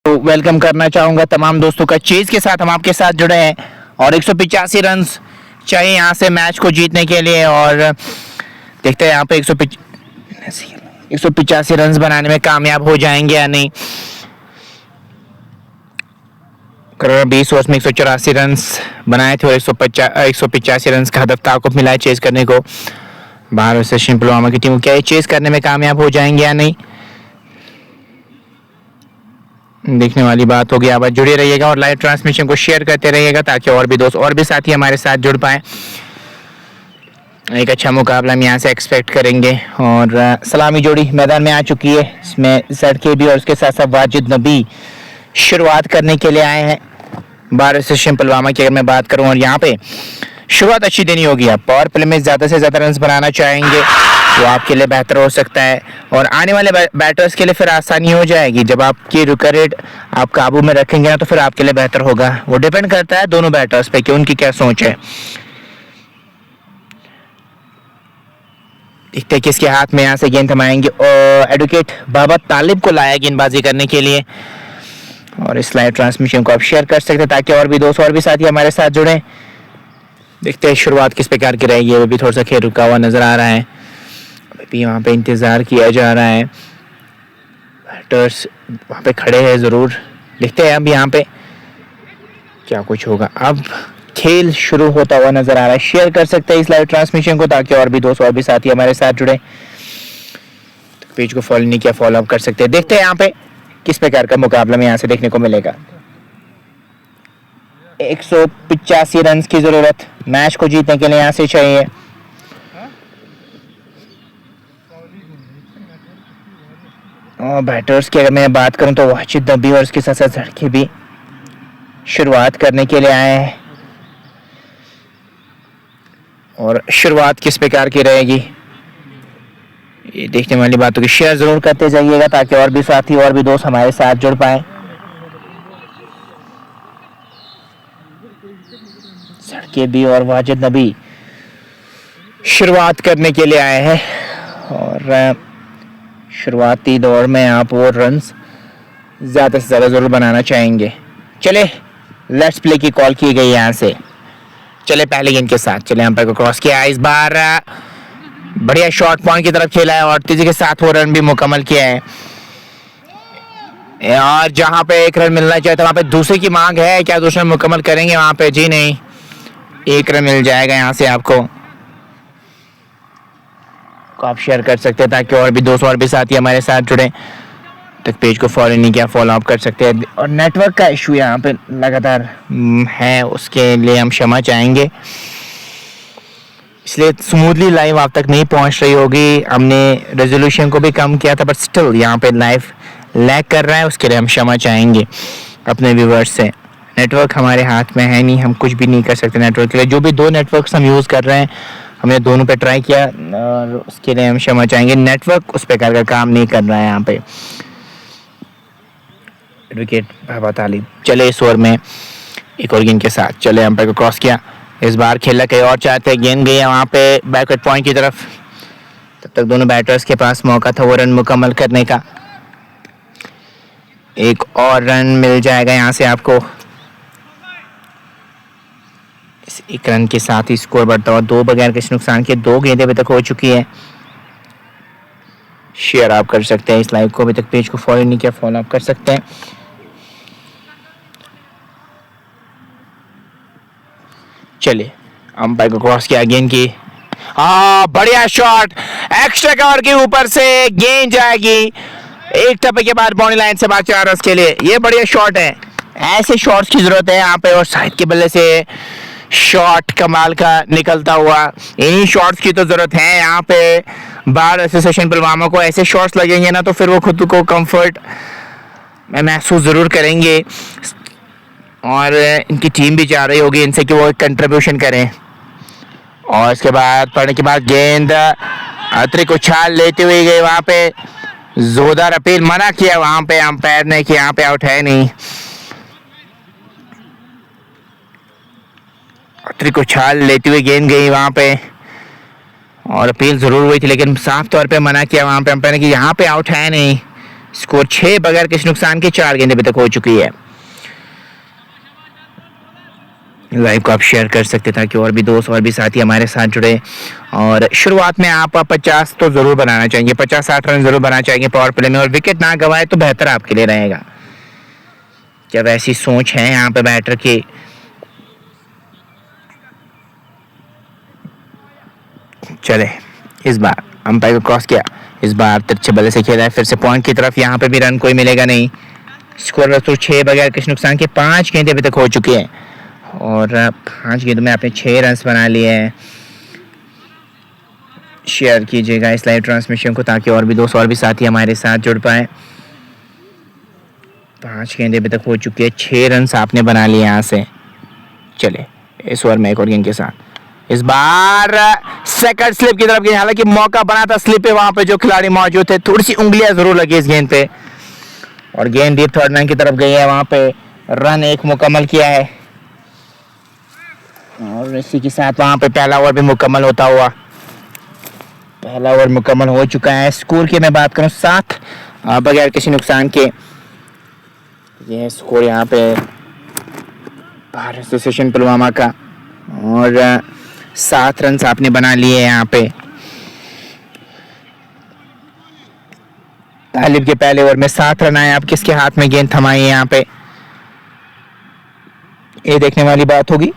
तो वेलकम करना चाहूँगा तमाम दोस्तों का। चेज के साथ हम आपके साथ जुड़े हैं और 185 रन चाहिए यहाँ से मैच को जीतने के लिए। और देखते हैं यहाँ पे 185 रन बनाने में कामयाब हो जाएंगे या नहीं। करोड़ 20 ओवर्स में 184 रन बनाए थे और 185 रन का हदफ ताकुब मिला है चेज करने को। 12 सेशन पुलवामा की टीम को क्या ये चेज करने में कामयाब हो जाएंगे या नहीं, देखने वाली बात होगी। आप जुड़े रहिएगा और लाइव ट्रांसमिशन को शेयर करते रहिएगा ताकि और भी दोस्त और भी साथी हमारे साथ जुड़ पाए। एक अच्छा मुकाबला हम यहाँ से एक्सपेक्ट करेंगे। और सलामी जोड़ी मैदान में आ चुकी है, इसमें सड़के भी और उसके साथ साथ वाजिद नबी शुरुआत करने के लिए आए हैं 12 सेशन पुलवामा की। अगर मैं बात करूँ और यहाँ पे शुरुआत अच्छी देनी होगी, आप पावर प्ले में ज़्यादा से ज़्यादा रन बनाना चाहेंगे वो आपके लिए बेहतर हो सकता है और आने वाले बैटर्स के लिए फिर आसानी हो जाएगी। जब आपकी रुका रेट आप काबू में रखेंगे ना तो फिर आपके लिए बेहतर होगा। वो डिपेंड करता है दोनों बैटर्स पे कि उनकी क्या सोच है। देखते हैं किसके हाथ में यहाँ से गेंद थमाएंगे। और एडवोकेट बाबा तालिब को लाया गेंदबाजी करने के लिए। और इस लाइव ट्रांसमिशन को आप शेयर कर सकते हैं ताकि और भी दोस्त और भी साथी हमारे साथ जुड़े। देखते हैं शुरुआत किस प्रकार की रहेगी। वो भी थोड़ा सा खेल रुका हुआ नजर आ रहा है, अभी वहाँ पे इंतज़ार किया जा रहा है। बैटर्स वहाँ पे खड़े हैं ज़रूर। देखते हैं अब यहाँ पे क्या कुछ होगा। अब खेल शुरू होता हुआ नजर आ रहा है। शेयर कर सकते हैं इस लाइव ट्रांसमिशन को ताकि और भी दोस्त और भी साथी हमारे साथ जुड़े। तो पेज को फॉलो नहीं किया फॉलो अप कर सकते हैं। देखते हैं यहाँ पे किस प्रकार का मुकाबला में यहाँ से देखने को मिलेगा। 185 रन की जरूरत मैच को जीतने के लिए यहाँ से चाहिए। और बैटर्स की अगर मैं बात करूं तो वाजिद नबी और उसके साथ साथ लड़के भी शुरुआत करने के लिए आए हैं। और शुरुआत किस प्रकार की रहेगी ये देखने वाली बात होगी। शेयर जरूर करते जाइएगा ताकि और भी साथी और भी दोस्त हमारे साथ जुड़ पाए। सड़के भी और वाजिद नबी शुरुआत करने के लिए आए हैं। और शुरुआती दौर में आप वो रन्स ज़्यादा से ज़्यादा ज़रूर बनाना चाहेंगे। चले लेट्स प्ले की कॉल की गई यहाँ से। चले पहले गेंद के साथ चले अंपायर को क्रॉस किया। इस बार बढ़िया शॉर्ट पॉइंट की तरफ खेला है और तेजी के साथ वो रन भी मुकम्मल किया है। और जहाँ पे एक रन मिलना चाहिए था वहाँ पे दूसरे की मांग है। क्या दूसरा मुकम्मल करेंगे वहाँ पे? जी नहीं, एक रन मिल जाएगा यहाँ से आपको। आप शेयर कर सकते हैं ताकि और भी दोस्त और भी साथी हमारे साथ जुड़े। तक पेज को फॉलो नहीं किया फॉलो अप कर सकते हैं। और नेटवर्क का इशू यहाँ पे लगातार है, उसके लिए हम क्षमा चाहेंगे। इसलिए स्मूथली लाइव आप तक नहीं पहुँच रही होगी। हमने रेजोल्यूशन को भी कम किया था बट स्टिल यहाँ पे लाइव लैग कर रहा है, उसके लिए हम क्षमा चाहेंगे अपने व्यूवर्स से। नेटवर्क हमारे हाथ में है नहीं, हम कुछ भी नहीं कर सकते नेटवर्क के लिए। जो भी दो नेटवर्क्स हम यूज़ कर रहे हैं हमने दोनों पे ट्राई किया और उसके लिए हम क्षमा चाहेंगे। नेटवर्क उस प्रकार का काम नहीं कर रहा है यहाँ पे। एडवोकेट बाबा तालिब चले इस ओवर में एक और गेंद के साथ चले अंपायर को क्रॉस किया। इस बार खेला कहीं और चाहते, गेंद गई है वहाँ पे बैकवर्ड पॉइंट की तरफ। तब तक दोनों बैटर्स के पास मौका था वो रन मुकम्मल करने का। एक और रन मिल जाएगा यहाँ से आपको। इस एक रन के साथ ही स्कोर बढ़ता हुआ 2 बगैर किसी नुकसान के 2 गेंदें अभी तक हो चुकी है। शेयर आप कर सकते हैं इस लाइव को। अभी तक पेज को फॉलो नहीं किया फॉलो आप कर सकते हैं। चलिए अंपायर को क्रॉस किया, गेंद की बढ़िया शॉट एक्स्ट्रा कवर के ऊपर से गेंद जाएगी एक टप्पे के बाद बाउंड्री लाइन से बाहर 4 रन के लिए। ये बढ़िया शॉट है, ऐसे शॉट्स की जरूरत है यहाँ पे। और साइड के बल्ले से शॉट कमाल का निकलता हुआ, इन्हीं शॉट्स की तो जरूरत है यहाँ पे। बार एसोसिएशन पुलवामा को ऐसे शॉट्स लगेंगे ना तो फिर वो खुद को कंफर्ट महसूस जरूर करेंगे और इनकी टीम भी चाह रही होगी इनसे कि वो एक कंट्रीब्यूशन करें। और इसके बाद पड़ने के बाद गेंद अतिरिक्त उछाल लेते हुए गए वहाँ पे। जोरदार अपील मना किया वहाँ पे अंपायर ने कि यहाँ पे आउट है नहीं। अतिरिक्त उछाल लेते हुए गेंद गई वहाँ पे और अपील जरूर हुई थी लेकिन साफ तौर पे मना किया वहाँ पे अंपायर ने कि यहाँ पे आउट है नहीं। स्कोर 6 बगैर किसी नुकसान के 4 गेंदें अभी तक हो चुकी है। लाइव को आप शेयर कर सकते हैं ताकि और भी दोस्त और भी साथी हमारे साथ जुड़े। और शुरुआत में आप 50 तो जरूर बनाना चाहेंगे, 50-60 रन जरूर बनाना चाहेंगे पावर प्ले में, और विकेट ना गवाए तो बेहतर आपके लिए रहेगा। क्या वैसी सोच है यहाँ पे बैटर की? चले, इस बार अंपायर को क्रॉस किया, इस बार तिरछे बल्ले से खेला है, फिर से पॉइंट की तरफ। यहाँ पे भी रन कोई मिलेगा नहीं। स्कोर तो 6 बगैर किसी नुकसान के 5 गेंदें अभी तक हो चुके हैं, और 5 गेंदों में आपने 6 रन बना लिए हैं। शेयर कीजिएगा इस लाइव ट्रांसमिशन को ताकि और भी दोस्त और भी साथी हमारे साथ जुड़ पाए। 5 गेंदें अभी तक हो चुकी है, 6 रन आपने बना लिए यहाँ से। चले, इस ओवर में एक और गेंद के साथ, इस बार सेकंड स्लिप की तरफ गई, हालांकि मौका बना था स्लिप पे, वहां पे जो खिलाड़ी मौजूद थे थोड़ी सी उंगलियां जरूर लगी इस गेंद पे, और गेंद डीप थर्ड मैन की तरफ गई है। वहां पे रन 1 मुकम्मल किया है, और इसी के साथ वहां पे पहला ओवर भी मुकम्मल होता हुआ, पहला ओवर मुकम्मल हो चुका है। स्कोर की मैं बात करूं 7 बगैर किसी नुकसान के, यह स्कोर यहाँ पे भारत एसोसिएशन पुलवामा का, और 7 रन आपने बना लिए यहाँ पे। तालिब के पहले ओवर में 7 रन आए, आप किसके हाथ में गेंद थमाई है यहाँ पे, ये देखने वाली बात होगी।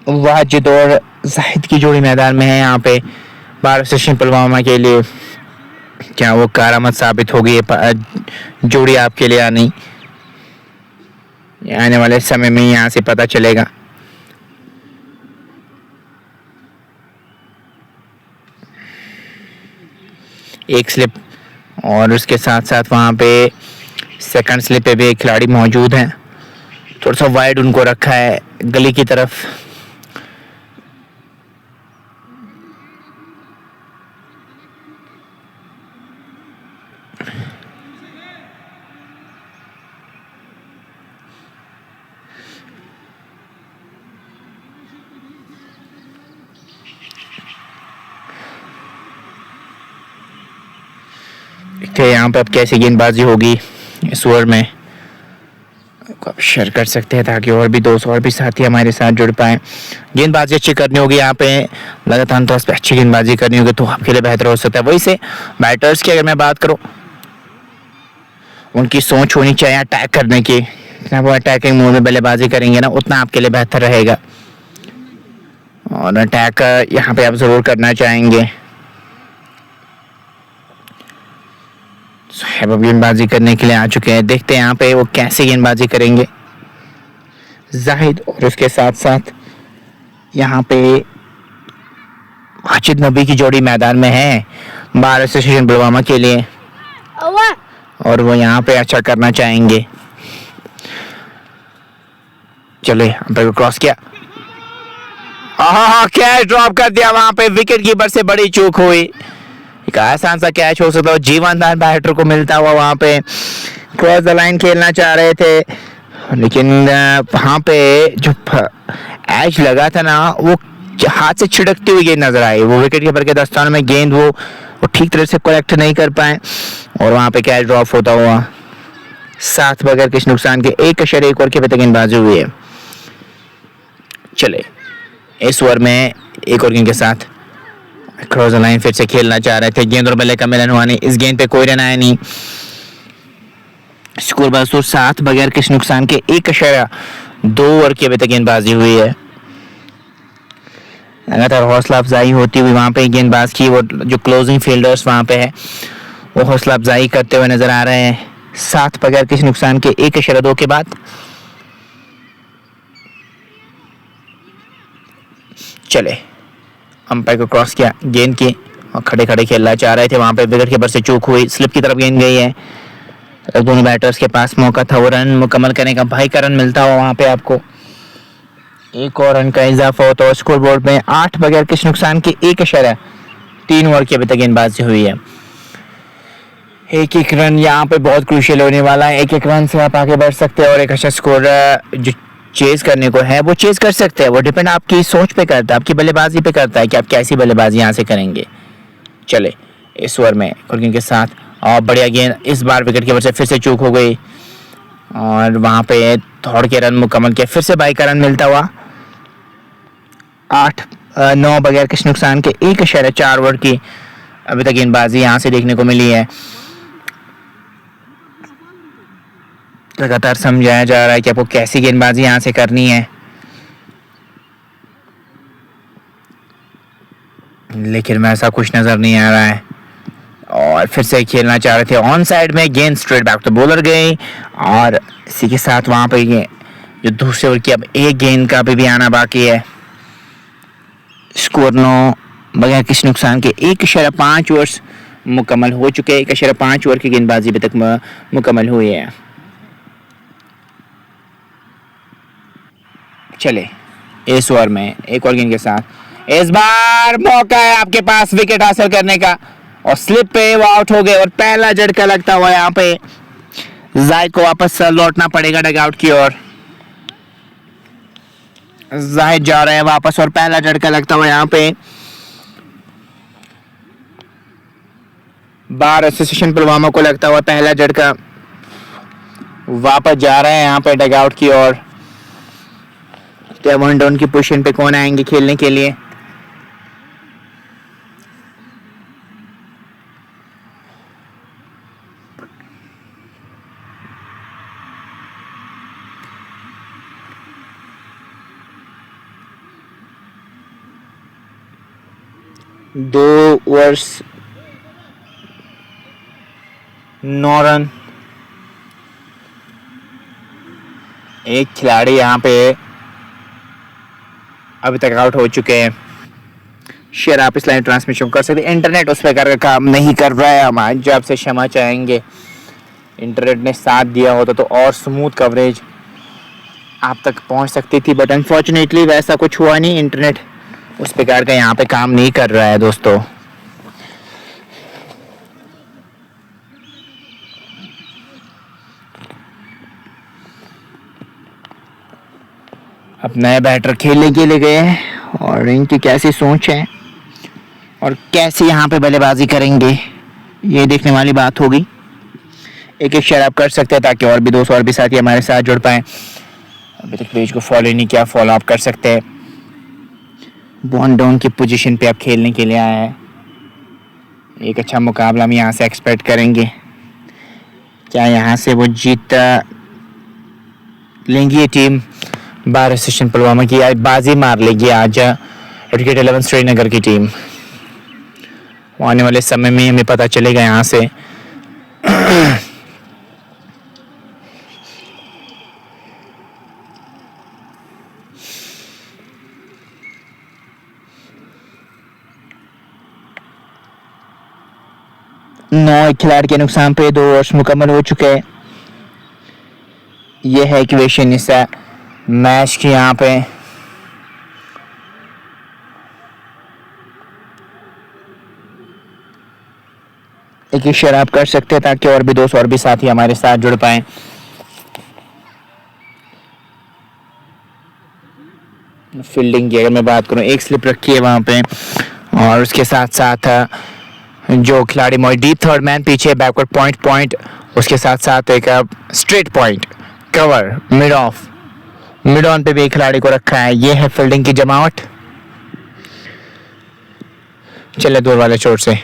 वाजिद और जाहिद की जोड़ी मैदान में है यहाँ पे भारत एसोसिएशन पुलवामा के लिए। क्या वो करामत साबित होगी ये जोड़ी आपके लिए या नहीं, आने वाले समय में यहाँ से पता चलेगा। एक स्लिप, और उसके साथ साथ वहाँ पे सेकंड स्लिप पे भी एक खिलाड़ी मौजूद हैं, थोड़ा सा वाइड उनको रखा है गली की तरफ। देखते हैं यहाँ पे अब कैसी गेंदबाजी होगी इस ओवर में, आप शेयर कर सकते हैं ताकि और भी दोस्त और भी साथी हमारे साथ जुड़ पाए। गेंदबाजी अच्छी करनी होगी यहाँ पे, लगातार अंतराल पे अच्छी गेंदबाजी करनी होगी तो आपके लिए बेहतर हो सकता है। वही से बैटर्स की अगर मैं बात करूँ, उनकी सोच होनी चाहिए अटैक करने की, जितना वो अटैकिंग मोड में बल्लेबाजी करेंगे ना उतना आपके लिए बेहतर रहेगा, और अटैक यहाँ पे आप जरूर करना चाहेंगे। अब गेंदबाजी करने के लिए आ चुके हैं, देखते हैं यहाँ पे वो कैसे गेंदबाजी करेंगे। जाहिद और उसके साथ साथ यहाँ पे वाजिद नबी की जोड़ी मैदान में है भारत एसोसिएशन पुलवामा के लिए, और वो यहाँ पे अच्छा करना चाहेंगे। चले, अंपायर को क्रॉस किया, कैच ड्रॉप कर दिया, वहां पे विकेट कीपर से बड़ी चूक हुई। एक आसान सा कैच हो सकता है, जीवनदान बैटर को मिलता हुआ, वहां पे क्रॉस द लाइन खेलना चाह रहे थे, लेकिन वहां पे जो एज लगा था ना वो हाथ से छिड़कती हुई गेंद नजर आई। वो विकेट कीपर के दस्ताने में गेंद वो ठीक तरह से कलेक्ट नहीं कर पाए, और वहां पे कैच ड्रॉप होता हुआ 7 बगैर किसी नुकसान के 1 ओवर के गेंदबाजी हुई है। चले, इस ओवर में एक और गेंद के साथ क्रॉस द लाइन फिर से खेलना चाह रहे थे, गेंद और बल्ले का मिलन हुआ नहीं, इस गेंद पे कोई रन आया नहीं। स्कोर बस 7 बगैर किसी नुकसान के 1.2 ओवर की अभी तक गेंदबाजी हुई है। लगातार हौसला अफजाई होती हुई वहां पे गेंदबाज की, वो जो क्लोजिंग फील्डर्स वहां पे है वो हौसला अफजाई करते हुए नजर आ रहे हैं। 7 बगैर किसी नुकसान के 1.2 के बाद। चले, अंपायर को क्रॉस किया गेंद की, और खड़े खड़े खेलना चाह रहे थे, वहां पे विकेट कीपर से चूक हुई, स्लिप की तरफ गेंद गई है। दोनों बैटर्स के पास मौका था वो रन मुकम्मल करने का, भाई का रन मिलता हुआ वहां पे आपको 1 और रन का इजाफा होता है। स्कोर बोर्ड में 8 बगैर किसी नुकसान के 1.3 ओवर की अभी तक गेंदबाजी हुई है। एक रन यहाँ पे बहुत क्रूशियल होने वाला है, एक रन से आप आगे बढ़ सकते हैं, और एक अच्छा स्कोर जो चेज करने को है वो चेज कर सकते हैं। वो डिपेंड आपकी सोच पे करता है, आपकी बल्लेबाजी पे करता है कि आप कैसी बल्लेबाजी यहाँ से करेंगे। चले, इस ओवर में कुलकीन के साथ। और बढ़िया गेंद, इस बार विकेट की वजह से फिर से चूक हो गई और वहां पे दौड़ के रन मुकम्मल किया। फिर से 22 का रन मिलता हुआ 8-9 बगैर किसी नुकसान के 1.4 ओवर की अभी तक गेंदबाजी यहाँ से देखने को मिली है। लगातार समझाया जा रहा है कि आपको कैसी गेंदबाजी यहाँ से करनी है, लेकिन में ऐसा कुछ नजर नहीं आ रहा है। और फिर से खेलना चाह रहे थे ऑन साइड में, गेंद स्ट्रेट बैक तो बॉलर गई और इसी के साथ वहां पे जो दूसरे ओवर की अब एक गेंद का भी आना बाकी है। स्कोर 9 बगैर किसी नुकसान के 1.5 ओवर्स मुकम्मल हो चुके हैं। 1.5 ओवर की गेंदबाजी अभी तक मुकम्मल हुई है। चले इस ओवर में एक और गेंद के साथ, इस बार मौका है आपके पास विकेट हासिल करने का और स्लिप पे वो आउट हो गए और पहला झटका लगता हुआ यहाँ पे जाहिद को वापस लौटना पड़ेगा डगआउट की ओर। जाहिद जा रहे हैं वापस और पहला झटका लगता हुआ यहाँ पे बार एसोसिएशन पुलवामा को लगता हुआ पहला झटका। वापस जा रहे हैं यहाँ पे डगआउट की ओर। वन डाउन की पोजीशन पे कौन आएंगे खेलने के लिए? दो ओवर्स 9 रन। एक खिलाड़ी यहाँ पे अभी तक आउट हो चुके हैं। शेयर आप इस लाइव ट्रांसमिशन कर सकते हैं। इंटरनेट उस पर कर काम नहीं कर रहा है, हम आज आपसे क्षमा चाहेंगे। इंटरनेट ने साथ दिया होता तो और स्मूथ कवरेज आप तक पहुंच सकती थी, बट अनफॉर्चुनेटली वैसा कुछ हुआ नहीं। इंटरनेट उस प्रकार का यहाँ पे काम नहीं कर रहा है दोस्तों। अब नए बैटर खेलने के लिए गए हैं और इनकी कैसी सोच है और कैसे यहाँ पे बल्लेबाजी करेंगे ये देखने वाली बात होगी। एक शेयर आप कर सकते हैं ताकि और भी दोस्त और भी साथी हमारे साथ जुड़ पाए। अभी तक पेज को फॉलो नहीं किया, फॉलो आप कर सकते हैं। वन डाउन की पोजीशन पे आप खेलने के लिए आए हैं। एक अच्छा मुकाबला हम यहाँ से एक्सपेक्ट करेंगे। क्या यहाँ से वो जीत लेंगी ये टीम? बार एसोसिएशन पुलवामा की आज बाजी मार लेगी आज क्रिकेट 11 श्रीनगर की टीम। आने वाले समय में हमें पता चलेगा यहाँ से। नौ खिलाड़ी के नुकसान पे 2 ओवर्स मुकम्मल हो चुके हैं। यह है इक्वेशन इस मैच की। यहाँ पे एक ही शेयर आप कर सकते हैं ताकि और भी दोस्त और भी साथी हमारे साथ जुड़ पाए। फील्डिंग की अगर मैं बात करूं, एक स्लिप रखी है वहां पे और उसके साथ साथ जो खिलाड़ी मोई डीप थर्ड मैन पीछे बैकवर्ड पॉइंट उसके साथ साथ एक straight point cover mid on पे भी एक खिलाड़ी को रखा है। ये है फील्डिंग की जमावट। चले दूर वाले चोट से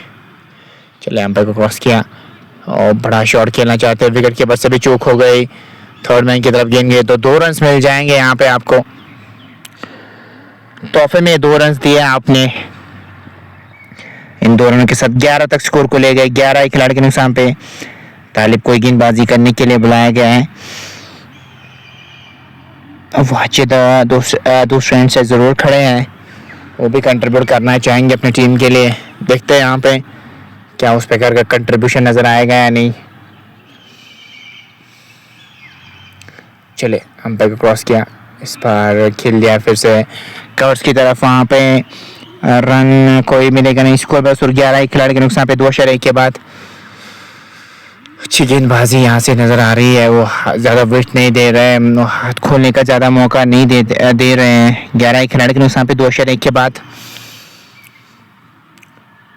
चले एम्पायर को क्रॉस किया और बड़ा शॉट खेलना चाहते हैं। विकेट के बस से भी चूक हो गई। थर्ड मैन की तरफ गेंद गए तो 2 रन मिल जाएंगे यहाँ पे आपको। तोहफे में 2 रन दिए आपने। इन 2 रनों के साथ 11 तक स्कोर को ले गए। 11 खिलाड़ी के नुकसान पे तालिब को गेंदबाजी करने के लिए बुलाया गया है। वाजिद दूसरे एंड से जरूर खड़े हैं, वो भी कंट्रीब्यूट करना चाहेंगे अपनी टीम के लिए। देखते हैं यहाँ पे क्या उस प्रकार का कंट्रीब्यूशन नजर आएगा या नहीं। चले अंपायर को क्रॉस किया, इस बार खेल दिया फिर से कवर्स की तरफ। वहाँ पे रन कोई मिलेगा नहीं। स्कोर बस और 11 खिलाड़ी के नुकसान पे 2 शेयर के बाद अच्छी गेंदबाजी यहाँ से नजर आ रही है। वो ज़्यादा वेट नहीं दे रहे हैं, हाथ खोलने का ज़्यादा मौका नहीं दे रहे हैं। 11 खिलाड़ी के नुकसान पे 2 शेयर के बाद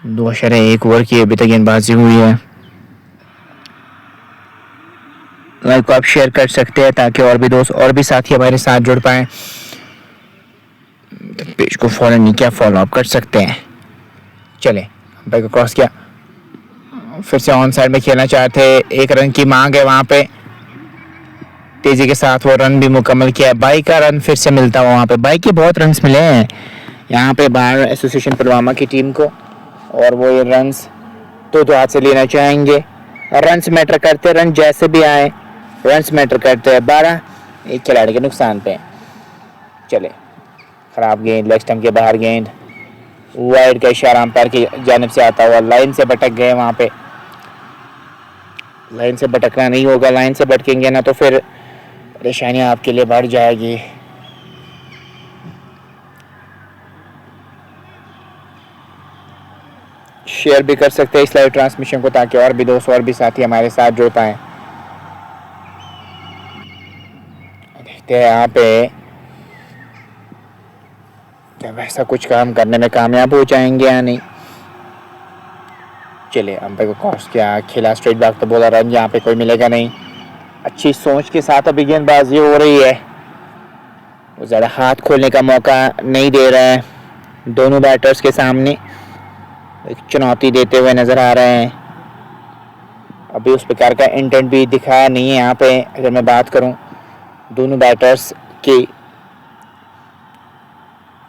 2.1 ओवर की अभी तक गेंदबाजी हुई है। लाइक को आप शेयर कर सकते हैं ताकि और भी दोस्त और भी साथी हमारे साथ जुड़ पाए। पेज को फॉलो नहीं किया, फॉलो अप कर सकते हैं। चले अंपायर को क्रॉस किया, फिर से ऑन साइड में खेलना चाहते, एक रन की मांग है वहां पे, तेजी के साथ वो रन भी मुकम्मल किया। बाई का रन फिर से मिलता हुआ वहां पे, बाई के बहुत रन्स मिले हैं यहाँ पे बार एसोसिएशन पुलवामा की टीम को, और वो ये रन्स तो हाथ से लेना चाहेंगे। रन्स मैटर करते, रन जैसे भी आए रन्स मैटर करते हैं। 12 एक खिलाड़ी के नुकसान पे। चले खराब गेंद, लेग स्टंप के बाहर गेंद, वाइड का इशारा अंपायर की जानिब से आता हुआ, लाइन से भटक गए वहां पे। लाइन से भटकना नहीं होगा, लाइन से भटकेंगे ना तो फिर परेशानियां आपके लिए बढ़ जाएगी। शेयर भी कर सकते हैं इस लाइव ट्रांसमिशन को ताकि और भी दोस्त और भी साथी हमारे साथ जुड़ पाए। देखते हैं यहाँ पे क्या वैसा कुछ काम करने में कामयाब हो जाएंगे या नहीं। चलिए अंपायर को क्रॉस किया, खेला स्ट्रेट बैक तो बोला रन यहाँ पे कोई मिलेगा नहीं। अच्छी सोच के साथ अभी गेंदबाजी हो रही है, वो ज़्यादा हाथ खोलने का मौका नहीं दे रहे हैं। दोनों बैटर्स के सामने एक चुनौती देते हुए नजर आ रहे हैं। अभी उस प्रकार का इंटेंट भी दिखाया नहीं है यहाँ पे। अगर मैं बात करूं दोनों बैटर्स की,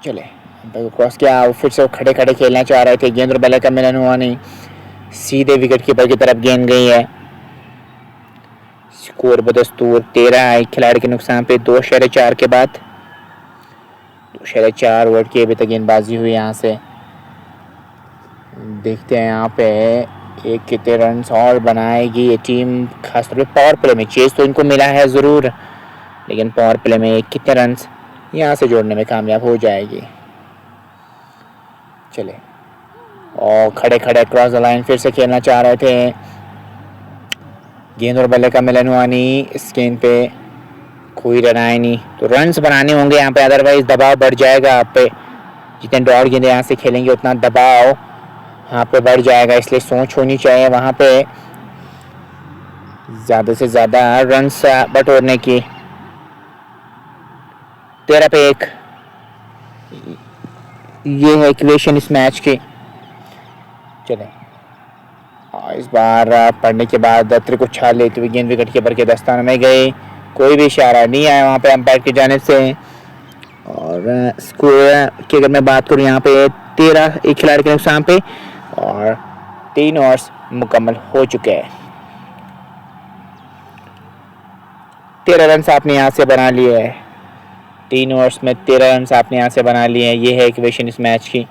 चले अंपायर को क्रॉस किया, फिर से वो खड़े खड़े खेलना चाह रहे थे, गेंद और बल्ले का मिलन हुआ नहीं, सीधे विकेट कीपर की तरफ गेंद गई है। स्कोर बदस्तूर 13 एक खिलाड़ी के नुकसान पे। 2.4 के बाद 2.4 ओवर की अभी तक गेंदबाजी हुई यहाँ से। देखते हैं यहाँ पे एक कितने रन और बनाएगी ये टीम, खासतौर पे पावर प्ले में। चेज तो इनको मिला है ज़रूर, लेकिन पावर प्ले में कितने रन यहाँ से जोड़ने में कामयाब हो जाएगी। चले और खड़े खड़े क्रॉस द लाइन फिर से खेलना चाह रहे थे, गेंद और बल्ले का मिलन हुआ नहीं, इस गेंद पे कोई रन आए नहीं, तो रन्स बनाने होंगे यहाँ पे, अदरवाइज दबाव बढ़ जाएगा आप पे। जितने डॉट गेंदे यहाँ से खेलेंगे उतना दबाव यहाँ पे बढ़ जाएगा, इसलिए सोच होनी चाहिए वहाँ पे ज़्यादा से ज़्यादा रन्स बटोरने की। 13 पे 1 ये है इक्वेशन इस मैच की। चले इस बार पढ़ने के बाद त्रिक उछाल लेते हुए गेंद विकेट कीपर के दस्ताने में गई, कोई भी इशारा नहीं आया वहाँ पे अंपायर की जानिब से। और स्कोर की अगर मैं बात करूँ यहाँ पे 13 एक खिलाड़ी के नुकसान पे, और 3 ओवर्स मुकम्मल हो चुके हैं। 13 रन आपने यहाँ से बना लिए है, 3 ओवर्स में 13 रन आपने यहाँ से बना लिए हैं। ये है इक्वेशन इस मैच की।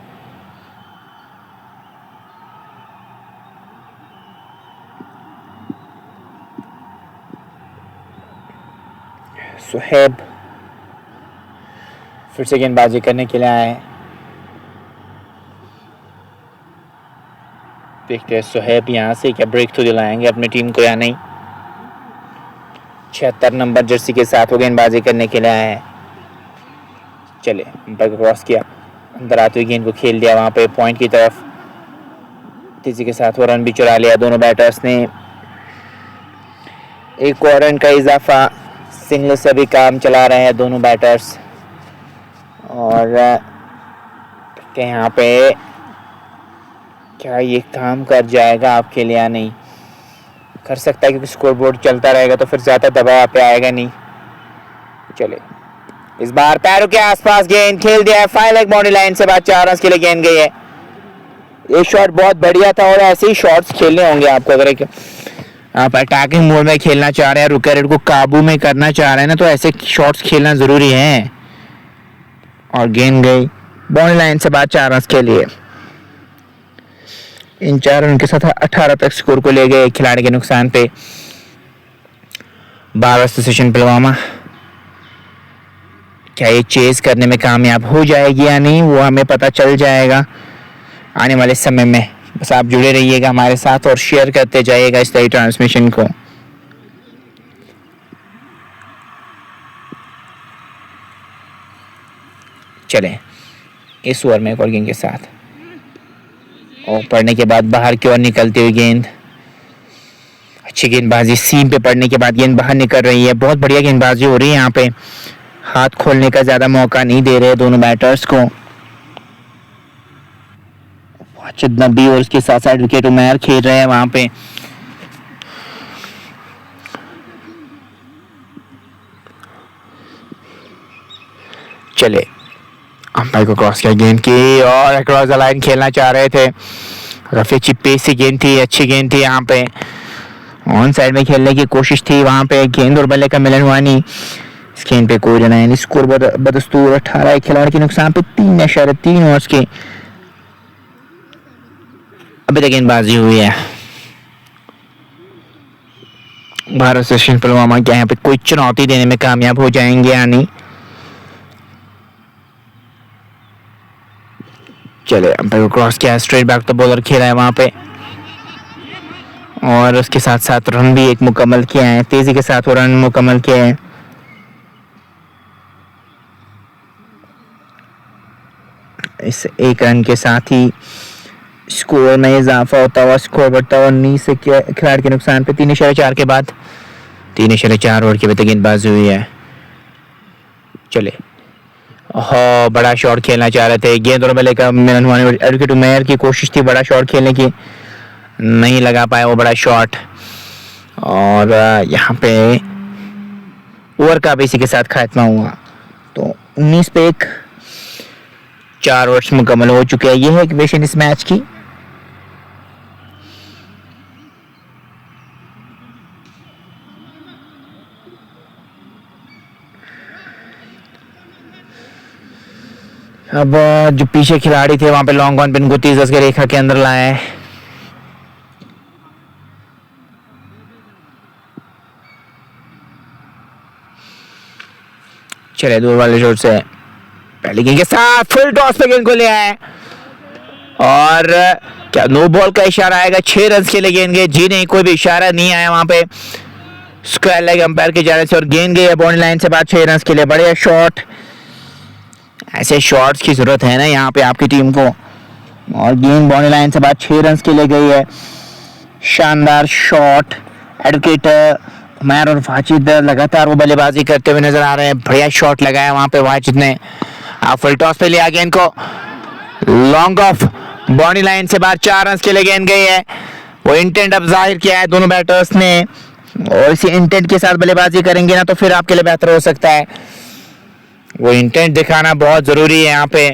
सुहेब फिर से गेंदबाजी करने के लिए आए, देखते हैं सुहेब यहाँ से क्या ब्रेक थ्रू दिलाएंगे अपनी टीम को या नहीं। 76 नंबर जर्सी के साथ वो गेंदबाजी करने के लिए आए हैं। चले अंपायर को क्रॉस किया, अंदर आते हुए गेंद को खेल दिया वहाँ पे पॉइंट की तरफ, तेजी के साथ वो रन भी चुरा लिया दोनों बैटर्स ने। एक और रन का इजाफा, सिंगल से भी काम चला रहे हैं दोनों बैटर्स। और यहाँ पे क्या ये काम कर जाएगा आपके लिए या नहीं, कर सकता है क्योंकि स्कोर बोर्ड चलता रहेगा तो फिर ज़्यादा दबाव पे आएगा नहीं। चले इस बार पैरों के आसपास गेंद खेल दिया है, 5 लेग बाउंड्री लाइन से बाद 4 रन के लिए गेंद गई है। ये शॉट बहुत बढ़िया था और ऐसे ही शॉट्स खेलने होंगे आपको। अगर एक आप अटैकिंग मोड में खेलना चाह रहे हैं, रुके रेट को काबू में करना चाह रहे हैं ना, तो ऐसे शॉट्स खेलना ज़रूरी है। और गेंद गई बाउंड्री लाइन से बाद 4 रन के लिए। इन 4 रन के साथ 18 तक स्कोर को ले गए खिलाड़ी के नुकसान पे। बार एसोसिएशन पुलवामा क्या ये चेज करने में कामयाब हो जाएगी या नहीं, वो हमें पता चल जाएगा आने वाले समय में। बस आप जुड़े रहिएगा हमारे साथ और शेयर करते जाइएगा इस लाइव ट्रांसमिशन को। चलें इस ओवर में एक और गेंद के साथ और पड़ने के बाद बाहर की ओर निकलती हुई गेंद, अच्छी गेंदबाजी, सीम पे पड़ने के बाद गेंद बाहर निकल रही है। बहुत बढ़िया गेंदबाजी हो रही है यहाँ पे, हाथ खोलने का ज्यादा मौका नहीं दे रहे दोनों बैटर्स को। वाजिद नबी और उसके साथ साथ विकेट उमैर खेल रहे हैं वहां पे। चले, अंपायर को क्रॉस किया गेंद की और अक्रॉस द लाइन खेलना चाह रहे थे। काफी अच्छी पेसी गेंद थी, अच्छी गेंद थी यहाँ पे, ऑन साइड में खेलने की कोशिश थी वहां पे। गेंद और बल्ले का मिलन हुआ नहीं। इस गेंद पे कोई रन है। स्कोर बदस्तूर 18 खिलाड़ी के नुकसान पे 3.3 ओवर्स के अभी तक गेंदबाजी हुई है। भारत सेशन पुलवामा क्या यहाँ पे कोई चुनौती देने में कामयाब हो जाएंगे या नहीं। चले, अंपायर को क्रॉस किया, स्ट्रेट बैक तो बॉलर खेला है वहां पे और उसके साथ साथ रन भी एक मुकम्मल किया है। तेजी के साथ वो रन मुकम्मल किए हैं। इस एक रन के साथ ही स्कोर में इजाफा होता हुआ स्कोर बढ़ता हुआ 19 से खिलाड़ी के नुकसान पे 3.4 के बाद 3.4 ओवर की अभी तक गेंदबाजी हुई है। चले, बड़ा शॉट खेलना चाह रहे थे। गेंद और बल्ले का मिलन हुआ, विकेट उमैर की कोशिश थी बड़ा शॉट खेलने की, नहीं लगा पाया वो बड़ा शॉट। और यहाँ पे ओवर का भी इसी के साथ खात्मा हुआ। तो 19 पे 4 ओवर्स मुकम्मल हो चुके हैं। यह है इक्वेशन इस मैच की। अब जो पीछे खिलाड़ी थे वहां पे लॉन्ग ऑन पिन को 30 गज के रेखा के अंदर लाए। चले, दूर वाले शॉट से पहली गेंद के साथ फुल टॉस पे गेंद को ले आए और क्या नो बॉल का इशारा आएगा। 6 रन के लिए गेंद गए। जी नहीं, कोई भी इशारा नहीं आया वहां पे स्क्वायर लेग अंपायर के जाने से और गेंद गई बाउंड्री लाइन से बाद 6 रन के लिए। बढ़िया शॉट, ऐसे शॉट्स की जरूरत है ना यहाँ पे आपकी टीम को। और गेंद बाउंड्री लाइन से बाद 6 रन के लिए गई है। शानदार शॉट। एडवोकेट उमैर और वाजिद लगातार वो बल्लेबाजी करते हुए नजर आ रहे हैं। बढ़िया शॉट लगाया वहां पे वाजिद ने। फुल टॉस पे लिया गेंद को, लॉन्ग ऑफ बाउंड्री लाइन से बाद 4 रन के लिए गेंद गई है। वो इंटेंट अब जाहिर किया है दोनों बैटर्स ने और इसी इंटेंट के साथ बल्लेबाजी करेंगे ना तो फिर आपके लिए बेहतर हो सकता है। वो इंटेंट दिखाना बहुत जरूरी है यहाँ पे।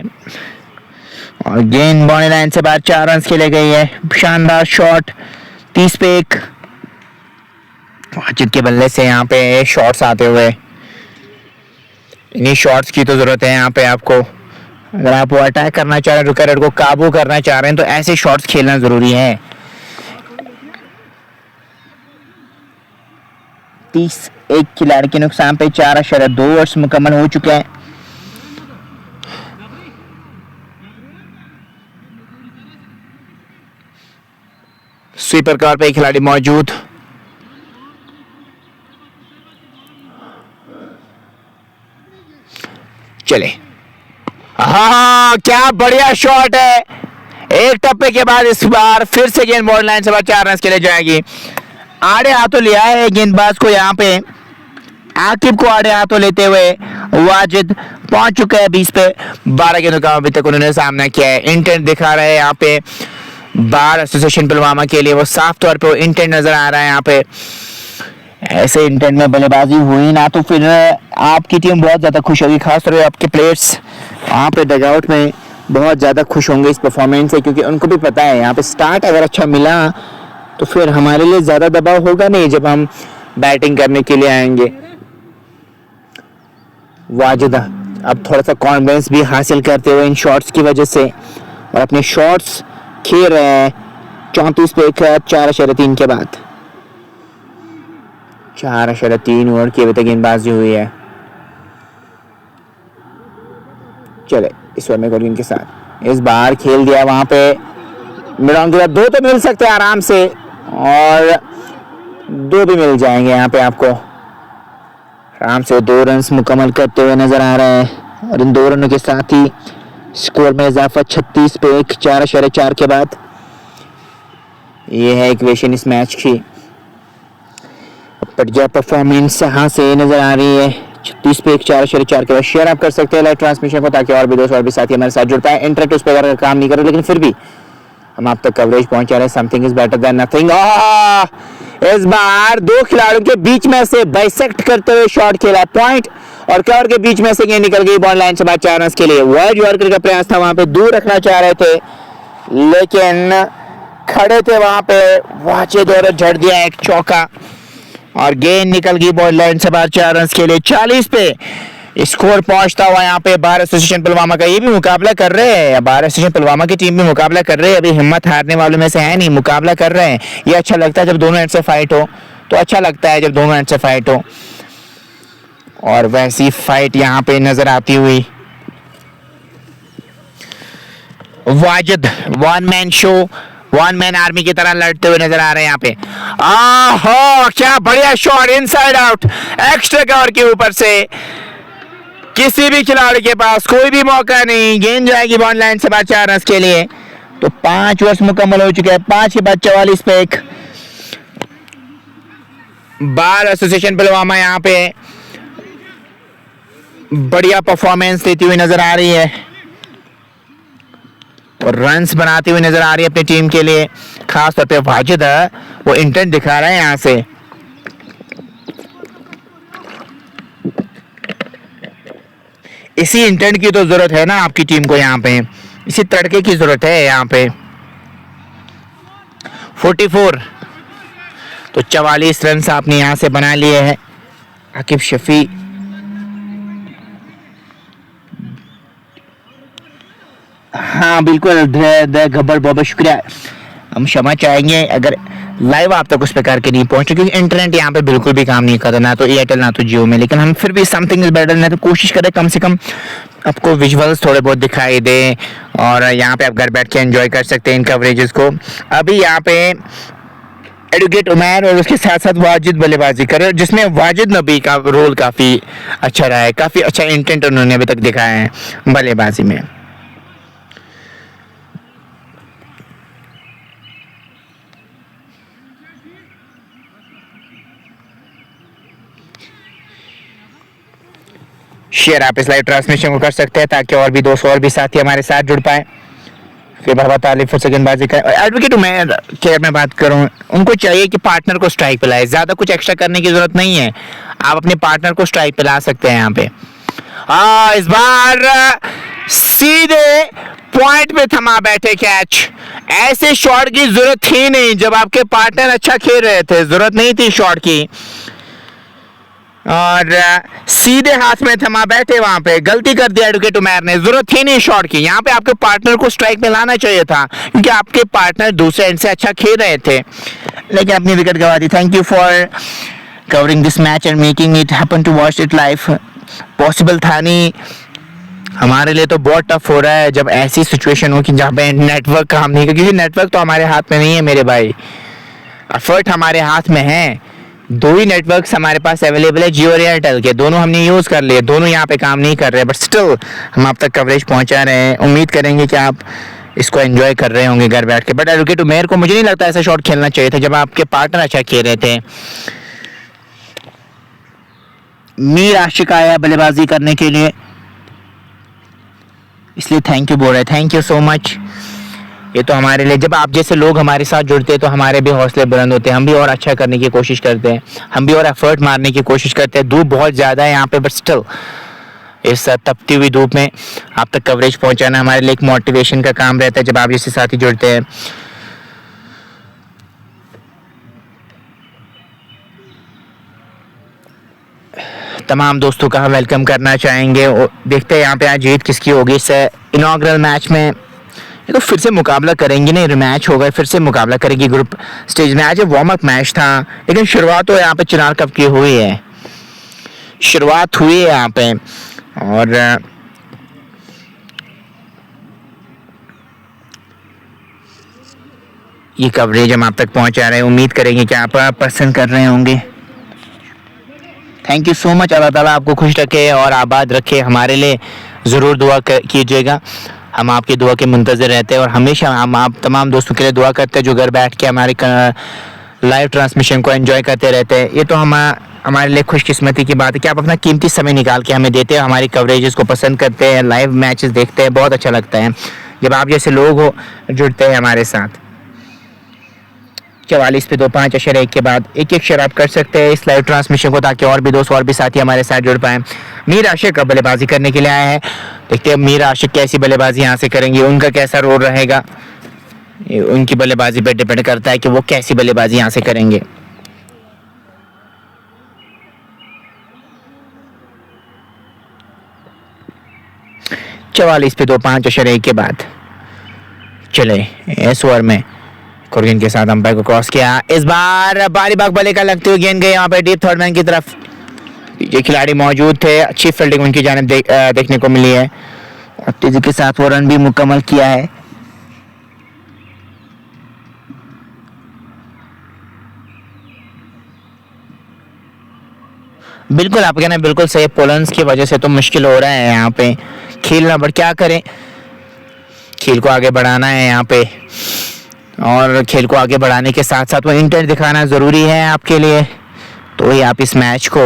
और गेंद बाउंड्री लाइन से बाद 4 रन के लिए गई है। शानदार शॉट। 30 पे 1 वाजिद के बल्ले से यहाँ पे शॉट्स आते हुए। इन्हीं शॉट्स की तो जरूरत है यहाँ पे आपको। अगर आप वो अटैक करना चाह रहे हैं, विकेट को काबू करना चाह रहे हैं तो ऐसे शॉट्स खेलना जरूरी है। 30 खिलाड़ी के नुकसान पे 4.2 ओवर्स मुकम्मल हो चुके हैं। स्वीपर कवर पे खिलाड़ी मौजूद। चले, हाँ क्या बढ़िया शॉट है। एक टप्पे के बाद इस बार फिर से गेंद बॉर्डर लाइन से बाद 4 रन के लिए जाएगी। आड़े हाथों लिया है गेंदबाज को यहाँ पे। आकिब को आड़े हाथों लेते हुए वाजिद पहुंच चुके हैं 20 पे 12 गेंदों का अभी तक उन्होंने सामना किया है। इंटेंट दिखा रहे हैं यहाँ पे बार एसोसिएशन पुलवामा के लिए। वो साफ तौर पे वो इंटेंट नजर आ रहा है यहाँ पे। ऐसे इंटेंट में बल्लेबाजी हुई ना तो फिर आपकी टीम बहुत ज्यादा खुश होगी। खासतौर पे आपके प्लेयर्स वहाँ पे डगआउट में बहुत ज्यादा खुश होंगे इस परफॉर्मेंस से, क्योंकि उनको भी पता है यहाँ पे स्टार्ट अगर अच्छा मिला तो फिर हमारे लिए ज्यादा दबाव होगा नहीं जब हम बैटिंग करने के लिए आएंगे। वाजिद अब थोड़ा सा कॉन्फिडेंस भी हासिल करते हुए इन शॉट्स की वजह से और अपने शॉट्स खेल रहे हैं। 34 पे 4.3 के बाद 4.3 ओवर की अभी तक गेंदबाजी हुई है। चले, इस ओवर में गोलिंग के साथ इस बार खेल दिया वहां पे मिडाउन के बाद 2 तो मिल सकते हैं आराम से और 2 भी मिल जाएंगे यहाँ पे आपको। आराम से 2 रन मुकम्मल करते हुए नजर आ रहे हैं और इन 2 रनों के साथ ही स्कोर में इजाफा 36 पे 4.4 के बाद ये है इक्वेशन इस मैच की। बढ़िया परफॉर्मेंस यहाँ से नजर आ रही है। 36 पे 4.4 के बाद शेयर आप कर सकते हैं लाइव ट्रांसमिशन को, ताकि और भी दोस्त और भी साथी हमारे साथ जुड़ पाए। इंटरनेट उस पर अगर काम नहीं कर रहे, लेकिन फिर भी हम आप तक कवरेज पहुंचा रहे हैं। Something is better than nothing. इस बार दो खिलाड़ियों के बीच में से बाइसेक्ट करते हुए शॉट खेला, पॉइंट और कवर के बीच में से गेंद निकल गई बॉल लाइन से बाहर 4 रन के लिए। वाइड यॉर्कर का प्रयास था, वहां पे दूर रखना चाह रहे थे, लेकिन खड़े थे वहां पे, वाजिद और झड़ दिया एक चौका और गेंद निकल गई बॉल लाइन से बाहर 4 रन के लिए। 40 पे स्कोर पहुंचता हुआ यहाँ पे बार एसोसिएशन पुलवामा का, ये भी मुकाबला कर रहे हैं। बार एसोसिएशन पुलवामा की टीम भी मुकाबला कर रही है, अभी हिम्मत हारने वालों में से है नहीं, मुकाबला कर रहे हैं। ये अच्छा लगता है जब दोनों एंड से फाइट हो, तो अच्छा लगता है जब दोनों एंड से फाइट हो, और वैसी फाइट यहाँ पे नजर आती हुई। Wajid one man show, one man army की तरह लड़ते हुए नजर आ रहे हैं यहाँ पे। आहो, क्या बढ़िया shot, inside out, extra cover के ऊपर से। किसी भी खिलाड़ी के पास कोई भी मौका नहीं, गेंद जाएगी बॉल लाइन से बाहर 4 रन के लिए। तो 5 ओवर्स मुकम्मल हो चुके हैं, 5 के बाद 44 पे एक। बार एसोसिएशन पुलवामा यहाँ पे बढ़िया परफॉर्मेंस देती हुई नजर आ रही है और रन्स बनाती हुई नजर आ रही है अपनी टीम के लिए। खास तौर पे वाजिद है, वो इंटेंट दिखा रहा है यहाँ से। इसी इंटेंट की तो जरूरत है ना आपकी टीम को, यहाँ पे इसी तड़के की जरूरत है यहाँ पे। 44 तो 44 रन आपने यहाँ से बना लिए हैं। आकिब शफी हाँ बिल्कुल, गब्बर बहुत शुक्रिया। हम क्षमा चाहेंगे अगर लाइव आप तक उस प्रकार के नहीं पहुंचे, क्योंकि इंटरनेट यहाँ पे बिल्कुल भी काम नहीं कर रहा, ना तो एयरटेल ना तो जियो में। लेकिन हम फिर भी समथिंग इज बेटर, ना तो कोशिश करें कम से कम आपको विजुअल्स थोड़े बहुत दिखाई दे, और यहाँ पे आप घर बैठ के एंजॉय कर सकते हैं इन कवरेजेस को। अभी यहाँ पे एडवोकेट उमैर और उसके साथ साथ वाजिद बल्लेबाजी करे, जिसमें वाजिद नबी का रोल काफ़ी अच्छा रहा है, काफ़ी अच्छा इंटेंट उन्होंने अभी तक दिखाया है बल्लेबाजी में। शेयर आप इस लाइव ट्रांसमिशन को कर सकते हैं, ताकि और भी दोस्त और भी साथी हमारे साथ जुड़ पाए। फिर बाबा तालिफ और सेकंडबाजी का एडवोकेट उमैर के मैं बात करूं, उनको चाहिए कि पार्टनर को स्ट्राइक पिलाए, ज़्यादा कुछ एक्स्ट्रा करने की जरूरत नहीं है, आप अपने पार्टनर को स्ट्राइक पिला सकते हैं यहाँ पे। इस बार सीधे पॉइंट पे थमा बैठे कैच। ऐसे शॉट की जरूरत थी नहीं, जब आपके पार्टनर अच्छा खेल रहे थे जरूरत नहीं थी शॉट की, और सीधे हाथ में थमा बैठे, वहां पे गलती कर दिया एडवोकेट उमैर ने, जरूरत थी नहीं शॉट की। यहाँ पे आपके पार्टनर को स्ट्राइक में लाना चाहिए था, क्योंकि आपके पार्टनर दूसरे एंड से अच्छा खेल रहे थे, लेकिन अपनी विकेट गवा दी। Thank you for covering this match and making it happen to watch it live. Possible था नहीं, हमारे लिए तो बहुत टफ हो रहा है जब ऐसी सिचुएशन हो कि जहाँ पे नेटवर्क काम नहीं कर, क्योंकि नेटवर्क तो हमारे हाथ में नहीं है मेरे भाई, एफर्ट हमारे हाथ में है। 2 ही नेटवर्क्स हमारे पास अवेलेबल है, जियो और एयरटेल के, दोनों हमने यूज़ कर लिए, दोनों यहाँ पे काम नहीं कर रहे, बट स्टिल हम आप तक कवरेज पहुँचा रहे हैं। उम्मीद करेंगे कि आप इसको एंजॉय कर रहे होंगे घर बैठ के। बट एडवोकेट उमैर को मुझे नहीं लगता ऐसा शॉट खेलना चाहिए था जब आपके पार्टनर अच्छा खेल रहे थे। मीर आशिक आया बल्लेबाजी करने के लिए, इसलिए थैंक यू बोल रहे, थैंक यू सो मच। ये तो हमारे लिए, जब आप जैसे लोग हमारे साथ जुड़ते हैं तो हमारे भी हौसले बुलंद होते हैं, हम भी और अच्छा करने की कोशिश करते हैं, हम भी और एफर्ट मारने की कोशिश करते हैं। धूप बहुत ज़्यादा है यहाँ पे, बट स्टिल इस तपती हुई धूप में आप तक कवरेज पहुँचाना हमारे लिए एक मोटिवेशन का काम रहता है जब आप जैसे साथी जुड़ते हैं। तमाम दोस्तों का हम वेलकम करना चाहेंगे। देखते हैं यहाँ पे आज जीत किसकी होगी इस इनॉग्रल मैच में। ये तो फिर से मुकाबला करेंगे, नहीं रिमैच होगा, फिर से मुकाबला करेंगी ग्रुप स्टेज में। आज वार्म अप मैच था, लेकिन शुरुआत तो यहाँ पे चिनार कप की हुई है, शुरुआत हुई है यहाँ पे, और ये कवरेज हम आप तक पहुँचा रहे हैं। उम्मीद करेंगे कि आप पसंद कर रहे होंगे। Thank you so much. अल्लाह ताला आपको खुश रखे और आबाद रखे, हमारे लिए ज़रूर दुआ कीजिएगा। हम आपकी दुआ के मुंतज़िर रहते हैं और हमेशा हम आप तमाम दोस्तों के लिए दुआ करते हैं जो घर बैठ के हमारे लाइव ट्रांसमिशन को एंजॉय करते रहते हैं। ये तो हमारे लिए खुशकिस्मती की बात है कि आप अपना कीमती समय निकाल के हमें देते हैं, हमारी कवरेजेस को पसंद करते हैं, लाइव मैचेस देखते हैं। बहुत अच्छा लगता है जब आप जैसे लोग हो जुड़ते हैं हमारे साथ। 44 पे 2.5 के बाद एक शेयर आप कर सकते हैं इस लाइव ट्रांसमिशन को, ताकि और भी दोस्त और भी साथी हमारे साथ जुड़ पाएँ। मीर आशिक बल्लेबाजी करने के लिए आए हैं, देखते हैं मीर आशिक कैसी बल्लेबाजी यहाँ से करेंगे, उनका कैसा रोल रहेगा। उनकी बल्लेबाजी पर डिपेंड करता है कि वो कैसी बल्लेबाजी यहाँ से करेंगे। चवालीस पे 2.5 के बाद चले इस ओवर में कोरियन के साथ अंपायर को क्रॉस किया। इस बार बारी बाग बल्ले का लगते हुए गेंद गए यहाँ पे डीप थर्ड मैन की तरफ। ये खिलाड़ी मौजूद थे, अच्छी फील्डिंग उनकी जानिब देखने को मिली है और तेजी के साथ वो रन भी मुकम्मल किया है। बिल्कुल आप कहना बिल्कुल सही, पोलैंड की वजह से तो मुश्किल हो रहा है यहाँ पे खेलना, बट क्या करें, खेल को आगे बढ़ाना है यहाँ पे और खेल को आगे बढ़ाने के साथ साथ वो इंटेंट दिखाना ज़रूरी है आपके लिए, तो ही आप इस मैच को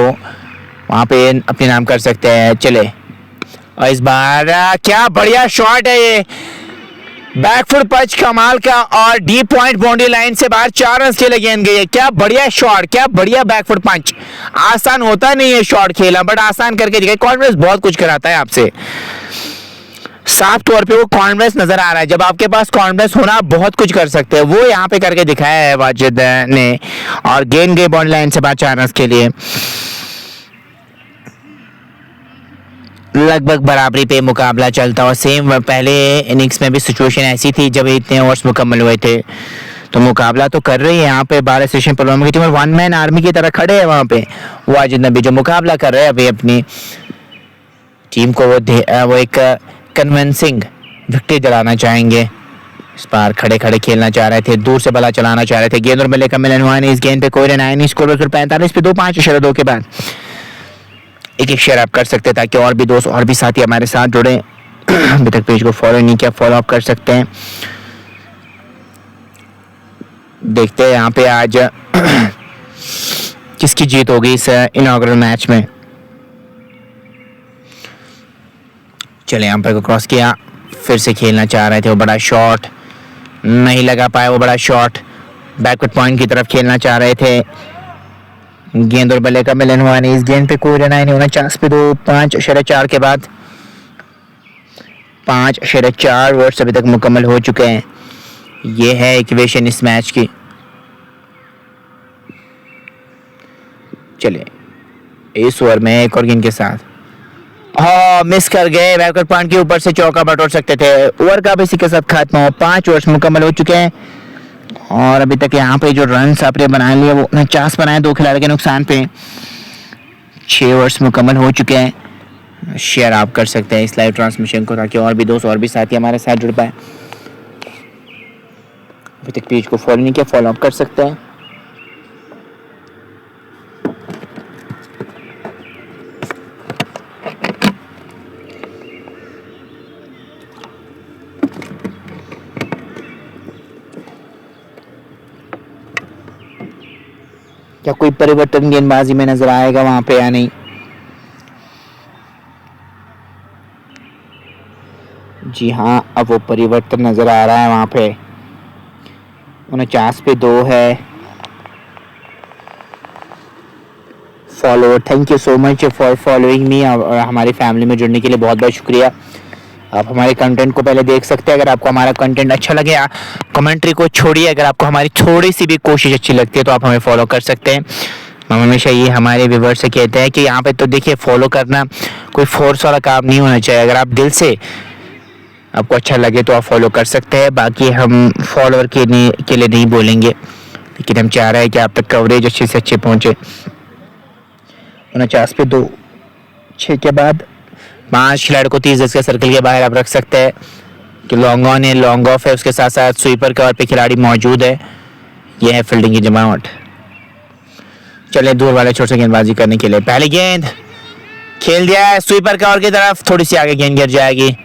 वहाँ पे अपने नाम कर सकते हैं। चले और इस बार क्या बढ़िया शॉट है, ये बैकफुट पंच कमाल का और डीप पॉइंट बाउंड्री लाइन से बाहर 4 रन के लिए गेंद गई है। क्या बढ़िया शॉट, क्या बढ़िया बैकफुट पंच। आसान होता नहीं है शॉट खेलना, बट आसान करके दिखाई। कॉन्फिडेंस बहुत कुछ कराता है आपसे, साफ तौर पे वो कॉन्फिडेंस नजर आ रहा है। जब आपके पास कॉन्फिडेंस होना आप बहुत कुछ कर सकते हैं, वो यहाँ पे करके दिखाया है वाजिद ने और गेंद गई बाउंड्री लाइन से बाहर 4 रन के लिए। लगभग बराबरी पे मुकाबला चलता और सेम पहले इनिंग्स में भी सिचुएशन ऐसी थी जब इतने ओवर्स मुकम्मल हुए थे, तो मुकाबला तो कर रही है यहाँ पे 12 स्टेशन पुलवामा की टीम और 1 मैन आर्मी की तरह खड़े हैं वहाँ पे वाजिद नबी, जो मुकाबला कर रहे हैं अभी अपनी टीम को। वो एक कन्विंसिंग विकेट दिलाना चाहेंगे। इस बार खड़े खड़े खेलना चाह रहे थे, दूर से बल्ला चलाना चाह रहे थे। गेंद और बल्ले का मिलन हुआ नहीं, इस गेंद पे कोई रन आया नहीं। स्कोर 45 पे 2.5 के बाद एक शेयर आप कर सकते हैं ताकि और भी दोस्त और भी साथी हमारे साथ जुड़े। अभी तक पेज को फॉलो नहीं किया, फॉलो अप कर सकते हैं। देखते हैं यहाँ पे आज किसकी जीत होगी इस इनॉग्रल मैच में। चले अंपायर को क्रॉस किया, फिर से खेलना चाह रहे थे, वो बड़ा शॉट नहीं लगा पाया, वो बड़ा शॉट बैकवर्ड पॉइंट की तरफ खेलना चाह रहे थे। गेंद और बल्ले का मिलन हुआ नहीं, इस गेंद पे कोई रन आया नहीं। 49 पे 2.5 के बाद 5.4 ओवर्स अभी तक मुकम्मल हो चुके हैं। ये है इक्वेशन इस मैच की। चले इस ओवर में एक और गेंद के साथ मिस कर गए, बैकवर्ड पॉइंट के ऊपर से चौका बटोर सकते थे। ओवर का भी इसी के साथ खात्मा हो, 5 ओवर्स मुकम्मल हो चुके हैं और अभी तक यहाँ पे जो रन आपने बना लिए वो 49 बनाए 2 खिलाड़ी के नुकसान पे। 6 ओवर्स मुकम्मल हो चुके हैं। शेयर आप कर सकते हैं इस लाइव ट्रांसमिशन को ताकि और भी दोस्त और भी साथी हमारे साथ जुड़ पाए। अभी तक पेज को फॉलो नहीं किया, फॉलो अप कर सकते हैं। क्या कोई परिवर्तन गेंदबाजी में नजर आएगा वहां पे या नहीं? जी हाँ, अब वो परिवर्तन नजर आ रहा है वहां पे। 49 पे 2 है। Follower, thank you so much for following me और हमारी फैमिली में जुड़ने के लिए बहुत बहुत शुक्रिया। आप हमारे कंटेंट को पहले देख सकते हैं। अगर आपको हमारा कंटेंट अच्छा लगे, कमेंट्री को छोड़िए। अगर आपको हमारी थोड़ी सी भी कोशिश अच्छी लगती है तो आप हमें फॉलो कर सकते हैं। हम हमेशा ये हमारे व्यूअर्स से कहते हैं कि यहाँ पे तो देखिए, फॉलो करना कोई फोर्स वाला काम नहीं होना चाहिए। अगर आप दिल से आपको अच्छा लगे तो आप फॉलो कर सकते हैं। बाकी हम फॉलोअर के लिए नहीं बोलेंगे, लेकिन हम चाह रहे हैं कि आप तक कवरेज अच्छे से अच्छे पहुँचे। 49 पे 2 6 के बाद 5 खिलाड़ी को 30 गज के सर्कल के बाहर आप रख सकते हैं कि लॉन्ग ऑन है, लॉन्ग ऑफ है, उसके साथ साथ स्वीपर कवर पे खिलाड़ी मौजूद है। यह है फील्डिंग की जमावट। चले दूर वाले छोर से गेंदबाजी करने के लिए पहली गेंद खेल दिया है स्वीपर कवर की तरफ, थोड़ी सी आगे गेंद गिर जाएगी।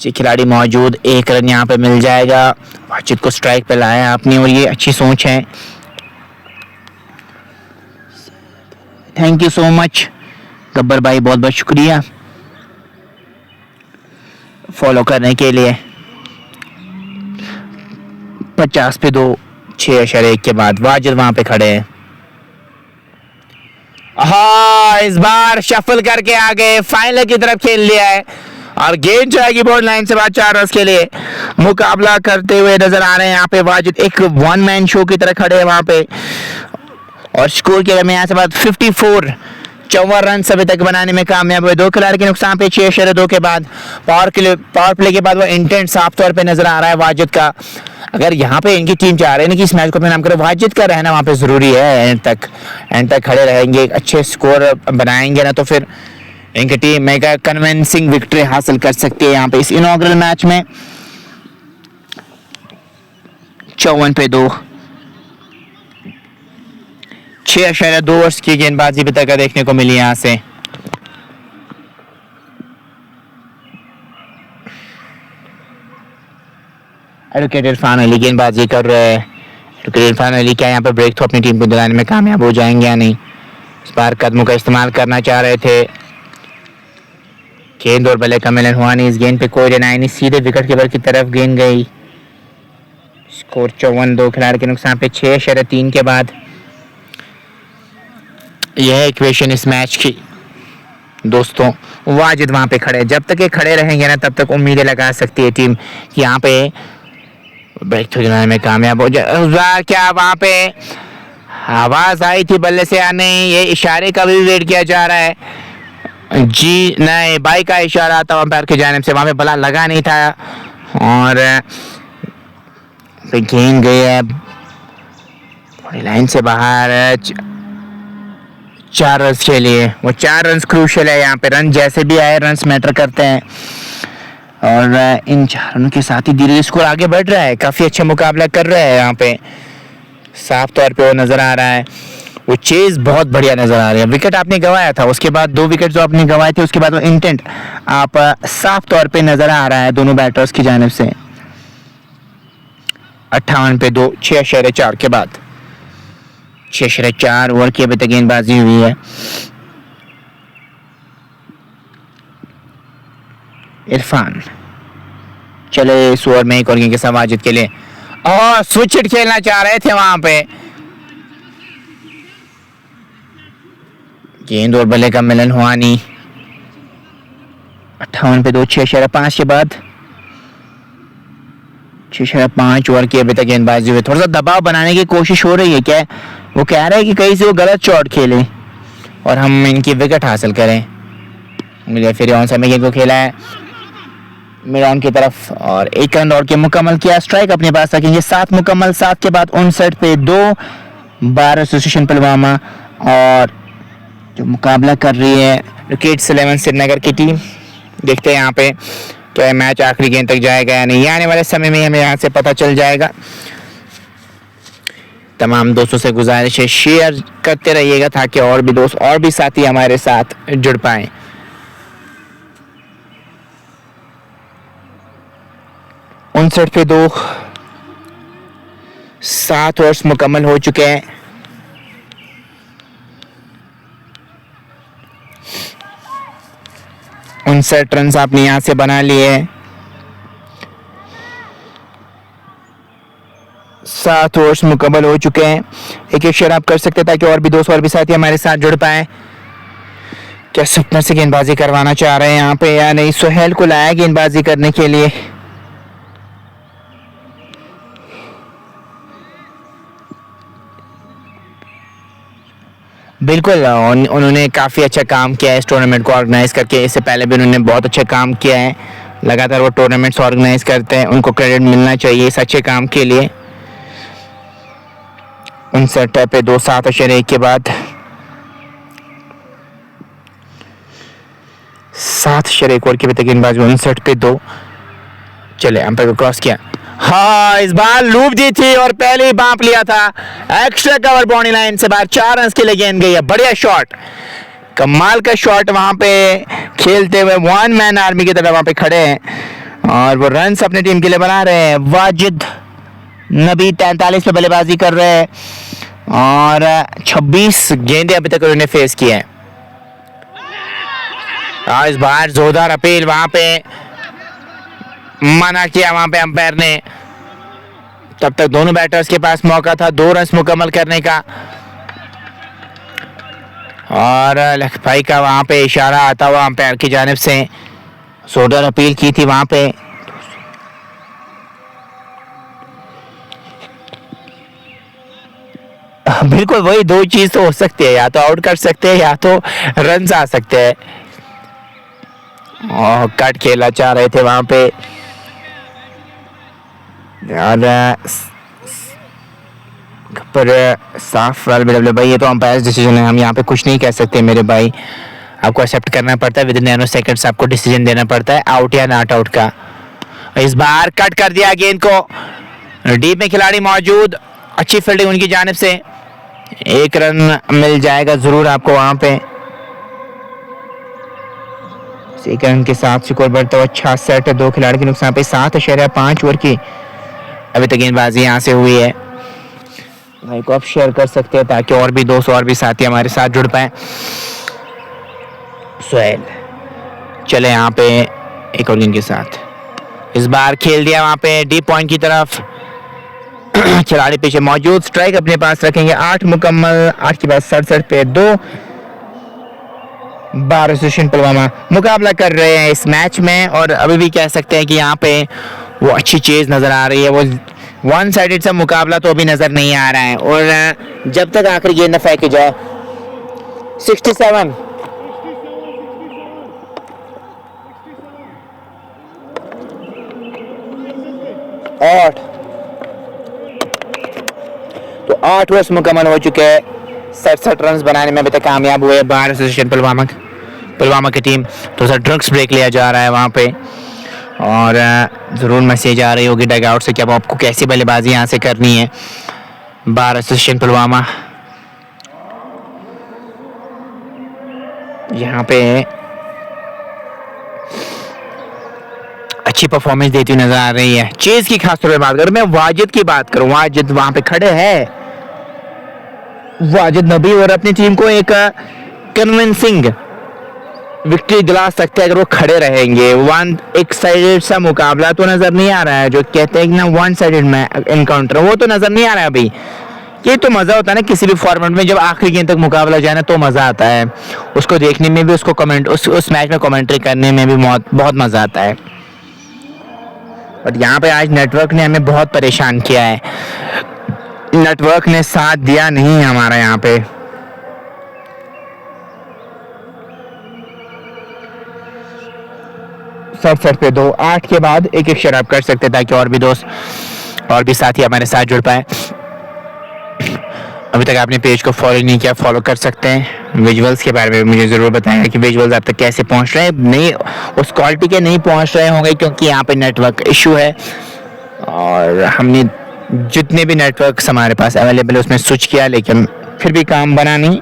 जी खिलाड़ी मौजूद, 1 रन यहाँ पे मिल जाएगा। वाजिद को स्ट्राइक पे लाया आपने और ये अच्छी सोच है। Thank you so much Gabbar भाई, बहुत बहुत शुक्रिया फॉलो करने के लिए। 50 पे 2, 6.1 के बाद वाजिद वहां पे खड़े हैं। हाँ, इस बार शफल करके आ गए, फाइनल की तरफ खेल लिया है और गेंद जाएगी बॉल लाइन से बाहर। 4 रन के लिए मुकाबला करते हुए नजर आ रहे हैं यहाँ पे वाजिद, एक वन मैन शो की तरह खड़े हैं वहां पे। और स्कोर के में यहाँ से बाद 54 रन अभी तक बनाने में कामयाब हुए। 2 खिलाड़ी के नुकसान पे 6.2 के बाद पावर प्ले के बाद वो इंटेंट साफ तौर पे नजर आ रहा है वाजिद का। अगर यहाँ पे इनकी टीम चाह रही है कि इस मैच को परिणाम करे, वाजिद का रहना वहाँ पे जरूरी है। एंड तक खड़े रहेंगे, अच्छे स्कोर बनाएंगे ना तो फिर इनकी टीम मेगा कन्विंसिंग विक्ट्री हासिल कर सकती है यहाँ पे इस इनॉग्रल मैच में। 54 पे 2, 6.2 ओवर्स की गेंदबाजी भी तक देखने को मिली यहाँ से। एडवोकेट इरफान अली गेंदबाजी कर रहे हैं। एडवोकेट इरफान अली क्या यहाँ पर ब्रेक थ्रू अपनी टीम को दिलाने में कामयाब हो जाएंगे या नहीं? इस बार कदमों का इस्तेमाल करना चाह रहे थे। गेंद और बल्ले का मिलन हुआ नहीं, इस गेंद पे कोई रनाई नहीं, सीधे विकेट कीपर की तरफ गेंद गई। स्कोर 54, 2 खिलाड़ी के नुकसान पे 6.3 के बाद। यह है इक्वेशन इस मैच की दोस्तों। वाजिद वहां पे खड़े, जब तक ये खड़े रहेंगे ना तब तक उम्मीदें लगा सकती है टीम कि यहाँ पे ब्रेक थ्रू दिलाने में कामयाब हो जाए। क्या वहां पे आवाज आई थी बल्ले से या नहीं? ये इशारे का भी वेट किया जा रहा है। जी नहीं, बाई का इशारा था अंपायर की जानिब से, वहां पे बल्ला लगा नहीं था और गेंद गई है बड़ी लाइन से बाहर। 4 रन के लिए, वो 4 रन क्रूशियल है यहाँ पे। रन जैसे भी आए, रन मैटर करते हैं और इन 4 रनों के साथ ही धीरे धीरे स्कोर आगे बढ़ रहा है। काफी अच्छा मुकाबला कर रहा है यहाँ पे, साफ तौर पे वो नजर आ रहा है। वो चेज बहुत बढ़िया नजर आ रही है। विकेट आपने गंवाया था, उसके बाद 2 विकेट जो आपने गंवाए थे उसके बाद वो इंटेंट आप साफ तौर पे नजर आ रहा है दोनों बैटर्स की जानिब से। 58 पे 2, 6.4 के बाद। 6.4 ओवर की अभी तक गेंदबाजी हुई है। इरफान चले इस ओवर में एक और गेंद के साथ वाजिद के लिए, और स्विच हिट खेलना चाह रहे थे वहां पे। गेंद और बल्ले का मिलन हुआ नहीं। 58 पे 2, 6.5 के बाद। 6.5 ओवर की अभी तक गेंदबाजी हुई। थोड़ा सा दबाव बनाने की कोशिश हो रही है। क्या वो कह रहे हैं कि कहीं से वो गलत शॉट खेले और हम इनकी विकेट हासिल करें। मुझे फिर ऑन साइड में गेंद को खेला है मिड ऑन की तरफ और 1 रन दौड़ के मुकम्मल किया। स्ट्राइक अपने पास रखेंगे 7 मुकम्मल। 7 के बाद 59 पे 2, 12 एसोसिएशन पुलवामा और जो मुकाबला कर रही है विकेट्स 11 श्रीनगर की टीम। देखते हैं यहाँ पे क्या मैच आखिरी गेंद तक जाएगा या नहीं। आने वाले समय में हमें यहाँ से पता चल जाएगा। तमाम दोस्तों से गुजारिश है शेयर करते रहिएगा ताकि और भी दोस्त और भी साथी हमारे साथ जुड़ पाएं। उनसठ पे 2, 7 ओवर्स मुकम्मल हो चुके हैं। उनसठ रन आपने यहां से बना लिए। 7 ओवर्स मुकम्मल हो चुके हैं। एक शेयर आप कर सकते ताकि और भी दोस्त और भी साथी हमारे साथ जुड़ पाए। क्या सपना से गेंदबाजी करवाना चाह रहे हैं यहाँ पे या नहीं? सुहेल को लाया गेंदबाजी करने के लिए। बिल्कुल, उन्होंने काफ़ी अच्छा काम किया है इस टूर्नामेंट को ऑर्गेनाइज करके। इससे पहले भी उन्होंने बहुत अच्छा काम किया है। लगातार वो टूर्नामेंट्स ऑर्गेनाइज करते हैं, उनको क्रेडिट मिलना चाहिए इस अच्छे काम के लिए। 59 पे 2, 7.1 के बाद। 7.1 ओवर की भी गेंदबाजी। 59 पे 2। चले अंपायर को क्रॉस किया। हाँ, इस बार लूप दी थी और पहले ही बांप लिया था। एक्स्ट्रा कवर बाउंड्री लाइन से बाहर। 4 रन के लिए गेंद गई है। बढ़िया शॉट, कमाल का शॉट वहां पे खेलते हुए वन मैन आर्मी की तरह वहां पे खड़े हैं और वो रन्स अपनी टीम के लिए बना रहे हैं। वाजिद नबी 43 पे बल्लेबाजी कर रहे हैं और 26 गेंदें अभी तक उन्होंने फेस किए हैं। और इस बार जोरदार अपील वहां पे मना किया वहां पे अंपायर ने। तब तक दोनों बैटर्स के पास मौका था 2 रन मुकम्मल करने का और लखभाई का वहां पे इशारा आता हुआ अंपायर की जानिब से जोरदार अपील की थी वहां पे। बिल्कुल वही 2 चीज तो हो सकती है, या तो आउट कर सकते हैं या तो रन आ सकते हैं। और कट खेला चाह रहे थे वहां पे और पर साफ वाल भाई, ये तो अंपायर डिसीजन है, हम यहाँ पे कुछ नहीं कह सकते मेरे भाई। आपको एक्सेप्ट करना पड़ता है, विद इन नैनो सेकंड्स आपको डिसीजन देना पड़ता है आउट या नॉट आउट का। इस बार कट कर दिया गेंद को, डीप में खिलाड़ी मौजूद, अच्छी फील्डिंग उनकी जानिब से, 1 रन मिल जाएगा जरूर आपको वहां पे। 1 रन के साथ स्कोर बढ़ता हुआ 6 सेट है, 2 खिलाड़ी के नुकसान पे 7.5 ओवर की अभी तक गेंदबाजी यहाँ से हुई है। भाई को आप शेयर कर सकते हैं ताकि और भी 200 और भी साथी हमारे साथ जुड़ पाए। सुहेल चले यहाँ पे एक और गेंद के साथ, इस बार खेल दिया वहां पे डीप पॉइंट की तरफ, खिलाड़ी पीछे मौजूद, स्ट्राइक अपने पास रखेंगे 8 मुकम्मल, 8 के बाद 67 पे 2। 12 एसोसिएशन पुलवामा मुकाबला कर रहे हैं इस मैच में और अभी भी कह सकते हैं कि यहाँ पे वो अच्छी चीज नजर आ रही है। वो वन साइडेड सा मुकाबला तो अभी नजर नहीं आ रहा है और जब तक आखिरी गेंद न फेंकी जाए 67 8 तो 8 ओवर्स मुकम्मल हो चुके हैं। 67 रन बनाने में अभी तक कामयाब हुए 12 एसोसिएशन पुलवामा की टीम। तो सर ड्रग्स ब्रेक लिया जा रहा है वहां पे और ज़रूर मैसेज आ रही होगी डग आउट से कि अब आपको कैसी बल्लेबाजी यहाँ से करनी है। 12 एसोसिएशन पुलवामा यहाँ पे अच्छी परफॉर्मेंस देती हुई नजर आ रही है। चेज की खासतौर पे बात करूं, मैं वाजिद की बात करूं, वाजिद वहां पे खड़े हैं, वाजिद नबी, और अपनी टीम को एक कन्विंसिंग विक्ट्री दिला सकते हैं अगर वो खड़े रहेंगे। एक साइडेड सा मुकाबला तो नजर नहीं आ रहा है, जो कहते हैं कि ना वन साइडेड में एनकाउंटर, वो तो नजर नहीं आ रहा है अभी। ये तो मजा होता है ना किसी भी फॉर्मेट में, जब आखिरी गेंद तक मुकाबला जाए ना तो मजा आता है, उसको देखने में भी, उसको कमेंट उस मैच में कमेंट्री करने में भी बहुत मजा आता है। बट यहाँ पे आज नेटवर्क ने हमें बहुत परेशान किया है, नेटवर्क ने साथ दिया नहीं हमारा यहाँ पे। सर पे 2, 8 के बाद एक शराब कर सकते ताकि और भी दोस्त और भी साथी हमारे साथ जुड़ पाए। अभी तक आपने पेज को फॉलो नहीं किया, फॉलो कर सकते हैं। विजुअल्स के बारे में मुझे ज़रूर बताएंगे कि विजुअल्स आप तक कैसे पहुंच रहे हैं, नहीं उस क्वालिटी के नहीं पहुंच रहे होंगे क्योंकि यहाँ पे नेटवर्क इशू है और हमने जितने भी नेटवर्क्स हमारे पास अवेलेबल है उसमें स्विच किया लेकिन फिर भी काम बना नहीं।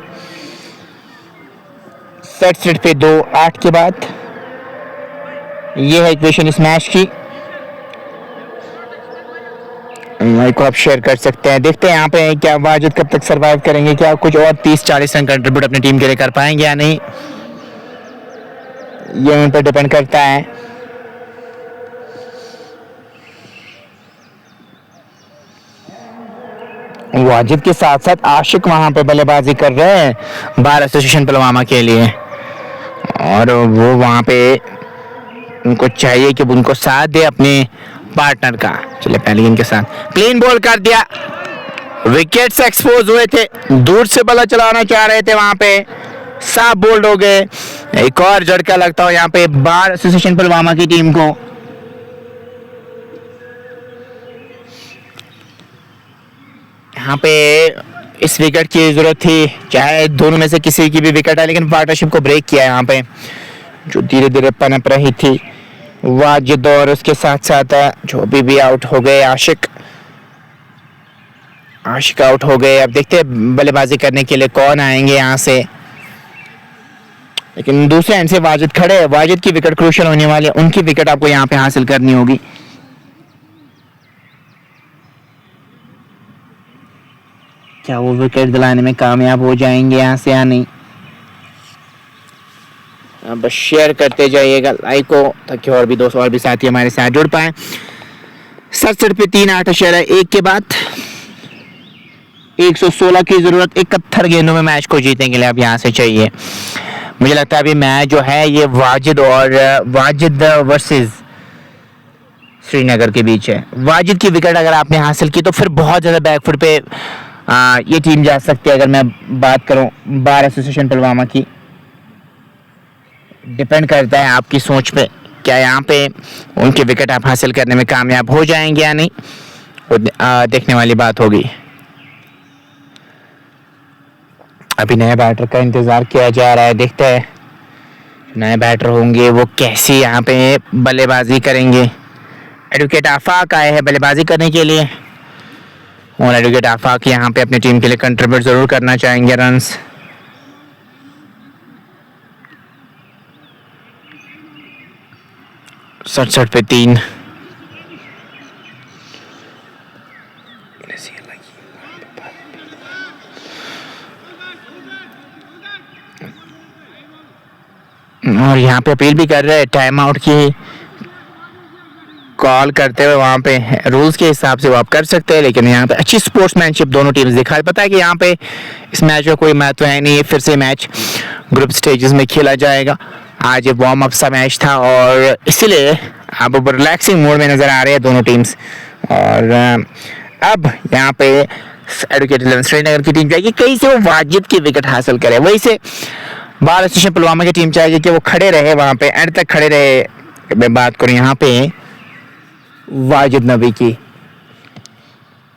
सेट पे 2, 8 के बाद ये है इक्वेशन इस मैच की। लाइक को आप शेयर कर सकते हैं। देखते हैं यहाँ पे क्या वाजिद कब तक सरवाइव करेंगे, क्या कुछ और 30-40 रन कंट्रीब्यूट अपनी टीम के लिए कर पाएंगे या नहीं, ये उन पर डिपेंड करता है। वाजिद के साथ साथ आशिक वहां पे बल्लेबाजी कर रहे हैं 12 एसोसिएशन पुलवामा के लिए और वो वहां पे उनको चाहिए कि उनको साथ दे अपने पार्टनर का। चले पहले इनके साथ क्लीन बॉल कर दिया, विकेट्स एक्सपोज हुए थे, दूर से बल्ला चलाना चाह रहे थे, वहां पे साफ बोल्ड हो गए। एक और झटका लगता हो यहाँ पे 12 एसोसिएशन पुलवामा की टीम को। यहाँ पे इस विकेट की जरूरत थी, चाहे दोनों में से किसी की भी विकेट है, लेकिन पार्टनरशिप को ब्रेक किया यहाँ पे जो धीरे धीरे पनप रही थी। वाजिद और उसके साथ साथ जो भी आउट हो गए, आशिक आउट हो गए। अब देखते हैं बल्लेबाजी करने के लिए कौन आएंगे यहाँ से। लेकिन दूसरे एंड से वाजिद खड़े हैं, वाजिद की विकेट क्रूशियल होने वाली है, उनकी विकेट आपको यहाँ पे हासिल करनी होगी। क्या वो विकेट दिलाने में कामयाब हो जाएंगे यहाँ से या नहीं? बस शेयर करते जाइएगा लाइक को, ताकि और भी दोस्त और भी साथी हमारे साथ जुड़ पाए। 67 पे 3 8 इशारा 1 के बाद 116 की जरूरत 71 गेंदों में मैच को जीतने के लिए अब यहाँ से चाहिए। मुझे लगता है अभी मैच जो है ये वाजिद वर्सेस श्रीनगर के बीच है। वाजिद की विकेट अगर आपने हासिल की तो फिर बहुत ज़्यादा बैकफुट पे ये टीम जा सकती है। अगर मैं बात करूं बार एसोसिएशन पुलवामा की, डिपेंड करता है आपकी सोच पे, क्या यहाँ पे उनकी विकेट आप हासिल करने में कामयाब हो जाएंगे या नहीं, वो देखने वाली बात होगी। अभी नए बैटर का इंतज़ार किया जा रहा है, देखते हैं नए बैटर होंगे वो कैसी यहाँ पे बल्लेबाजी करेंगे। एडवोकेट आफाक आए हैं बल्लेबाजी करने के लिए और एडवोकेट आफाक यहाँ पे अपनी टीम के लिए कंट्रीब्यूट ज़रूर करना चाहेंगे रन्स। सड़सठ पे 3 और यहाँ पे अपील भी कर रहे हैं टाइम आउट की कॉल करते हुए। वहाँ पे रूल्स के हिसाब से वो आप कर सकते हैं, लेकिन यहाँ पे अच्छी स्पोर्ट्समैनशिप दोनों टीम्स दिखाई। पता है कि यहाँ पे इस मैच का कोई महत्व है नहीं, फिर से मैच ग्रुप स्टेजेस में खेला जाएगा। आज ये वार्म अप सा मैच था और इसीलिए आप रिलैक्सिंग मोड में नज़र आ रहे हैं दोनों टीम्स। और अब यहाँ पे एडवोकेट 11 श्रीनगर की टीम जाएगी कहीं से वो वाजिद की विकेट हासिल करे, वहीं से बार एसोसिएशन पुलवामा की टीम चाहेगी कि वो खड़े रहे, वहाँ पे एंड तक खड़े रहे। मैं बात करूँ यहाँ पे वाजिद नबी की,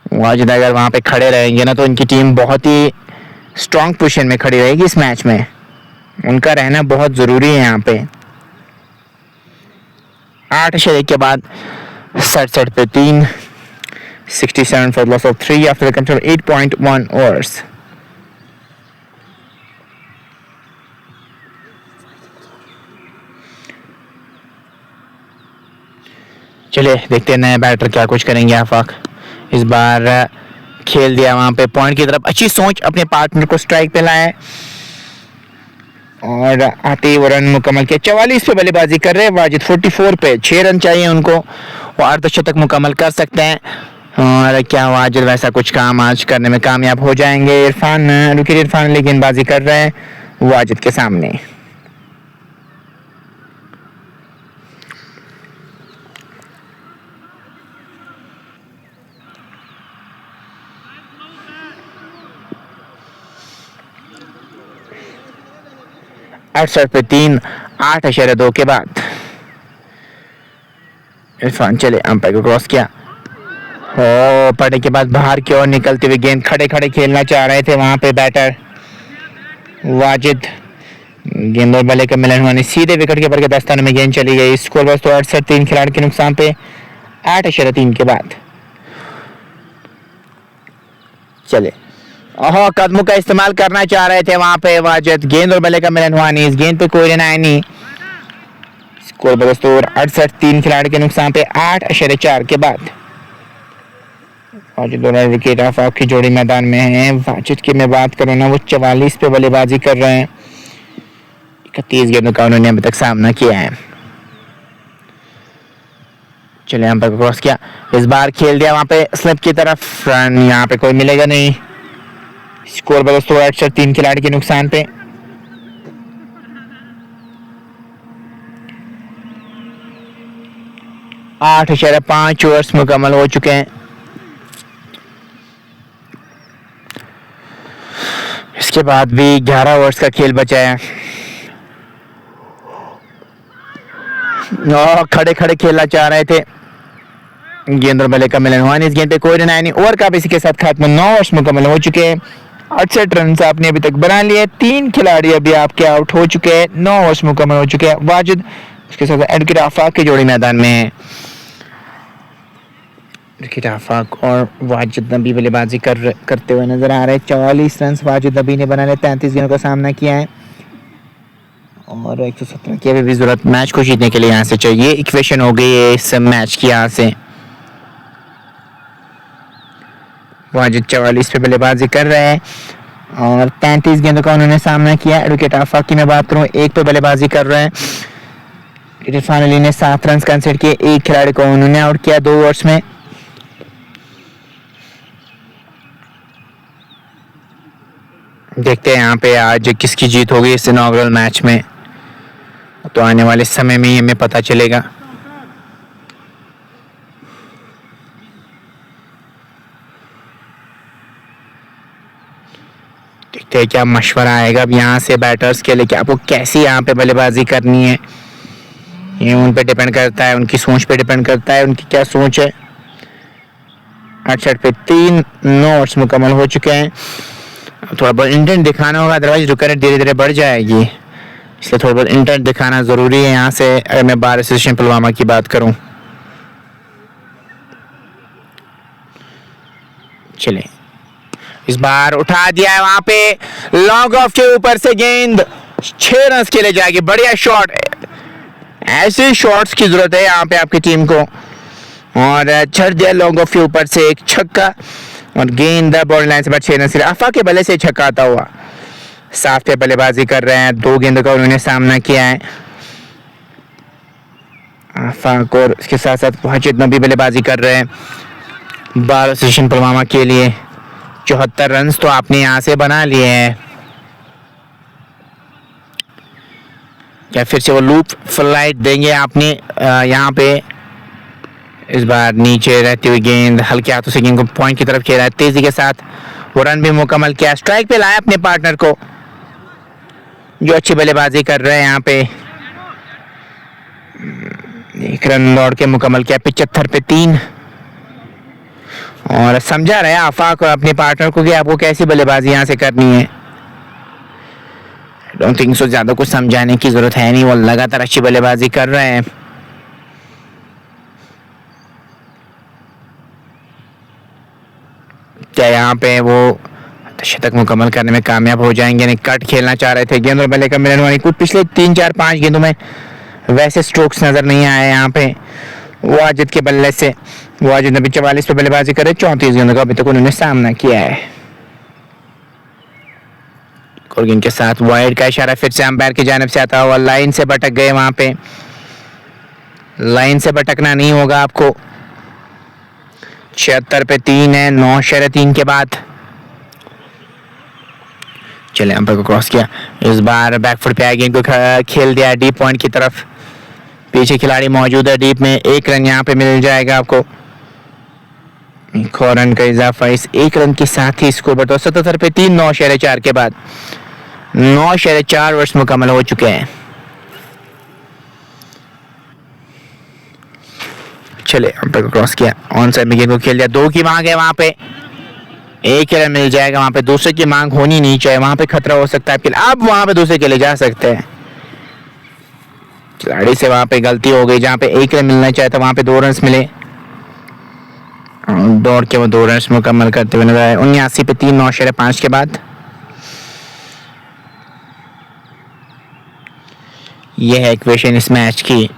वाजिद अगर वहाँ पे खड़े रहेंगे ना तो इनकी टीम बहुत ही स्ट्रॉन्ग पोजीशन में खड़ी रहेगी इस मैच में, उनका रहना बहुत ज़रूरी है यहाँ पे। 8 इशारे के बाद 67 पे 3, 67 for loss of 3 after the control 8.1 overs। चलिए देखते हैं नए बैटर क्या कुछ करेंगे। आफाक इस बार खेल दिया वहाँ पे पॉइंट की तरफ, अच्छी सोच अपने पार्टनर को स्ट्राइक पे लाए और आते ही वो रन मुकम्मल किया। 44 पे बल्लेबाजी कर रहे हैं वाजिद, 44 पे 6 रन चाहिए उनको, वो अर्धशतक मुकम्मल कर सकते हैं। और क्या वाजिद वैसा कुछ काम आज करने में कामयाब हो जाएंगे? इरफान गेंदबाजी कर रहे हैं वाजिद के सामने। अड़सठ पे 3, 8 इशारे 2 के बाद इरफान चले, अंपायर को क्रॉस किया, ओ पड़ने के बाद बाहर की ओर निकलती हुई गेंद, खड़े खड़े खेलना चाह रहे थे वहां पे बैटर वाजिद। गेंद और बल्ले का मिलन हुआ नहीं, सीधे विकेट कीपर के दस्ताने में गेंद चली गई। स्कोर बस तो 68, 3 खिलाड़ी के नुकसान पे 8 इशारे 3 के बाद। चले ओहो कदमों का इस्तेमाल करना चाह रहे थे वहां पे वाजिद, गेंद और बल्ले का मिलन हुआ नहीं, इस गेंद पे कोई रन आया नहीं। स्कोर बदस्तूर 68, 3 खिलाड़ी के नुकसान पे 8 इशारे 4 के बाद। वाजिद और विकेट आफाक की जोड़ी मैदान में है। वाजिद की मैं बात करूँ ना वो 44 पे बल्लेबाजी कर रहे हैं, 31 गेंदों का उन्होंने अभी तक सामना किया है। चले अंपायर को क्रॉस किया, इस बार खेल दिया वहां पे स्लिप की तरफ, रन यहाँ पे कोई मिलेगा नहीं। स्कोर बदस्तूर 68, 3 खिलाड़ी के नुकसान पे। आठ इशारे 5 ओवर्स मुकम्मल हो चुके हैं। इसके बाद भी 11 ओवर्स का खेल बचा है। खड़े खड़े खेलना चाह रहे थे, गेंद और बल्ले का मिलन हुआ नहीं, इस गेंद पे कोई रन आया नहीं। ओवर का इसी के साथ खात्मा, 9 ओवर्स मुकम्मल हो चुके हैं। 68 रन आपने अभी तक बना लिए, 3 खिलाड़ी अभी आपके आउट हो चुके हैं, 9 ओवर्स मुकम्मल हो चुके हैं। वाजिद उसके साथ एडवोकेट आफाक की जोड़ी मैदान में है। एडवोकेट आफाक और वाजिद नबी बल्लेबाजी करते हुए नजर आ रहे हैं। 44 रन वाजिद नबी ने बना लिए, 33 गेंदों का सामना किया है और 117 की अभी भी जरूरत मैच को जीतने के लिए यहाँ से चाहिए। इक्वेशन हो गई है इस मैच की यहाँ से। वाजिद 44 पे बल्लेबाजी कर रहे हैं और 35 गेंदों का उन्होंने सामना किया। एडवोकेट आफाक की मैं बात करूं, एक पे बल्लेबाजी कर रहे हैं। इरफान अली ने 7 रन कंसीडर किए, एक खिलाड़ी को उन्होंने आउट किया 2 ओवर्स में। देखते हैं यहाँ पे आज किसकी जीत होगी इस इनॉग्रल मैच में, तो आने वाले समय में ही हमें पता चलेगा। देखते हैं क्या मशवरा आएगा अब यहाँ से बैटर्स के लिए कि आपको कैसी यहाँ पे बल्लेबाजी करनी है। ये उन पे डिपेंड करता है, उनकी सोच पे डिपेंड करता है, उनकी क्या सोच है। 68 पे 3 9 ओवर्स मुकम्मल हो चुके हैं। थोड़ा बहुत इंटेंट दिखाना होगा, अदरवाइज रुक रेट धीरे धीरे बढ़ जाएगी, इसलिए थोड़ा बहुत इंटेंट दिखाना ज़रूरी है यहाँ से। अगर मैं बार एसोसिएशन पुलवामा की बात करूँ, चले इस बार उठा दिया है वहाँ पे, लॉन्ग ऑफ के ऊपर से गेंद 6 रन के लिए जाएगी। बढ़िया शॉट, ऐसे शॉट्स की जरूरत है यहाँ पे आपकी टीम को। और छड़ दिया लॉन्ग ऑफ के ऊपर से एक छक्का और गेंद बॉर्डर लाइन से बाद 6 रन से आफा के बल्ले से छक्का आता हुआ। साफ पे बल्लेबाजी कर रहे हैं, 2 गेंदों का उन्होंने सामना किया है। आफाक और इसके साथ साथ वाजिद नबी बल्लेबाजी कर रहे हैं बार एसोसिएशन पुलवामा के लिए। 74 रन तो आपने यहाँ से बना लिए हैं। क्या फिर से वो लूप फ्लाइट देंगे आपने यहाँ पे? इस बार नीचे रहती हुई गेंद हल्के हाथों से गेंद को पॉइंट की तरफ खेला है तेजी के साथ, वो रन भी मुकम्मल किया। स्ट्राइक पे लाया अपने पार्टनर को जो अच्छी बल्लेबाजी कर रहे हैं यहाँ पे। 1 रन दौड़ के मुकम्मल किया 75 पे 3। और समझा रहे आफाक अपने पार्टनर को कि आपको कैसी बल्लेबाजी यहाँ से करनी है। डोंट थिंक सो ज्यादा कुछ समझाने की जरूरत है नहीं, वो लगातार अच्छी बल्लेबाजी कर रहे हैं। क्या यहाँ पे वो शतक मुकम्मल करने में कामयाब हो जाएंगे? नहीं, कट खेलना चाह रहे थे, गेंद और बल्ले का मिलन वाली कुछ पिछले 3 4 5 गेंदों में वैसे स्ट्रोक्स नजर नहीं आए यहाँ पे वाजिद के बल्ले से। वाजिद नबी 44 पे बल्लेबाजी करे, 34 गेंदों का अभी तक उन्होंने सामना किया है। और इनके साथ वाइड का इशारा फिर से अंपायर की जानिब से आता हुआ। लाइन से भटक गए वहां पे, लाइन से भटकना नहीं होगा आपको। 76 पे 3 है, 9 शेर 3 के बाद। चले अंपायर को क्रॉस किया, इस बार बैकफुट पे गेंद को खेल दिया डीप पॉइंट की तरफ। पीछे खिलाड़ी मौजूद है डीप में, 1 रन यहाँ पे मिल जाएगा आपको। एक और रन का इजाफा इस 1 रन के साथ ही स्कोर बढ़ता है 77 पे 3, 9 शेर 4 के बाद। 9 शेर 4 वर्ष मुकम्मल हो चुके हैं। चले अंपायर को क्रॉस किया, ऑन साइड में गेंद को खेल दिया। 2 की मांग है वहां पे, 1 रन मिल जाएगा वहां पे। दूसरे की मांग होनी नहीं चाहिए, वहां पे खतरा हो सकता है आपके लिए। अब वहां पे दूसरे के लिए जा सकते हैं। खिलाड़ी से वहां पे गलती हो गई, जहां पे 1 रन मिलना चाहिए था वहां पे 2 रन मिले। दौड़ के वो 2 रन मुकम्मल करते हुए नजर आए। 79 पे 3, 9 शेर 5 के बाद। यह है इक्वेशन इस मैच की।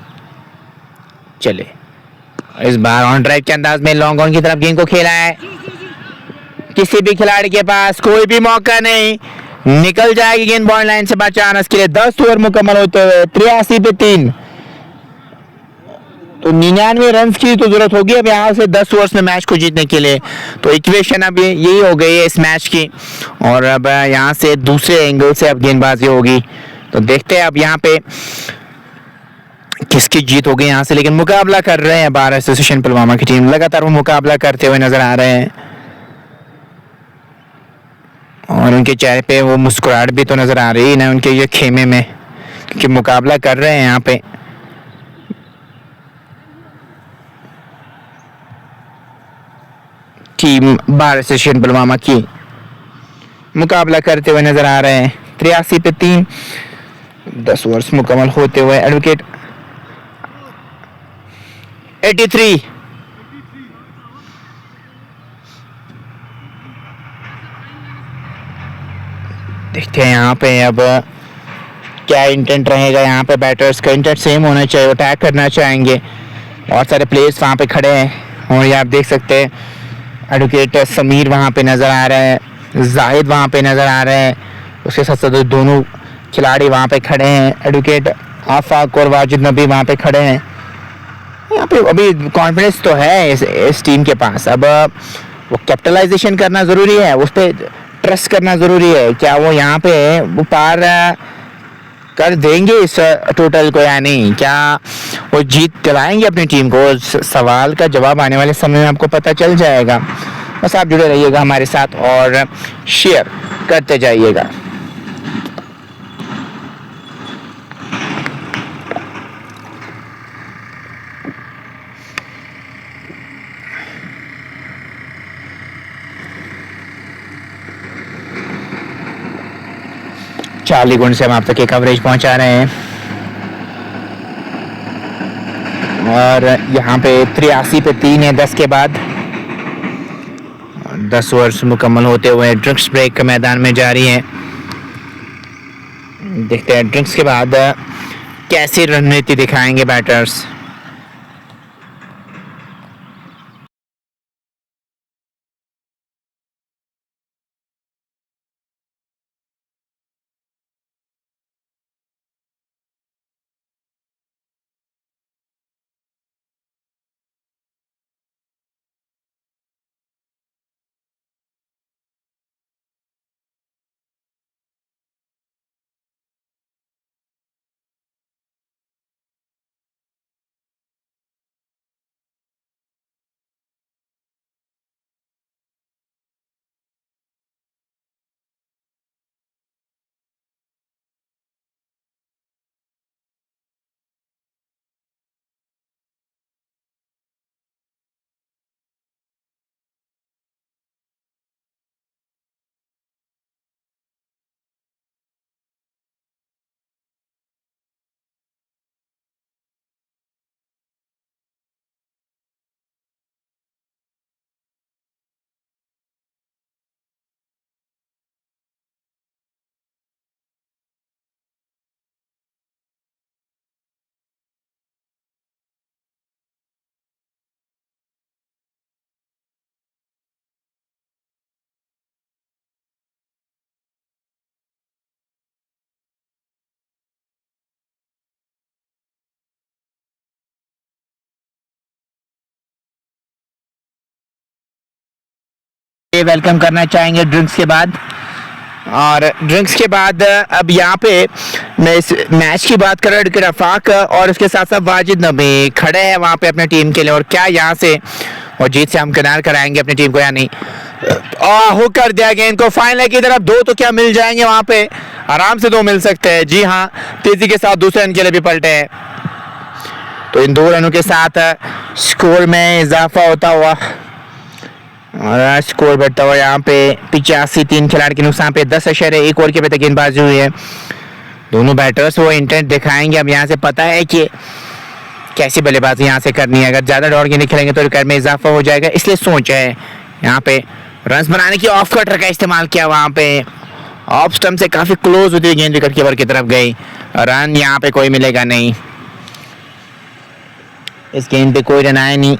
चले इस बार ऑन ड्राइव के अंदाज में लॉन्ग ऑन की तरफ गेंद को खेला है। किसी भी खिलाड़ी के पास कोई भी मौका नहीं, निकल जाएगी गेंद बॉल लाइन से बाहर 4 रन के लिए। 10 ओवर मुकम्मल होते हुए 83 पे 3, तो 99 रन की तो जरूरत होगी अब यहाँ से 10 ओवर्स में मैच को जीतने के लिए। तो इक्वेशन अब यही हो गई है इस मैच की। और अब यहाँ से दूसरे एंगल से अब गेंदबाजी होगी, तो देखते हैं अब यहाँ पे किसकी जीत होगी यहाँ से। लेकिन मुकाबला कर रहे हैं बार एसोसिएशन पुलवामा की टीम, लगातार वो मुकाबला करते हुए नजर आ रहे हैं और उनके चेहरे पे वो मुस्कुराहट भी तो नजर आ रही है ना उनके ये खेमे में, क्योंकि मुकाबला कर रहे हैं यहाँ पे। टीम बार एसोसिएशन पुलवामा की मुकाबला करते हुए नजर आ रहे हैं। 83 पे 3, 10 ओवर्स मुकम्मल होते हुए एडवोकेट 83। देखते हैं यहाँ पे अब क्या इंटेंट रहेगा यहाँ पे बैटर्स का? इंटेंट सेम होना चाहिए, वो अटैक करना चाहेंगे। बहुत सारे प्लेयर्स वहाँ पे खड़े हैं और ये आप देख सकते हैं एडवोकेट समीर वहाँ पे नज़र आ रहे हैं, जाहिद वहाँ पे नज़र आ रहे हैं, उसके साथ साथ दोनों खिलाड़ी वहाँ पे खड़े हैं, एडवोकेट आफाक और वाजिद नबी वहाँ पे खड़े हैं। यहाँ पे अभी कॉन्फिडेंस तो है इस टीम के पास। अब वो कैपिटलाइजेशन करना ज़रूरी है, उस पर ट्रस्ट करना ज़रूरी है। क्या वो यहाँ पे वो पार कर देंगे इस टोटल को या नहीं? क्या वो जीत दिलाएंगे अपनी टीम को? सवाल का जवाब आने वाले समय में आपको पता चल जाएगा। बस आप जुड़े रहिएगा हमारे साथ और शेयर करते जाइएगा। चार्ली गुंड से हम आप तक ये कवरेज पहुंचा रहे हैं और यहाँ पे 83 पे 3 है 10 के बाद। 10 ओवर्स मुकम्मल होते हुए ड्रिंक्स ब्रेक मैदान में जारी है। देखते हैं ड्रिंक्स के बाद कैसी रणनीति दिखाएंगे बैटर्स। वेलकम करना चाहेंगे ड्रिंक्स के बाद। और ड्रिंक्स के बाद अब यहाँ पे मैं इस मैच की बात कर रहा हूँ। रफाक और उसके साथ साथ वाजिद नबी खड़े हैं वहाँ पे अपने टीम के लिए। और क्या यहाँ से और जीत से हम किनार कराएंगे अपनी टीम को या नहीं? हुक कर दिया गेंद को फाइनल की तरफ। 2 तो क्या मिल जाएंगे वहाँ पे, आराम से 2 मिल सकते हैं। जी हाँ, तेजी के साथ दूसरे रन के लिए भी पलटे हैं। तो इन 2 रनों के साथ स्कोर में इजाफा होता हुआ और स्कोर बढ़ता हुआ यहाँ पे 85। 3 खिलाड़ी के नुकसान पे 10.1 ओवर के पे गेंदबाजी हुई है। दोनों बैटर्स वो इंटेंट दिखाएंगे। अब यहाँ से पता है कि कैसी बल्लेबाजी यहाँ से करनी है। अगर ज़्यादा दौड़ के नहीं खेलेंगे तो रिकॉर्ड में इजाफा हो जाएगा, इसलिए सोच है यहाँ पे रन बनाने की। ऑफ कटर का इस्तेमाल किया वहाँ पे, ऑफ स्टंप से काफ़ी क्लोज होती हुई गेंद विकेट कीपर की तरफ गई। रन यहाँ पे कोई मिलेगा नहीं, इस गेंद पे कोई रन आया नहीं।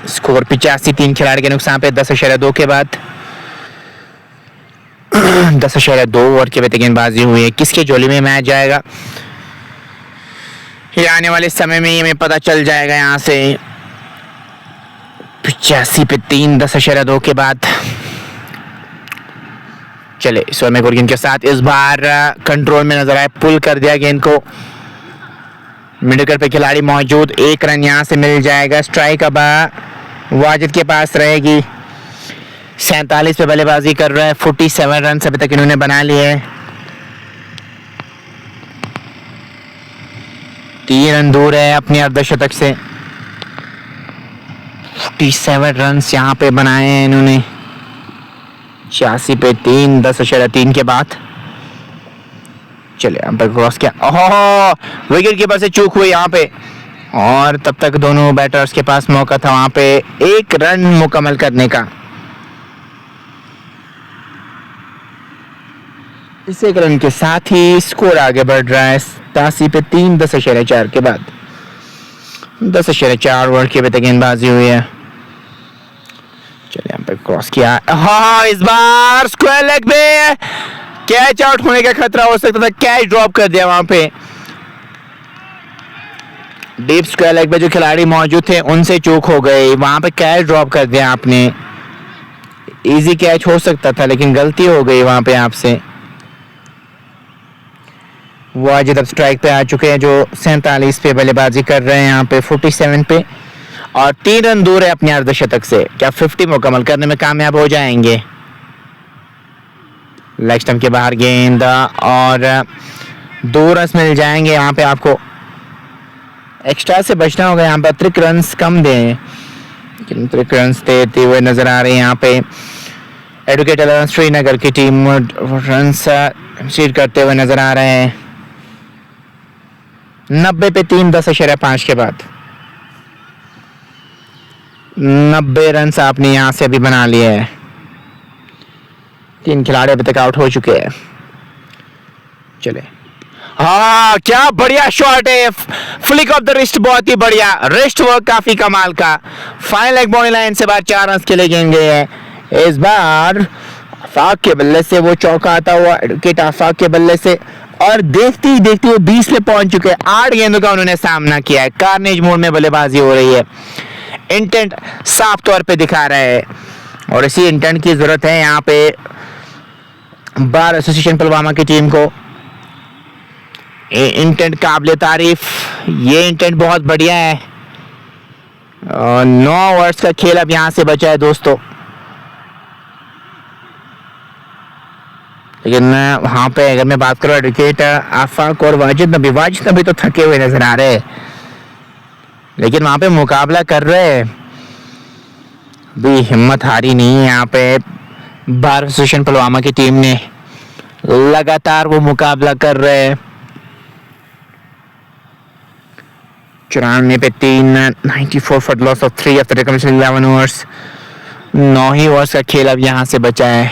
स्कोर 85। 3 खिलाड़ी के नुकसान पे 10.2 के बाद 10.2 ओवर के बाद गेंदबाजी हुई है। किसके झोली में मैच जाएगा ये आने वाले समय में ही हमें पता चल जाएगा। यहाँ से 85 पे 3 10.2 के बाद। चले स्वयं गुरगिन के साथ इस बार कंट्रोल में नजर आए, पुल कर दिया गेंद को। मिडविकेट पे खिलाड़ी मौजूद, 1 रन यहाँ से मिल जाएगा। स्ट्राइक अब वाजिद के पास रहेगी। 47 पे बल्लेबाजी कर रहा है। 47 रन अभी तक इन्होंने बना लिए हैं। 3 रन दूर है अपनी अर्धशतक से। 47 रन यहाँ पे बनाए हैं इन्होंने। 86 पे 3 10.3 के बाद। चले अंपायर क्रॉस किया, ओह विकेट कीपर से चूक हुई यहाँ पे। और तब तक दोनों बैटर्स के पास मौका था वहां पे 1 रन मुकम्मल करने का। इस एक रन के साथ ही स्कोर आगे बढ़ रहा है 87 पे 3 10.4 के बाद 10.4 ओवर के तक गेंदबाजी हुई है। चलिए यहाँ पे क्रॉस किया, हाँ इस बार स्क्वायर लेग पे कैच आउट होने का खतरा हो सकता था, कैच ड्रॉप कर दिया वहां पे। डीप स्क्वायर लेग पे जो खिलाड़ी मौजूद थे उनसे चूक हो गई, वहां पे कैच ड्रॉप कर दिया आपने। इजी कैच हो सकता था लेकिन गलती हो गई वहां पे आपसे। वाजिद अब स्ट्राइक पे आ चुके हैं जो 47 पे बल्लेबाजी कर रहे हैं यहाँ पे 47 पे, और 3 रन दूर है अपने अर्धशतक से। क्या 50 मुकम्मल करने में कामयाब हो जाएंगे? लेग स्टंप के बाहर गेंद और 2 रन मिल जाएंगे। यहाँ पे आपको एक्स्ट्रा से बचना होगा, यहाँ पे अतिरिक्त रन कम दें, लेकिन अतिरिक्त रन देते हुए नजर आ रहे हैं यहाँ पे एडवोकेट अलॉन्स श्रीनगर की टीम रन शीट करते हुए नजर आ रहे हैं। 90 पे 3 10.5 के बाद 90 रन आपने यहां से अभी बना लिए हैं। 3 खिलाड़ी अभी तक आउट हो चुके हैं। चले, हाँ क्या बढ़िया शॉट है, फ्लिक ऑफ द रिस्ट, बहुत ही बढ़िया रिस्ट वर्क, काफी कमाल का। फाइनल लेग बाउंड्री लाइन से बाहर 4 रन के लिए गेंद गए हैं। इस बार आफाक के बल्ले से वो चौका आता हुआ एडवोकेट आफाक के बल्ले से, और देखते ही देखते वो 20 पे पहुंच चुके हैं। 8 गेंदों का उन्होंने सामना किया है। कार्नेज मोड में बल्लेबाजी हो रही है, इंटेंट साफ तौर पे दिखा रहे हैं, और इसी इंटेंट की जरूरत है यहाँ पे बार एसोसिएशन पुलवामा की टीम को। इंटेंट काबिले तारीफ, ये इंटेंट बहुत बढ़िया है। 9 ओवर्स का खेल अब यहाँ से बचा है दोस्तों, लेकिन वहाँ पे अगर मैं बात करूँ एडवोकेट आफाक और वाजिद नबी तो थके हुए नजर आ रहे हैं, लेकिन वहाँ पे मुकाबला कर रहे हैं, भी हिम्मत हारी नहीं है यहाँ पे बार एसोसिएशन पुलवामा की टीम ने, लगातार वो मुकाबला कर रहे हैं। 94 पे 3 94 for loss of 3 after completion 11 overs. 9 he overs का खेल अब यहाँ से बचा है।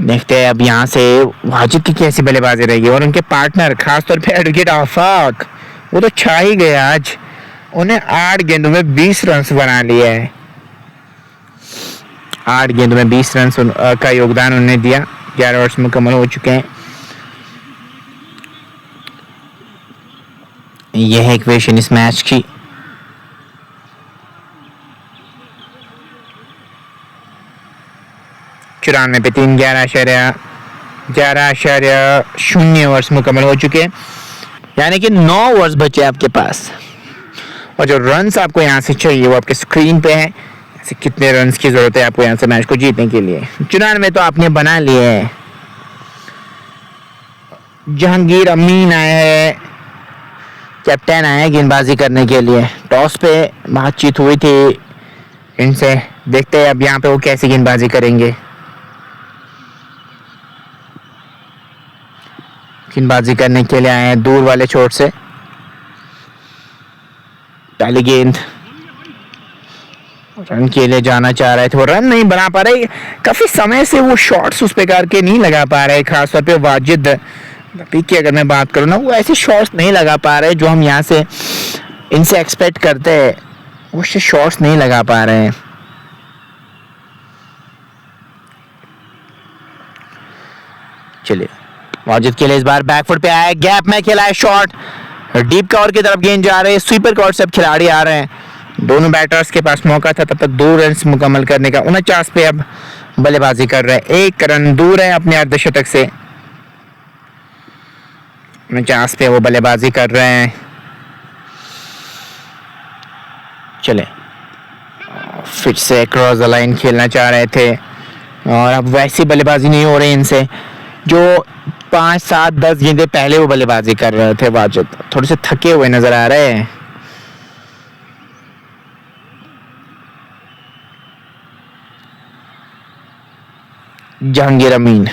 देखते हैं अब यहाँ से वाजिद की कैसी बल्लेबाजी रहेगी, और उनके पार्टनर खासतौर पे एडवोकेट आफाक, वो तो छा ही गए आज। उन्हें 8 गेंदों में 20 रन बना लिया है। 8 गेंदों में 20 रन का योगदान उन्होंने दिया। 11 ओवर्स मुकम्मल हो चुके हैं। यह है इक्वेशन इस मैच की। चौरानवे पे 3 11.0 ओवर्स मुकम्मल हो चुके हैं, यानी कि 9 ओवर्स बचे आपके पास, और जो रन्स आपको यहाँ से चाहिए वो आपके स्क्रीन पे है। ऐसे कितने रन्स की जरूरत है आपको यहाँ से मैच को जीतने के लिए? 94 तो आपने बना लिए हैं। जहांगीर अमीन आए हैं, कैप्टन आए हैं गेंदबाजी करने के लिए। टॉस पे बातचीत हुई थी इनसे, देखते हैं अब यहाँ पे वो कैसी गेंदबाजी करेंगे। गेंदबाजी करने के लिए आए हैं दूर वाले छोर से। पहली गेंद रन के लिए जाना चाह रहे थे, वो रन नहीं बना पा रहे। काफी समय से वो शॉट्स उस प्रकार के नहीं लगा पा रहे, खासतौर पे वाजिद की अगर मैं बात करूँ ना, वो ऐसे शॉट्स नहीं लगा पा रहे जो हम यहाँ से इनसे एक्सपेक्ट करते हैं। वो शॉट्स नहीं लगा पा रहे हैं। चलिए, वाजिद के लिए इस बार बैकफुट पे आया, गैप में खेला है शॉट, डीप कवर की तरफ गेंद जा रही है। स्वीपर कवर से अब खिलाड़ी आ रहे हैं। दोनों बैटर्स के पास मौका था तब तक 2 रन मुकम्मल करने का। 49 पे अब बल्लेबाजी कर रहे हैं, 1 रन दूर है अपने अर्धशतक से। 49 पे वो बल्लेबाजी कर रहे हैं। चले, फिर से क्रॉस द लाइन खेलना चाह रहे थे, और अब वैसी बल्लेबाजी नहीं हो रही इनसे जो 5, 7, 10 गेंदें पहले वो बल्लेबाजी कर रहे थे। वाजिद थोड़े से थके हुए नजर आ रहे हैं। जहांगीर अमीन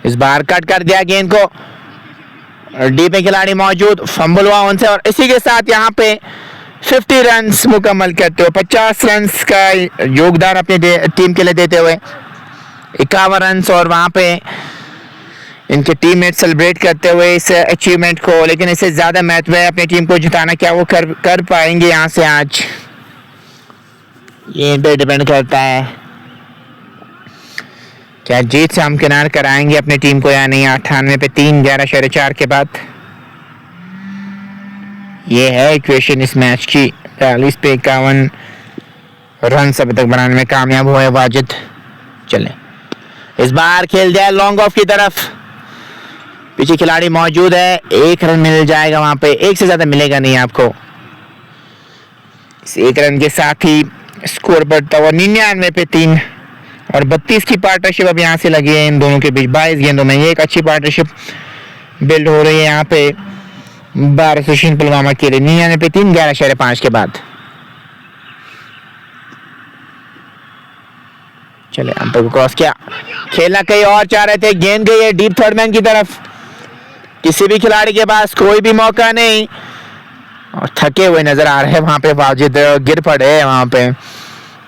इस बार कट कर दिया गेंद को, डीप में खिलाड़ी मौजूद, फंबल हुआ उनसे, और इसी के साथ यहाँ पे 50 रन्स मुकम्मल करते हुए 50 रन्स का योगदान अपने टीम के लिए देते हुए 51 रन और वहां पे इनके टीममेट सेलिब्रेट करते हुए इस अचीवमेंट को, लेकिन इससे ज्यादा महत्व है अपनी टीम को जिताना। क्या वो कर पाएंगे यहाँ से आज, ये इन पे डिपेंड करता है। क्या जीत से हमकिनार कराएंगे अपनी टीम को या नहीं। 98 पे 3, 11.4 के बाद ये है इक्वेशन इस मैच की। 43 पे 51 रन अभी तक बनाने में कामयाब हुए वाजिद। चले इस बार खेल दिया लॉन्ग ऑफ की तरफ, पीछे खिलाड़ी मौजूद है, 1 रन मिल जाएगा वहां पे, 1 से ज्यादा मिलेगा नहीं आपको। इस 1 रन के साथ ही स्कोर बढ़ता हुआ 99 पे 3 और 32 की पार्टनरशिप अब यहाँ से लगी है इन दोनों के बीच। 22 गेंदों में ये एक अच्छी पार्टनरशिप बिल्ड हो रही है यहाँ पे भारत एसोसिएशन पुलवामा के लिए। 99 पे 3, 11.5 के बाद। चले अंपायर को क्रॉस किया, खेलना कहीं और चाह रहे थे, गेंद गई है डीप थर्ड मैन की तरफ। किसी भी खिलाड़ी के पास कोई भी मौका नहीं और थके हुए नजर आ रहे हैं वहां पे वाजिद, गिर पड़े हैं वहां पे।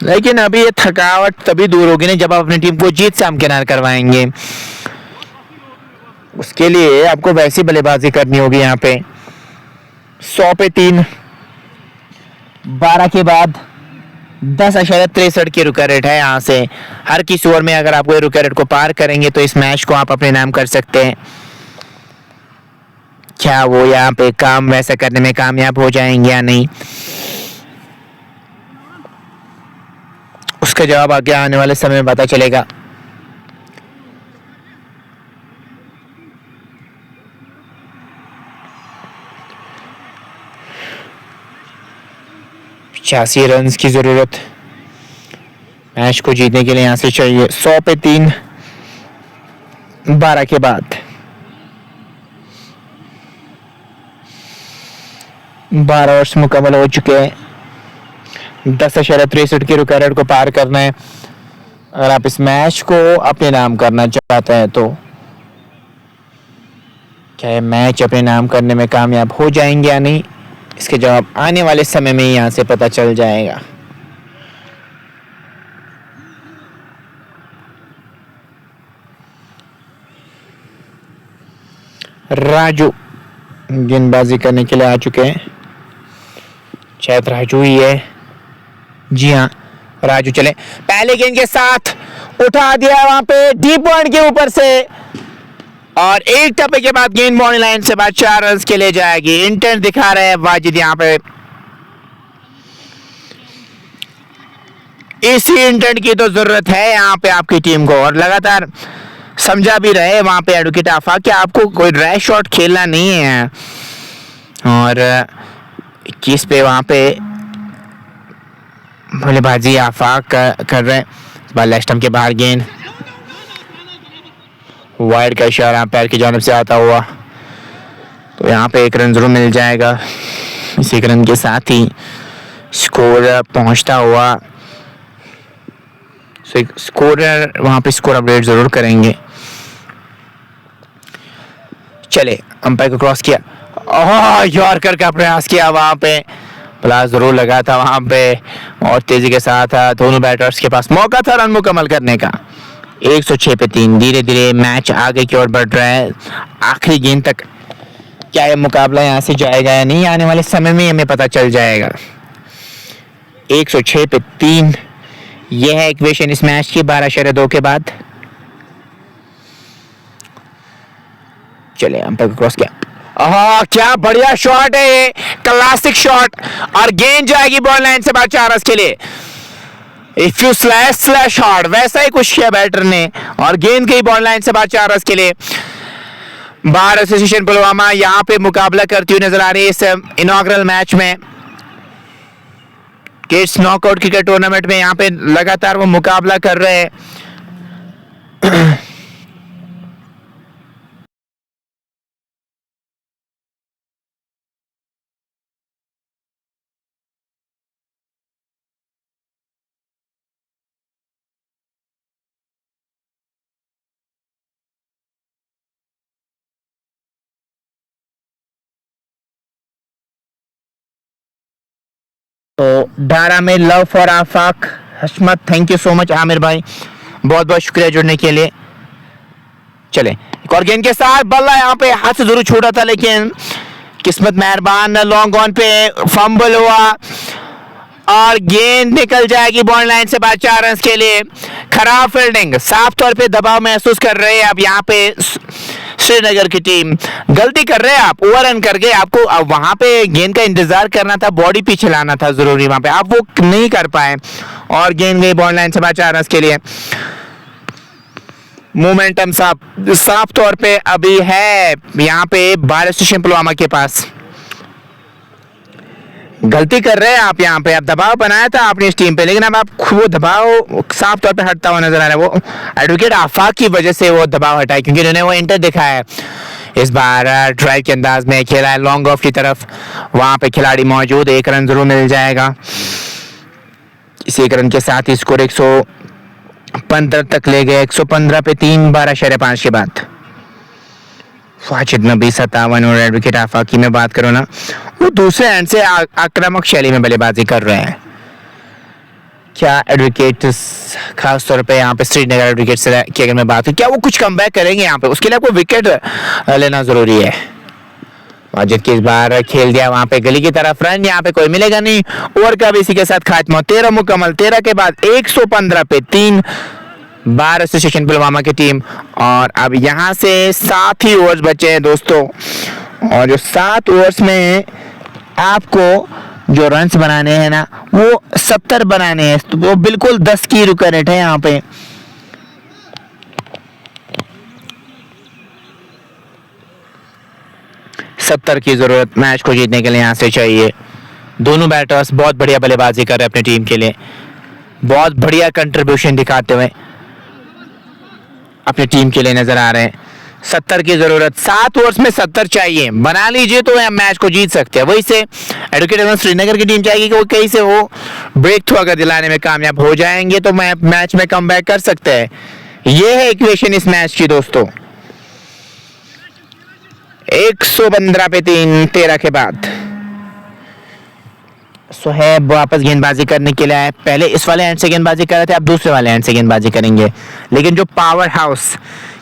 लेकिन अभी ये थकावट तभी दूर होगी ना जब आप अपनी टीम को जीत से हमकिनार करवाएंगे। उसके लिए आपको वैसी बल्लेबाजी करनी होगी यहाँ पे। 100 पे 3, 12 के बाद 10.63 की रुका रेट है यहाँ से। हर किसी ओवर में अगर आप रुका रेट को पार करेंगे तो इस मैच को आप अपने नाम कर सकते हैं। क्या वो यहाँ पे काम वैसा करने में कामयाब हो जाएंगे या नहीं, उसका जवाब आगे आने वाले समय में पता चलेगा। छियासी रन की जरूरत मैच को जीतने के लिए यहां से चाहिए। 100 पे 3, 12 के बाद 12 ओवर्स मुकम्मल हो चुके हैं। 10.63 की रुका रेट को पार करना है अगर आप इस मैच को अपने नाम करना चाहते हैं तो। क्या ये मैच अपने नाम करने में कामयाब हो जाएंगे या नहीं, इसके जवाब आने वाले समय में यहां से पता चल जाएगा। राजू गेंदबाजी करने के लिए आ चुके हैं, शायद राजू ही है। जी हाँ राजू। चले पहले गेंद के साथ उठा दिया वहां पे डीप पॉइंट के ऊपर से और एक टप्पे के बाद गेंद बाउंड्री लाइन से बाद 4 रन के लिए जाएगी। इंटेंट दिखा रहे हैं वाजिद यहाँ पे। इसी इंटेंट की तो जरूरत है यहाँ पे आपकी टीम को और लगातार समझा भी रहे वहां पे एडवोकेट आफाक कि आपको कोई रैश शॉट खेलना नहीं है। और 21 पे वहां पे बल्लेबाजी आफाक कर रहे हैं। लेग स्टंप के बाहर गेंद, वाइड का इशारा पैर की जानिब से आता हुआ, तो यहाँ पे 1 रन जरूर मिल जाएगा। इस 1 रन के साथ ही स्कोर पहुंचता हुआ स्कोरर वहां पे स्कोर अपडेट जरूर करेंगे। चले अंपायर को क्रॉस किया, यॉर्कर का प्रयास किया वहां पे, प्लास जरूर लगा था वहां पे और तेजी के साथ दोनों बैटर्स के पास मौका था रन मुकम्मल करने का। 106 पे 3। धीरे धीरे मैच आगे की ओर बढ़ रहा है आखिरी गेंद तक। क्या ये मुकाबला यहां से जाएगा या नहीं, आने वाले समय में हमें पता चल जाएगा। 106 पे 3 यह है इक्वेशन इस मैच की 12.2 के बाद। चले अंपायर को क्रॉस किया, क्या बढ़िया शॉट है ये, क्लासिक शॉट और गेंद जाएगी बॉल लाइन से बाहर 4 रन के लिए। इफ यू स्लैश हार्ड वैसा ही कुछ किया बैटर ने और गेंद गई बॉल लाइन से बाहर 4 रन के लिए। भारत एसोसिएशन पुलवामा यहां पे मुकाबला करती हुई नजर आ रही है इस इनॉग्रल मैच में। किड्स नॉकआउट क्रिकेट टूर्नामेंट में यहां पे लगातार वो मुकाबला कर रहे हैं। तो डारा में love for Afaq Hashmat, thank you so much Aamir भाई। बहुत बहुत शुक्रिया जुड़ने के लिए। चले एक और गेंद के साथ, बल्ला यहाँ पे हाथ से जरूर छूटा था लेकिन किस्मत मेहरबान, लॉन्ग ऑन पे फंबल हुआ और गेंद निकल जाएगी बॉल लाइन से बाहर 4 रन के लिए। खराब फील्डिंग, साफ तौर पे दबाव महसूस कर रहे हैं अब यहाँ पे श्रीनगर की टीम। गलती कर रहे हैं आप, ओवर रन कर गए। आपको अब वहां पे गेंद का इंतजार करना था, बॉडी पीछे लाना था जरूरी वहां पे, आप वो नहीं कर पाए और गेंद गई बॉल लाइन से बाहर 4 रन के लिए। मोमेंटम साफ तौर पे अभी है यहाँ पे बार स्टेशन पुलवामा के पास। गलती कर रहे हैं आप यहाँ पे, आप दबाव बनाया था आपने इस टीम पे लेकिन अब आप वो दबाव साफ तौर पे हटता हुआ नजर आ रहा है। वो एडवोकेट आफाक की वजह से वो दबाव हटा है क्योंकि उन्होंने वो इंटर दिखाया है। इस बार ड्राइव के अंदाज में खेला है लॉन्ग ऑफ की तरफ, वहां पे खिलाड़ी मौजूद, 1 रन जरूर मिल जाएगा। इस 1 रन के साथ ही स्कोर 115 तक ले गए। 115 पे 3 12.5 के बाद वाजिद नबी 57 और एडवोकेट आफाक की मैं बात करूँ ना, वो दूसरे एंड से आक्रामक शैली में बल्लेबाजी कर रहे हैं। क्या एडवोकेट खास तौर पे यहाँ पे श्रीनगर एडवोकेट से की अगर मैं बात करूँ, क्या वो कुछ कमबैक करेंगे यहाँ पे? उसके लिए आपको विकेट लेना जरूरी है। वाजिद की इस बार खेल दिया वहां पे गली की तरफ, रन यहाँ पे कोई मिलेगा नहीं। ओवर का भी इसी के साथ खात्मा, 13 मुकम्मल। 13 के बाद 115 पे 3 बार एसोसिएशन पुलवामा की टीम। और अब यहाँ से 7 ही ओवर्स बचे हैं दोस्तों, और जो 7 ओवर्स में आपको जो रन्स बनाने हैं ना वो 70 बनाने हैं, तो वो बिल्कुल 10 की रिक्वायरमेंट है यहाँ पे। सत्तर की जरूरत मैच को जीतने के लिए यहाँ से चाहिए। दोनों बैटर्स बहुत बढ़िया बल्लेबाजी कर रहे हैं अपनी टीम के लिए, बहुत बढ़िया कंट्रीब्यूशन दिखाते हुए अपनी टीम के लिए नजर आ रहे हैं। 70 की जरूरत, 7 ओवर्स में 70 चाहिए, बना लीजिए तो हम मैच को जीत सकते हैं। वही से एडवोकेट श्रीनगर की टीम चाहेगी कि वो कहीं से वो ब्रेक थ्रू अगर दिलाने में कामयाब हो जाएंगे तो मैच में कमबैक कर सकते हैं। ये है इक्वेशन इस मैच की दोस्तों। 115 पे 3 13 के बाद सुहेब वापस गेंदबाजी करने के लिए आए। पहले इस वाले एंड से गेंदबाजी कर रहे थे, अब दूसरे वाले एंड से गेंदबाजी करेंगे। लेकिन जो पावर हाउस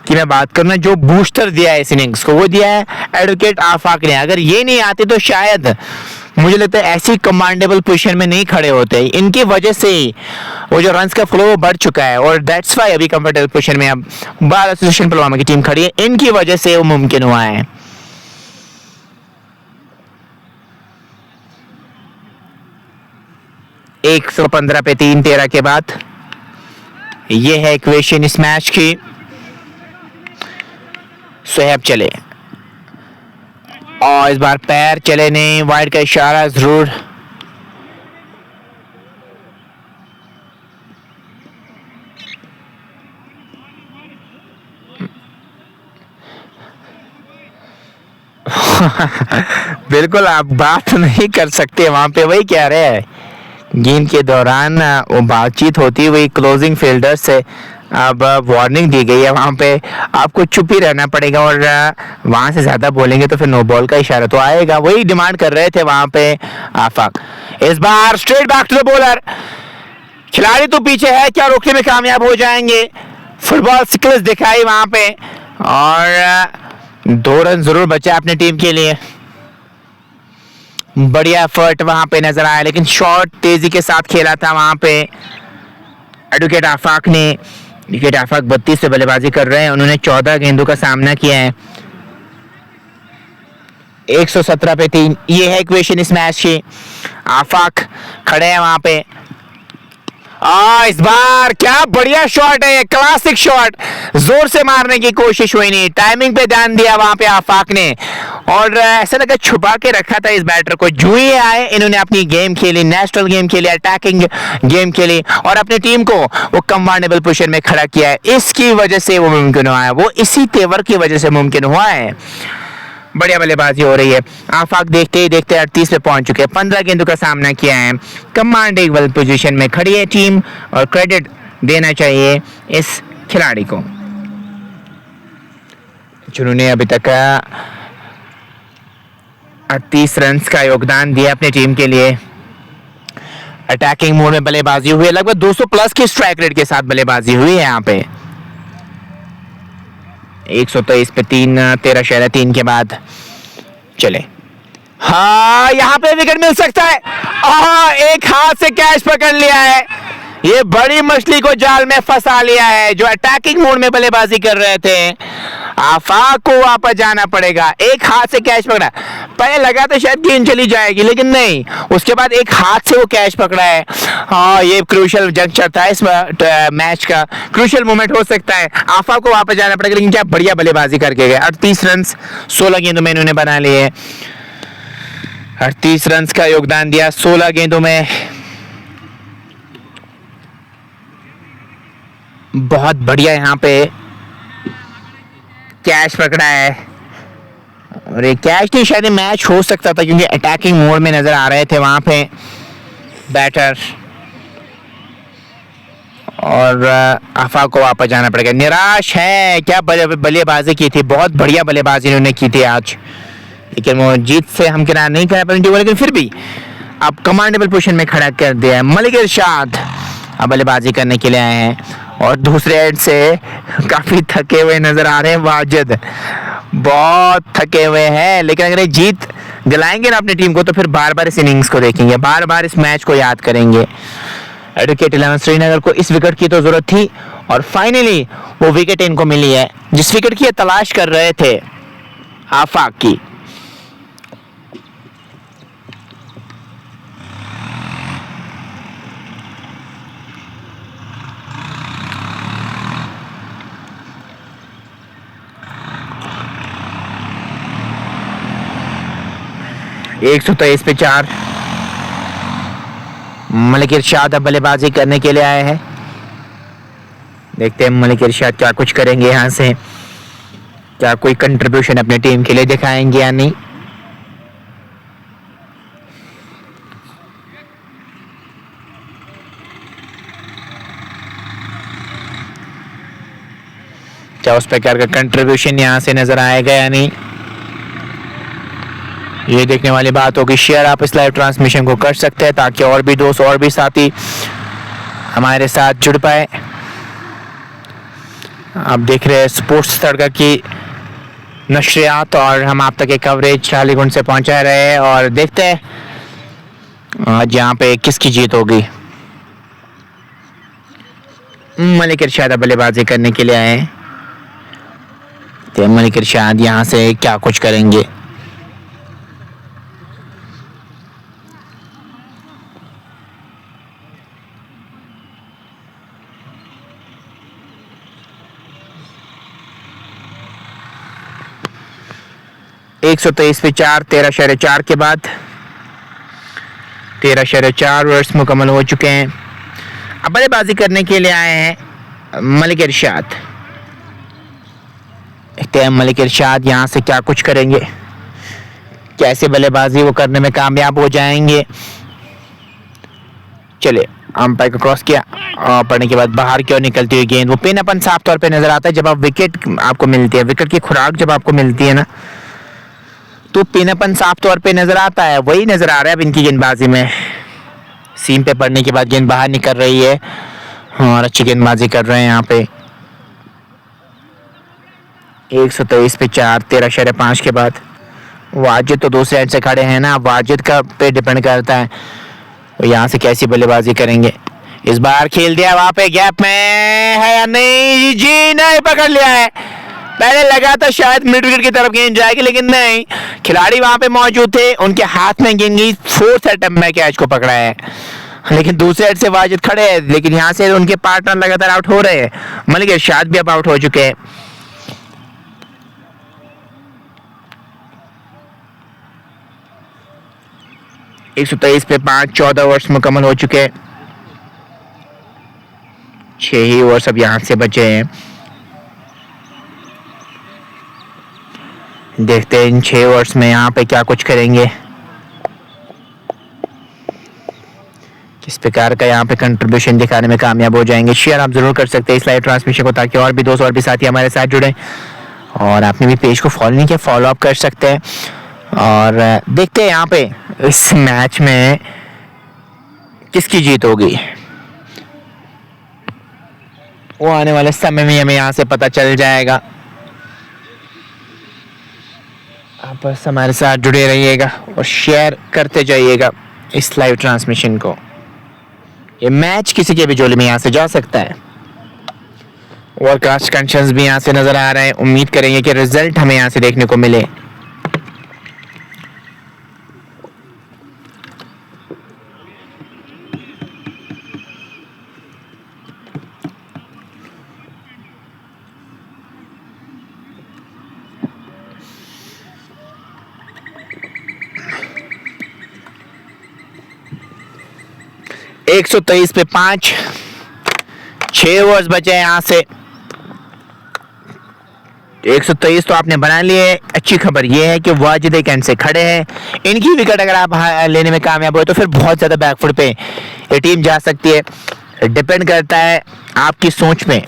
की मैं बात करूं ना, जो बूस्टर दिया है इस इनिंग्स को, वो दिया है एडवोकेट आफाक ने। अगर ये नहीं आते तो शायद मुझे लगता है ऐसी कमांडेबल पोजीशन में नहीं खड़े होते। इनकी वजह से ही वो जो रन्स का फ्लो बढ़ चुका है और दैट्स व्हाई अभी कंफर्टेबल पोजीशन में अब बार एसोसिएशन पुलवामा की टीम खड़ी है। इनकी वजह से वो मुमकिन हुआ है। एक 115 पे 3 13 के बाद ये है इक्वेशन इस मैच की। सुहेब चले और इस बार पैर चले नहीं, वाइड का इशारा जरूर। बिल्कुल आप बात नहीं कर सकते वहां पे, वही कह रहे हैं गेंद के दौरान वो बातचीत होती हुई क्लोजिंग फील्डर से अब वार्निंग दी गई है, वहां पे आपको चुप ही रहना पड़ेगा और वहां से ज्यादा बोलेंगे तो फिर नो बॉल का इशारा तो आएगा। वही डिमांड कर रहे थे वहां पे आफाक। इस बार straight back to the bowler, खिलाड़ी तो पीछे है, क्या रोकने में कामयाब हो जाएंगे? फुटबॉल स्किल्स दिखाई वहां पे और 2 रन जरूर बचा अपनी टीम के लिए। बढ़िया एफर्ट वहां पे नजर आया, लेकिन शॉट तेजी के साथ खेला था वहां पे एडवोकेट आफाक ने। एडवोकेट आफाक 32 से बल्लेबाजी कर रहे हैं, उन्होंने 14 गेंदों का सामना किया है। 117 पे 3 ये है इक्वेशन इस मैच की। आफाक खड़े हैं वहां पे। इस बार क्या बढ़िया शॉट है, क्लासिक शॉट, जोर से मारने की कोशिश हुई नहीं, टाइमिंग पे ध्यान दिया वहां पे आफाक ने और ऐसा लगा छुपा के रखा था इस बैटर को। जो ही आए इन्होंने अपनी गेम खेली, नेशनल गेम खेली, अटैकिंग गेम खेली और अपनी टीम को वो कमांडेबल पोजीशन में खड़ा किया है। इसकी वजह से वो मुमकिन हुआ है, वो इसी तेवर की वजह से मुमकिन हुआ है। बढ़िया बल्लेबाजी हो रही है। आफाक देखते ही देखते 38 पे पहुंच चुके हैं, 15 गेंदों का सामना किया है, कमांडेबल पोजीशन में खड़ी है टीम और क्रेडिट देना चाहिए इस खिलाड़ी को जिन्होंने अभी तक 38 रन का योगदान दिया अपनी टीम के लिए। अटैकिंग मोड में बल्लेबाजी हुई है, लगभग 200 प्लस की स्ट्राइक रेट के साथ बल्लेबाजी हुई है यहाँ पे। 123 पे 13 के बाद चले। हाँ, यहाँ पे विकेट मिल सकता है। एक हाथ से कैच पकड़ लिया है। ये बड़ी मछली को जाल में फंसा लिया है। जो अटैकिंग मोड में बल्लेबाजी कर रहे थे, आफाक को वापस जाना पड़ेगा। एक हाथ से कैच पकड़ा, पहले लगा तो शायद गेंद चली जाएगी, लेकिन नहीं, उसके बाद एक हाथ से वो कैच पकड़ा है। हाँ, ये क्रूशियल जंक्शन था इस मैच का, क्रूशियल मोमेंट हो सकता है। आफाक को वापस जाना पड़ेगा, लेकिन क्या बढ़िया बल्लेबाजी करके गए। 38 रन 16 गेंदों में इन्होंने बना लिए। 38 रन का योगदान दिया 16 गेंदों में। बहुत बढ़िया यहाँ पे कैच पकड़ा है, और ये कैच नहीं, शायद मैच हो सकता था, क्योंकि अटैकिंग मोड में नजर आ रहे थे वहां पे बैटर। और आफाक को वापस जाना पड़ेगा। निराश है, क्या बल्लेबाजी की थी, बहुत बढ़िया बल्लेबाजी इन्होंने की थी आज, लेकिन वो जीत से हम किनारा नहीं कर पाए, लेकिन फिर भी अब कमांडेबल पोजीशन में खड़ा कर दिया है। मलिक इरशाद अब बल्लेबाजी करने के लिए आए हैं, और दूसरे एंड से काफी थके हुए नजर आ रहे हैं वाजिद, बहुत थके हुए हैं। लेकिन अगर ये जीत दिलाएंगे ना अपनी टीम को, तो फिर बार बार इस इनिंग्स को देखेंगे, बार बार इस मैच को याद करेंगे। एडवोकेट 11 श्रीनगर को इस विकेट की तो जरूरत थी, और फाइनली वो विकेट इनको मिली है जिस विकेट की तलाश कर रहे थे, आफाक की। एक 123 पे 4। मलिक इरशाद अब बल्लेबाजी करने के लिए आए हैं। देखते हैं मलिक इरशाद क्या कुछ करेंगे यहां से, क्या कोई कंट्रीब्यूशन अपने टीम के लिए दिखाएंगे या नहीं। क्या उस प्रकार का कंट्रीब्यूशन यहां से नजर आएगा या नहीं, ये देखने वाली बात होगी। शेयर आप इस लाइव ट्रांसमिशन को कर सकते हैं, ताकि और भी दोस्त और भी साथी हमारे साथ जुड़ पाए। आप देख रहे हैं स्पोर्ट्स तड़का की नशरियात, और हम आप तक एक कवरेज शालीगुंड से पहुंचा रहे हैं, और देखते हैं आज यहाँ पे किसकी जीत होगी। मलिक इरशाद बल्लेबाजी करने के लिए आए हैं, तो मलिक इरशाद यहाँ से क्या कुछ करेंगे। एक 123 पे 4, 13.4 के बाद 13.4 ओवर्स मुकम्मल हो चुके हैं। अब बल्लेबाजी करने के लिए आए हैं मलिक इरशाद। देखते हैं मलिक इरशाद यहाँ से क्या कुछ करेंगे, कैसे बल्लेबाजी वो करने में कामयाब हो जाएंगे। चले, अंपायर को क्रॉस किया, और पड़ने के बाद बाहर क्यों निकलती हुई गेंद, वो पिनअपन साफ तौर पे नजर आता है। जब आप विकेट आपको मिलती है, विकेट की खुराक जब आपको मिलती है ना, तो पिनअपन साफ तौर पे नजर आता है। वही नजर आ रहा है अब इनकी गेंदबाजी में। सीम पे पड़ने के बाद गेंद बाहर निकल रही है, और अच्छी गेंदबाजी कर रहे हैं यहाँ पे। 123 पे 4, 13.5 के बाद वाजिद तो दूसरे एंड से खड़े हैं ना, वाजिद का पे डिपेंड करता है तो यहाँ से कैसी बल्लेबाजी करेंगे। इस बार खेल दिया वहां पे, गैप में है या नहीं, जी नहीं, पकड़ लिया है। पहले लगा था शायद मिड विकेट की तरफ गेंद जाएगी, लेकिन नहीं, खिलाड़ी वहां पे मौजूद थे, उनके हाथ में गेंद गई। 4th अटेम्प्ट में कैच को पकड़ा है, लेकिन दूसरे साइड से वाजिद खड़े हैं, लेकिन यहाँ से उनके पार्टनर लगातार आउट हो रहे हैं। मलिक इरशाद भी अब आउट हो चुके हैं। एक 123 पे 5, 14 ओवर्स मुकम्मल हो चुके हैं। 6 ही ओवर्स अब यहाँ से बचे हैं। देखते हैं इन 6 ओवर्स में यहाँ पे क्या कुछ करेंगे, किस प्रकार का यहाँ पे कंट्रीब्यूशन दिखाने में कामयाब हो जाएंगे। शेयर आप जरूर कर सकते हैं इस लाइव ट्रांसमिशन को, ताकि और भी दोस्त और भी साथी हमारे साथ जुड़े। और आपने भी पेज को फॉलो नहीं किया, फॉलो अप कर सकते हैं। और देखते हैं यहाँ पे इस मैच में किसकी जीत होगी वो आने वाले समय में हमें यहाँ से पता चल जाएगा। आप बस हमारे साथ जुड़े रहिएगा और शेयर करते जाइएगा इस लाइव ट्रांसमिशन को। ये मैच किसी के भी झोले में यहाँ से जा सकता है और कास्ट कंडीशंस भी यहाँ से नजर आ रहे हैं। उम्मीद करेंगे कि रिजल्ट हमें यहाँ से देखने को मिले। एक 123 पे 5, 6 ओवर्स बचे हैं यहाँ से। 123 तो आपने बना लिए। अच्छी खबर यह है कि वाजिद एक एंड से खड़े हैं। इनकी विकेट अगर आप लेने में कामयाब हो तो फिर बहुत ज्यादा बैकफुट पे ये टीम जा सकती है। डिपेंड करता है आपकी सोच में,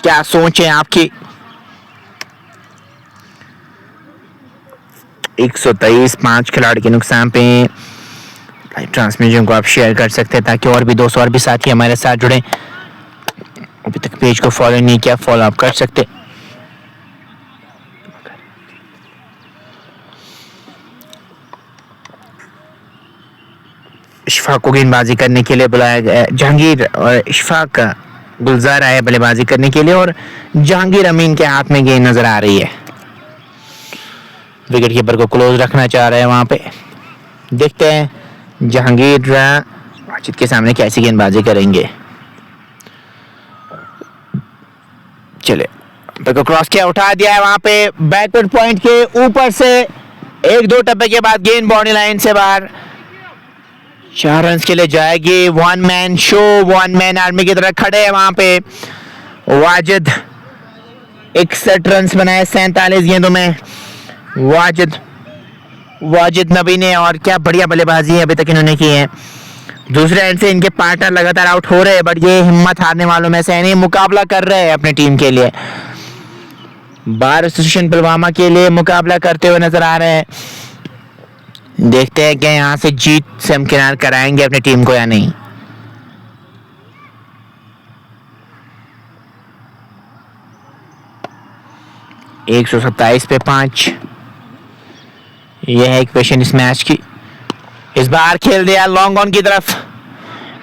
क्या सोच है आपकी। 123 5 खिलाड़ी के नुकसान पे लाइव ट्रांसमिशन को आप शेयर कर सकते हैं ताकि और भी दोस्त और भी साथी हमारे साथ जुड़े। अभी तक पेज को फॉलो नहीं किया, फॉलो आप कर सकते। इशफाक को गेंदबाजी करने के लिए बुलाया गया। जहांगीर और इशफाक गुलजार आए बल्लेबाजी करने के लिए और जहांगीर अमीन के हाथ में गेंद नजर आ रही है। विकेट कीपर को क्लोज रखना चाह रहे हैं वहां पे। देखते हैं जहांगीर वाजिद के सामने कैसी गेंदबाजी करेंगे। चले को क्रॉस किया, उठा दिया है वहां पे बैकवर्ड पॉइंट के ऊपर से। 1-2 टप्पे के बाद गेंद बाउंड्री लाइन से बाहर। 4 रन के लिए जाएगी। 1 मैन शो, 1 मैन आर्मी की तरह खड़े हैं वहां पे वाजिद। 61 रन बनाए 47 गेंदों में वाजिद नबी ने। और क्या बढ़िया बल्लेबाजी अभी तक इन्होंने की है। दूसरे एंड से इनके पार्टनर लगातार आउट हो रहे हैं बट ये हिम्मत हारने वालों में से नहीं, मुकाबला कर रहे हैं अपनी टीम के लिए। बार एसोसिएशन पुलवामा के लिए मुकाबला करते हुए नजर आ रहे हैं। देखते हैं कि यहाँ से जीत से हम किनार कराएंगे अपनी टीम को या नहीं। एक 127 पे 5 यह है इक्वेशन इस मैच की। इस बार खेल दिया लॉन्ग ऑन की तरफ।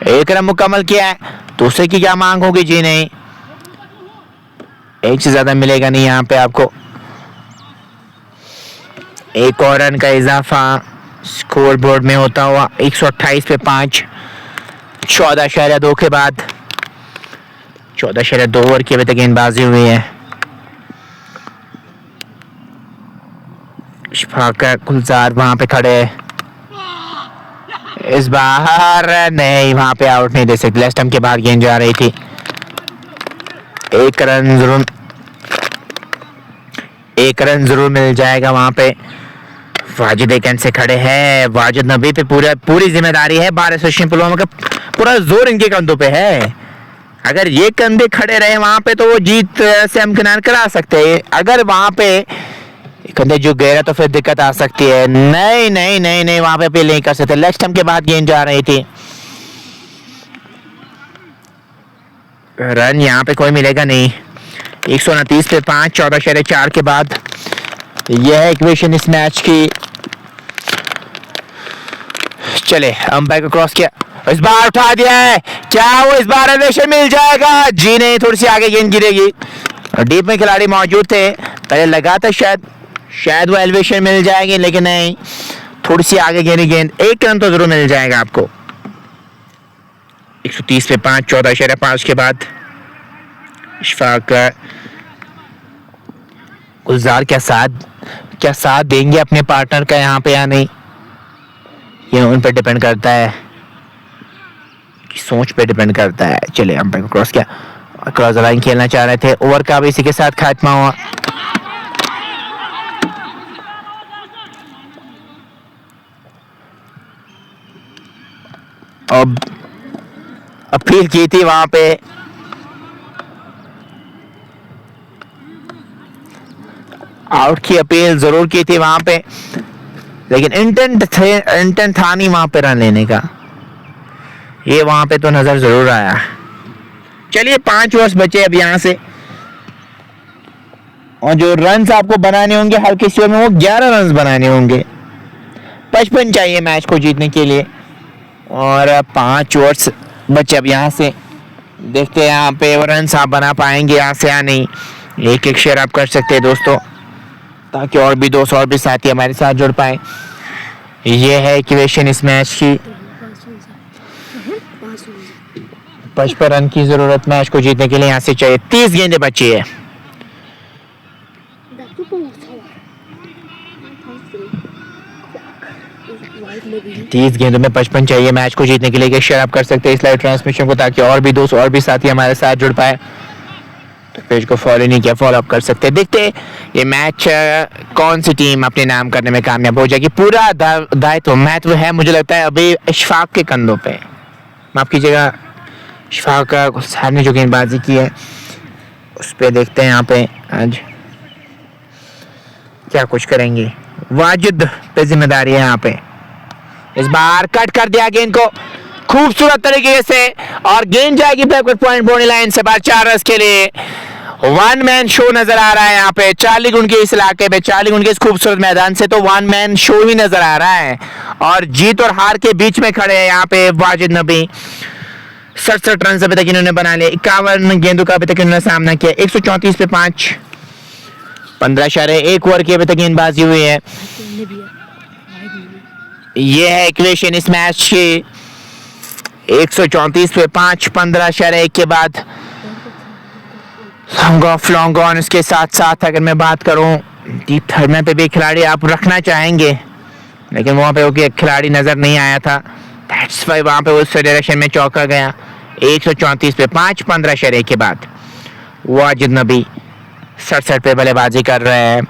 1 रन मुकम्मल किया है। दूसरे की क्या मांग होगी? जी नहीं, 1 से ज्यादा मिलेगा नहीं यहाँ पे आपको। 1 और रन का इजाफा स्कोर बोर्ड में होता हुआ 128 पे 5। 14.2 के बाद 14.2 ओवर की अभी तक गेंदबाजी हुई है। इशफाक गुलजार वहां पे खड़े। इस बार नहीं, वहां पे आउट नहीं दे सकते। लेफ्ट स्टंप के बाहर गेंद जा रही थी। 1 रन जरूर मिल जाएगा वहां पे। वाजिद एक एंड से खड़े हैं। वाजिद नबी पे पूरी जिम्मेदारी है। बार एसोसिएशन पुलवामा का पूरा जोर इनके कंधों पे है। अगर ये कंधे खड़े रहे वहां पे तो वो जीत से हम किनार करा सकते हैं। अगर वहां पे कंधे झुक गए तो फिर दिक्कत आ सकती है। नहीं नहीं नहीं नहीं, वहां पे अपील नहीं कर सकते। लेग स्टंप के बाद गेंद जा रही थी। रन यहाँ पे कोई मिलेगा नहीं। 129 पे 5। 14.4 के बाद यह है इक्वेशन इस मैच की। चले अंपायर को क्रॉस किया, इस बार उठा दिया है। क्या वो इस बार एलिवेशन मिल जाएगा? जी नहीं, थोड़ी सी आगे गेंद गिरेगी। डीप में खिलाड़ी मौजूद थे, पहले लगा था शायद वो एलिवेशन मिल जाएगी, लेकिन नहीं, थोड़ी सी आगे गिरी गेंद। 1 रन तो जरूर मिल जाएगा आपको। 130 पे 5। 14.5 के बाद इशफाक गुलजार क्या साथ देंगे अपने पार्टनर का यहाँ पे या नहीं, ये उन पर डिपेंड करता है, सोच पे डिपेंड करता है। चले अंपायर को क्रॉस किया, क्रॉस लाइन खेलना चाह रहे थे। ओवर का भी इसी के साथ खात्मा हुआ। अब अपील की थी वहां पे, आउट की अपील जरूर की थी वहां पे, लेकिन इंटेंट था नहीं वहां पे रन लेने का। ये वहां पे तो नजर जरूर आया। चलिए 5 ओवर्स बचे अब यहाँ से, और जो रन्स आपको बनाने होंगे हर किसी ओवर में वो 11 रन्स बनाने होंगे। 55 चाहिए मैच को जीतने के लिए, और 5 ओवर्स बचे अब यहाँ से। देखते हैं यहाँ पे वो रन्स आप बना पाएंगे यहाँ से या नहीं। एक शेयर आप कर सकते हैं दोस्तों, ताकि और भी दोस्त और भी साथी हमारे साथ जुड़ पाए। ये है इक्वेशन इस मैच की। 55 रन की जरूरत मैच को जीतने के लिए यहाँ से चाहिए। 30 गेंदें बची है। 30 गेंदों में 55 चाहिए मैच को जीतने के लिए। शेयर आप कर सकते हैं इस लाइव ट्रांसमिशन को, ताकि और भी दोस्त और भी साथी हमारे साथ जुड़ पाए। तो पेज को फॉलो नहीं किया, फॉलो अप कर सकते हैं। देखते हैं ये मैच कौन सी टीम अपने नाम करने में कामयाब हो जाएगी। पूरा दायित्व महत्व है मुझे लगता है अभी इशफाक के कंधों पे। माफ कीजिएगा, इशफाक साहब ने जो गेंदबाजी की है उस पे देखते हैं यहाँ पे आज क्या कुछ करेंगे। वाजिद पे जिम्मेदारी है यहाँ पे। इस बार कट कर दिया गेंद को खूबसूरत तरीके से, और गेंद जाएगी बैकवर्ड पॉइंट बाउंड्री लाइन से बाहर 4 रन के लिए। 1 मैन शो नजर आ रहा है यहाँ पे। 40 गुण के इस इलाके में, 40 गुण के इस खूबसूरत मैदान से तो 1 मैन शो ही नजर आ रहा है, और जीत और हार के बीच में खड़े हैं यहाँ पे वाजिद नबी। 67 रन अभी तक इन्होंने बना लिए। 51 गेंदों का अभी तक इन्होंने सामना किया। 134 पे 5, 15.1 ओवर की अभी तक गेंदबाजी हुई है। ये है इक्वेशन इस मैच की। 134 पे 5, 15.1 के बाद लॉन्ग ऑन। इसके साथ साथ अगर मैं बात करूं डीप थर्ड पे भी खिलाड़ी आप रखना चाहेंगे, लेकिन वहां पे वो खिलाड़ी नजर नहीं आया था। दैट्स व्हाई वहां पे उस डायरेक्शन में चौका गया। 134 पे 5, 15.1 के बाद वाजिद नबी 67 पे बल्लेबाजी कर रहे हैं।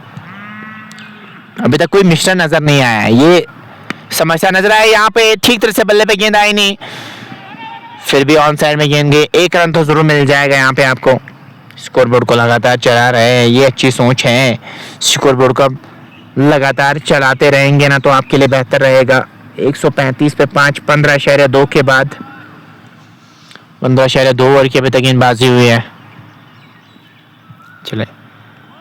अभी तक कोई मिश्रण नजर नहीं आया है, ये समस्या नजर आई यहाँ पे। ठीक तरह से बल्ले पे गेंद आई नहीं, फिर भी ऑन साइड में गेंद गई। 1 रन तो जरूर मिल जाएगा यहाँ पे आपको। स्कोरबोर्ड को लगातार चला रहे हैं, ये अच्छी सोच है। स्कोरबोर्ड को लगातार चलाते रहेंगे ना तो आपके लिए बेहतर रहेगा। 135 पे 5, 15.2 के बाद 15.2 ओवर की अभी तक गेंदबाजी हुई है। चले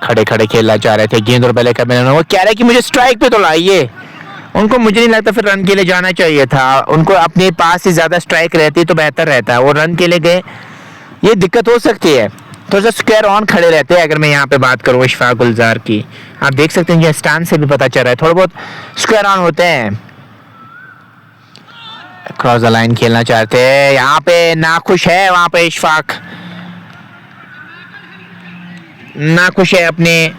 खड़े खड़े खेलना चाह रहे थे, गेंद और बल्ले का वो कह रहे कि मुझे स्ट्राइक पे तो लाइए। उनको मुझे नहीं लगता फिर रन के लिए जाना चाहिए था। उनको अपने पास से ज्यादा स्ट्राइक रहती तो बेहतर रहता है। वो रन के लिए गए, ये दिक्कत हो सकती है। थोड़ा सा स्क्वायर ऑन खड़े रहते हैं। अगर मैं यहाँ पे बात करूँ इशफाक गुलजार की, आप देख सकते हैं स्टैंड से भी पता चल रहा है थोड़ा बहुत स्क्वायर ऑन होते हैं। क्रॉस द लाइन खेलना चाहते हैं, यहाँ पे नाखुश है। वहां पे इशफाक नाखुश है अपने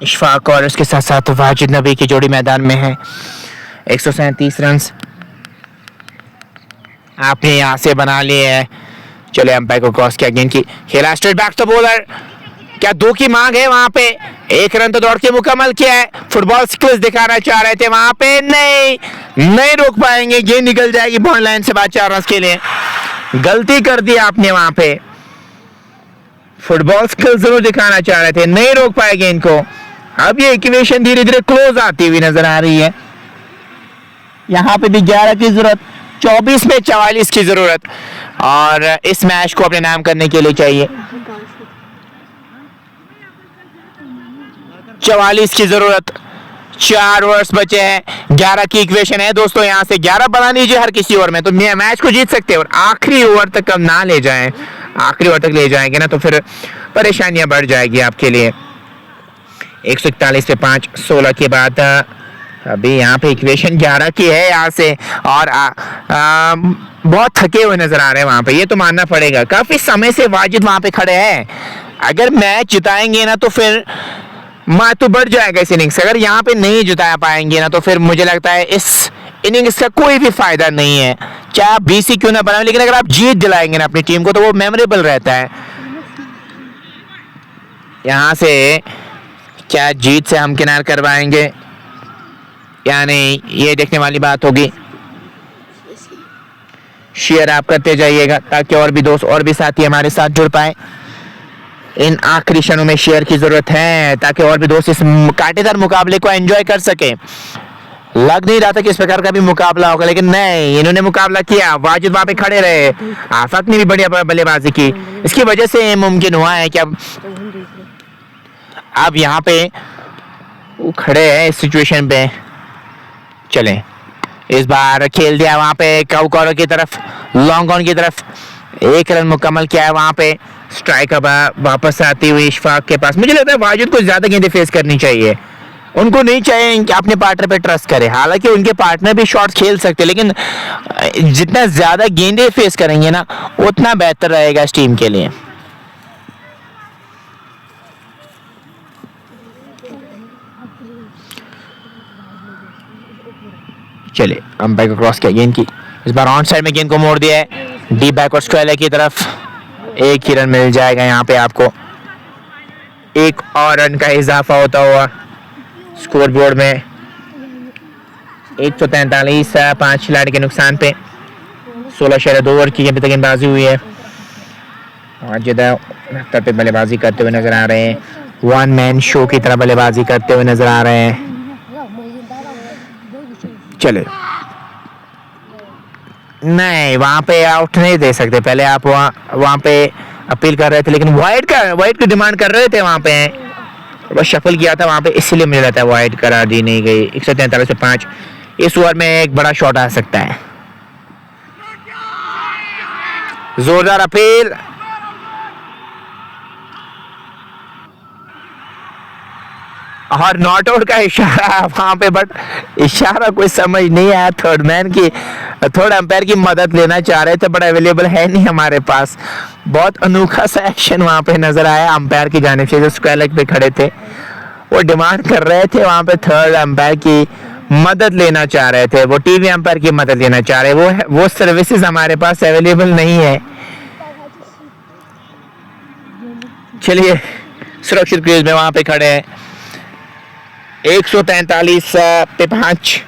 इशफाक और उसके साथ साथ वाजिद नबी की जोड़ी मैदान में है। 137 रन आपने यहाँ से बना लिए हैं। चले अंपायर को क्रॉस किया, गेंद की खेला स्ट्रेट बैक तो बॉलर, क्या 2 की मांग है वहां पे। 1 रन तो दौड़ के मुकम्मल किया है। फुटबॉल स्किल्स दिखाना चाह रहे थे वहां पे, नहीं रोक पाएंगे। गेंद निकल जाएगी बाउंड्री लाइन से बाहर 4 रन के लिए। गलती कर दी आपने वहां पे। फुटबॉल स्किल्स जरूर दिखाना चाह रहे थे, नहीं रोक पाए गेंद को। अब ये इक्वेशन धीरे धीरे क्लोज आती हुई नजर आ रही है। यहाँ पे भी 11 की जरूरत, 24 में 44 की जरूरत, और इस मैच को अपने नाम करने के लिए चाहिए 44 की जरूरत। 4 ओवर्स बचे हैं, 11 की इक्वेशन है दोस्तों। यहाँ से 11 बना लीजिए हर किसी ओवर में तो मैच को जीत सकते हैं। और आखिरी ओवर तक अब ना ले जाएं, आखिरी ओवर तक ले जाएंगे ना तो फिर परेशानियां बढ़ जाएगी आपके लिए। 141 पे 5, 16 के बाद अभी यहाँ पे इक्वेशन 11 की है यहाँ से, और बहुत थके हुए नजर आ रहे हैं वहाँ पे, ये तो मानना पड़ेगा। काफी समय से वाजिद वहाँ पे खड़े हैं। अगर मैच जिताएंगे ना तो फिर मातू बढ़ जाएगा इस इनिंग्स। अगर यहाँ पे नहीं जिता पाएंगे ना तो फिर मुझे लगता है इस इनिंग्स का कोई भी फायदा नहीं है, चाहे आप BC क्यों ना बनाए, लेकिन अगर आप जीत दिलाएंगे ना अपनी टीम को तो वो मेमोरेबल रहता है। यहाँ से क्या जीत से हम किनार करवाएंगे या नहीं, ये देखने वाली बात होगी। शेयर आप करते जाइएगा ताकि और भी दोस्त और भी साथी हमारे साथ जुड़ पाए। इन आखिरी क्षणों में शेयर की जरूरत है ताकि और भी दोस्त इस कांटेदार मुकाबले को एंजॉय कर सके। लग नहीं रहा था कि इस प्रकार का भी मुकाबला होगा, लेकिन नहीं, इन्होंने मुकाबला किया। वाजिद वहां पे खड़े रहे, आफाक ने भी बढ़िया बल्लेबाजी की, इसकी वजह से मुमकिन हुआ है कि अब यहाँ पे वो खड़े हैं इस सिचुएशन पे। चलें, इस बार खेल दिया वहां पे कॉर्नर की तरफ, लॉन्ग ऑन की तरफ, 1 रन मुकम्मल किया है वहां पे। स्ट्राइक अब वापस आती हुई इशफाक के पास। मुझे लगता है वाजिद को ज्यादा गेंदें फेस करनी चाहिए, उनको नहीं चाहिए कि अपने पार्टनर पे ट्रस्ट करे। हालांकि उनके पार्टनर भी शॉट्स खेल सकते, लेकिन जितना ज्यादा गेंदें फेस करेंगे ना उतना बेहतर रहेगा इस टीम के लिए। चले, अंपायर को क्रॉस किया गेंद की, इस बार ऑन साइड में गेंद को मोड़ दिया है डीप बैकवर्ड स्क्वायर की तरफ। 1 ही रन मिल जाएगा यहाँ पे आपको, 1 और रन का इजाफा होता हुआ स्कोर बोर्ड में। 143 5 खिलाड़ी के नुकसान पे 16.2 ओवर की अभी तक गेंदबाजी हुई है। और जिदा पे बल्लेबाजी करते हुए नजर आ रहे हैं, 1 मैन शो की तरह बल्लेबाजी करते हुए नजर आ रहे हैं। चले, नहीं, वहां पे आउट नहीं दे सकते। पहले आप वहां पे अपील कर रहे थे, लेकिन वाइड की डिमांड कर रहे थे वहां पे, बस शफल किया था वहां पे, इसीलिए मुझे लगता है वाइड करार दी नहीं गई। 143 पे 5, इस ओवर में एक बड़ा शॉट आ सकता है। जोरदार अपील, और नॉट आउट का इशारा वहां पे, बट इशारा कोई समझ नहीं आया। थर्ड अंपायर की मदद लेना चाह रहे थे, बट अवेलेबल है नहीं हमारे पास। बहुत अनोखा सा एक्शन वहां पे नजर आया अंपायर की जानिब से, जो स्क्वायर लेग पे खड़े थे वो डिमांड कर रहे थे वहां पे थर्ड अंपायर की मदद लेना चाह रहे थे, वो टीवी अंपायर की मदद लेना चाह रहे। वो सर्विसेज हमारे पास अवेलेबल नहीं है। चलिए, सुरक्षित क्रीज में वहां पे खड़े हैं। 143 पे 5,